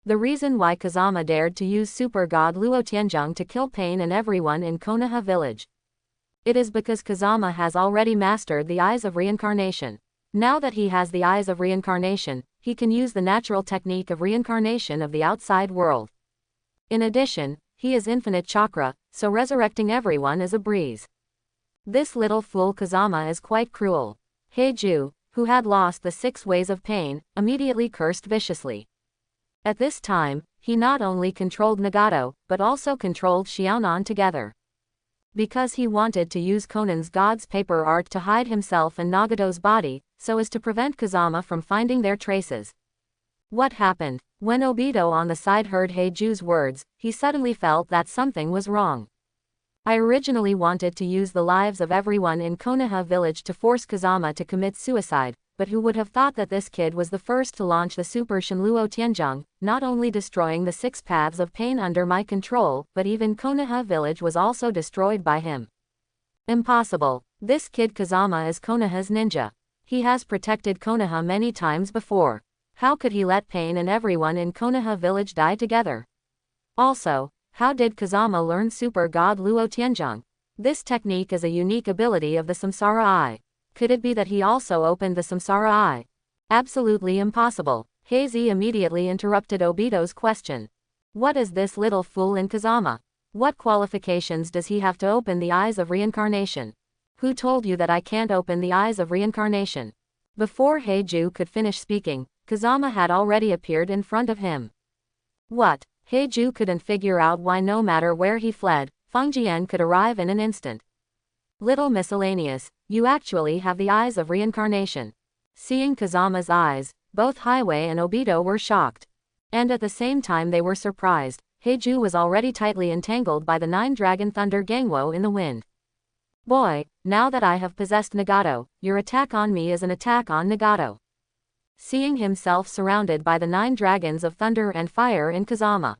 The reason why Kazama dared to use Super God Luo Tianzhong to kill Pain and everyone in Konoha village. It is because Kazama has already mastered the Eyes of Reincarnation. Now that he has the Eyes of Reincarnation, he can use the natural technique of reincarnation of the outside world. In addition, he is infinite chakra, so resurrecting everyone is a breeze. This little fool Kazama is quite cruel. Heiju, who had lost the 6 ways of pain, immediately cursed viciously. At this time, he not only controlled Nagato, but also controlled Xiaonan together. Because he wanted to use Conan's God's paper art to hide himself and Nagato's body, so as to prevent Kazama from finding their traces. What happened? When Obito on the side heard Heiju's words, he suddenly felt that something was wrong. I originally wanted to use the lives of everyone in Konoha village to force Kazama to commit suicide, but who would have thought that this kid was the first to launch the Super Shenluo Tianzhong, not only destroying the 6 paths of pain under my control, but even Konoha village was also destroyed by him. Impossible. This kid Kazama is Konoha's ninja. He has protected Konoha many times before. How could he let Pain and everyone in Konoha village die together? Also, how did Kazama learn Super God Luo Tianzhong? This technique is a unique ability of the Samsara Eye. Could it be that he also opened the Samsara Eye? Absolutely impossible. Heizi immediately interrupted Obito's question. What is this little fool in Kazama? What qualifications does he have to open the Eyes of Reincarnation? Who told you that I can't open the Eyes of Reincarnation? Before Heiju could finish speaking, Kazama had already appeared in front of him. What? Heiju couldn't figure out why no matter where he fled, Fangjian could arrive in an instant. Little miscellaneous, you actually have the Eyes of Reincarnation. Seeing Kazama's eyes, both Highway and Obito were shocked. And at the same time they were surprised. Heiju was already tightly entangled by the 9-Dragon Thunder Gangwo in the wind. Boy, now that I have possessed Nagato, your attack on me is an attack on Nagato. Seeing himself surrounded by the 9 dragons of thunder and fire in Kazama.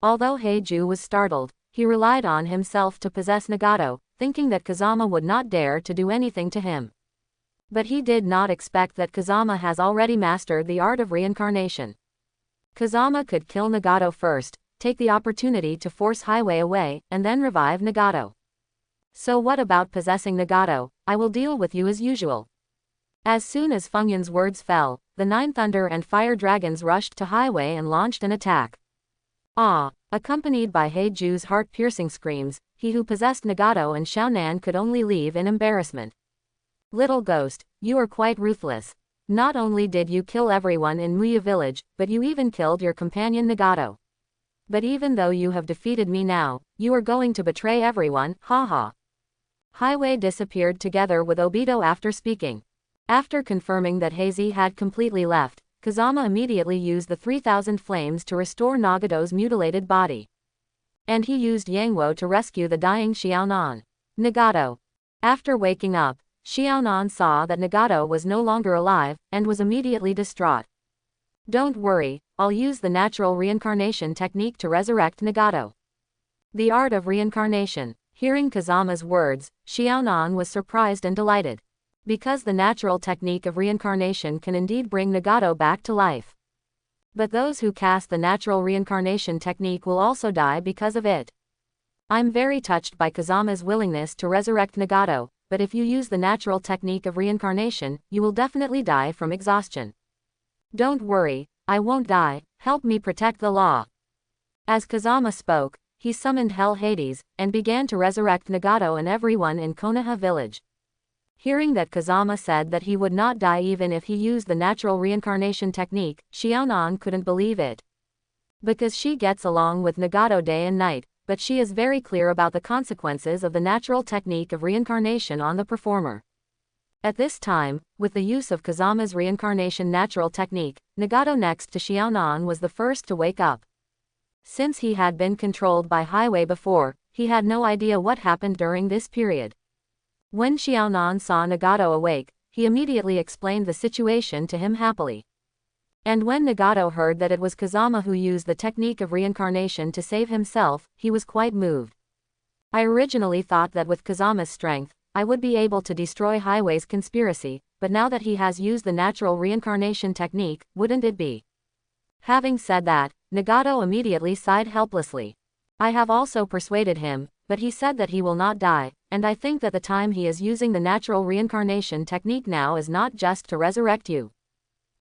Although Heiju was startled, he relied on himself to possess Nagato, thinking that Kazama would not dare to do anything to him. But he did not expect that Kazama has already mastered the art of reincarnation. Kazama could kill Nagato first, take the opportunity to force Highway away, and then revive Nagato. So what about possessing Nagato? I will deal with you as usual. As soon as Fengyan's words fell, the 9 thunder and fire dragons rushed to Highway and launched an attack. Ah! Accompanied by Heiju's heart-piercing screams, he who possessed Nagato and Xiaonan could only leave in embarrassment. Little ghost, you are quite ruthless. Not only did you kill everyone in Muya village, but you even killed your companion Nagato. But even though you have defeated me now, you are going to betray everyone, haha. Highway disappeared together with Obito after speaking. After confirming that Heizi had completely left, Kazama immediately used the 3000 flames to restore Nagato's mutilated body. And he used Yangwo to rescue the dying Xiaonan. Nagato. After waking up, Xiaonan saw that Nagato was no longer alive, and was immediately distraught. Don't worry, I'll use the natural reincarnation technique to resurrect Nagato. The art of reincarnation. Hearing Kazama's words, Xiaonan was surprised and delighted. Because the natural technique of reincarnation can indeed bring Nagato back to life. But those who cast the natural reincarnation technique will also die because of it. I'm very touched by Kazama's willingness to resurrect Nagato, but if you use the natural technique of reincarnation, you will definitely die from exhaustion. Don't worry, I won't die, help me protect the law. As Kazama spoke, he summoned Hell Hades, and began to resurrect Nagato and everyone in Konoha village. Hearing that Kazama said that he would not die even if he used the natural reincarnation technique, Xiaonan couldn't believe it. Because she gets along with Nagato day and night, but she is very clear about the consequences of the natural technique of reincarnation on the performer. At this time, with the use of Kazama's reincarnation natural technique, Nagato next to Xiaonan was the first to wake up. Since he had been controlled by Highway before, he had no idea what happened during this period. When Xiaonan saw Nagato awake, he immediately explained the situation to him happily. And when Nagato heard that it was Kazama who used the technique of reincarnation to save himself, he was quite moved. I originally thought that with Kazama's strength, I would be able to destroy Highway's conspiracy, but now that he has used the natural reincarnation technique, wouldn't it be? Having said that, Nagato immediately sighed helplessly. I have also persuaded him, but he said that he will not die, and I think that the time he is using the natural reincarnation technique now is not just to resurrect you.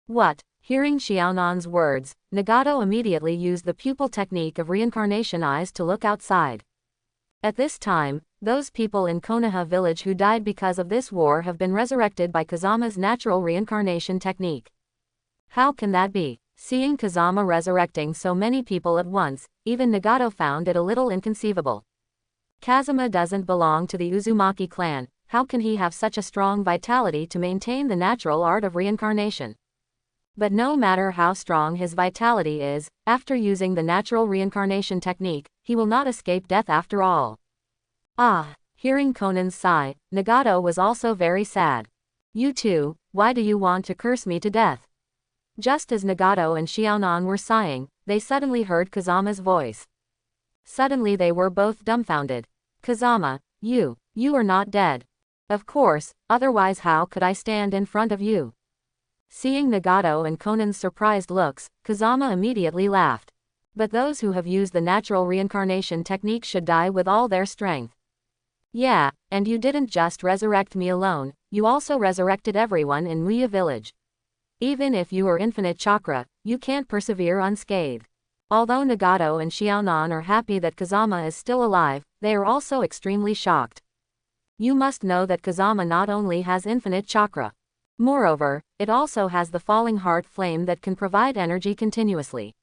What? Hearing Xiaonan's words, Nagato immediately used the pupil technique of reincarnation eyes to look outside. At this time, those people in Konoha village who died because of this war have been resurrected by Kazama's natural reincarnation technique. How can that be? Seeing Kazama resurrecting so many people at once, even Nagato found it a little inconceivable. Kazama doesn't belong to the Uzumaki clan, how can he have such a strong vitality to maintain the natural art of reincarnation? But no matter how strong his vitality is, after using the natural reincarnation technique, he will not escape death after all. Ah! Hearing Conan's sigh, Nagato was also very sad. You too, why do you want to curse me to death? Just as Nagato and Xiaonan were sighing, they suddenly heard Kazama's voice. Suddenly they were both dumbfounded. Kazama, you are not dead. Of course, otherwise how could I stand in front of you? Seeing Nagato and Conan's surprised looks, Kazama immediately laughed. But those who have used the natural reincarnation technique should die with all their strength. Yeah, and you didn't just resurrect me alone, you also resurrected everyone in Muya village. Even if you are infinite chakra, you can't persevere unscathed. Although Nagato and Xiaonan are happy that Kazama is still alive, they are also extremely shocked. You must know that Kazama not only has infinite chakra. Moreover, it also has the falling heart flame that can provide energy continuously.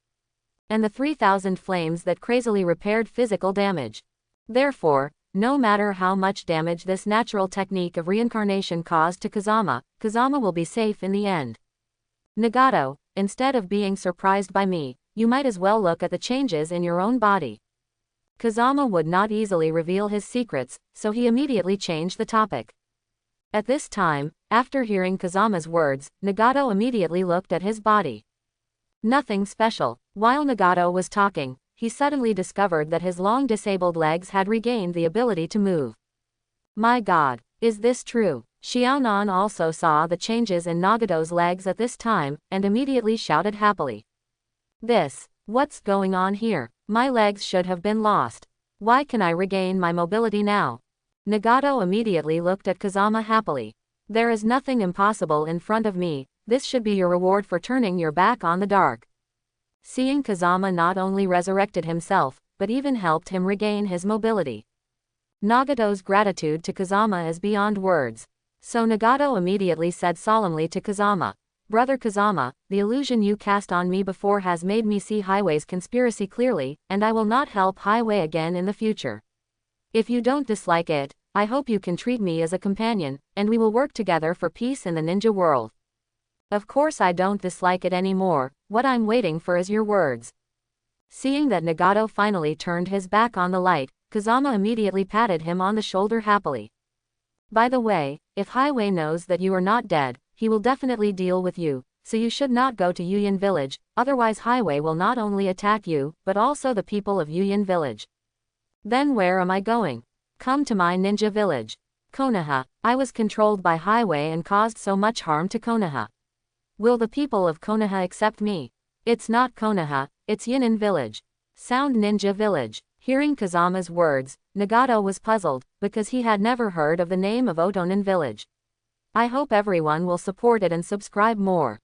And the 3000 flames that crazily repaired physical damage. Therefore, no matter how much damage this natural technique of reincarnation caused to Kazama, Kazama will be safe in the end. Nagato, instead of being surprised by me, you might as well look at the changes in your own body. Kazama would not easily reveal his secrets, so he immediately changed the topic. At this time, after hearing Kazama's words, Nagato immediately looked at his body. Nothing special. While Nagato was talking, he suddenly discovered that his long disabled legs had regained the ability to move. My God, is this true? Xiaonan also saw the changes in Nagato's legs at this time, and immediately shouted happily. What's going on here? My legs should have been lost. Why can I regain my mobility now? Nagato immediately looked at Kazama happily. There is nothing impossible in front of me, this should be your reward for turning your back on the dark. Seeing Kazama not only resurrected himself, but even helped him regain his mobility. Nagato's gratitude to Kazama is beyond words. So Nagato immediately said solemnly to Kazama, Brother Kazama, the illusion you cast on me before has made me see Highway's conspiracy clearly, and I will not help Highway again in the future. If you don't dislike it, I hope you can treat me as a companion, and we will work together for peace in the ninja world. Of course I don't dislike it anymore, what I'm waiting for is your words. Seeing that Nagato finally turned his back on the light, Kazama immediately patted him on the shoulder happily. By the way, if Highway knows that you are not dead, he will definitely deal with you, so you should not go to Yuyan village, otherwise Highway will not only attack you, but also the people of Yuyan village. Then where am I going? Come to my ninja village. Konoha, I was controlled by Highway and caused so much harm to Konoha. Will the people of Konoha accept me? It's not Konoha, it's Yunan village. Sound Ninja village. Hearing Kazama's words, Nagato was puzzled, because he had never heard of the name of Otonin village. I hope everyone will support it and subscribe more.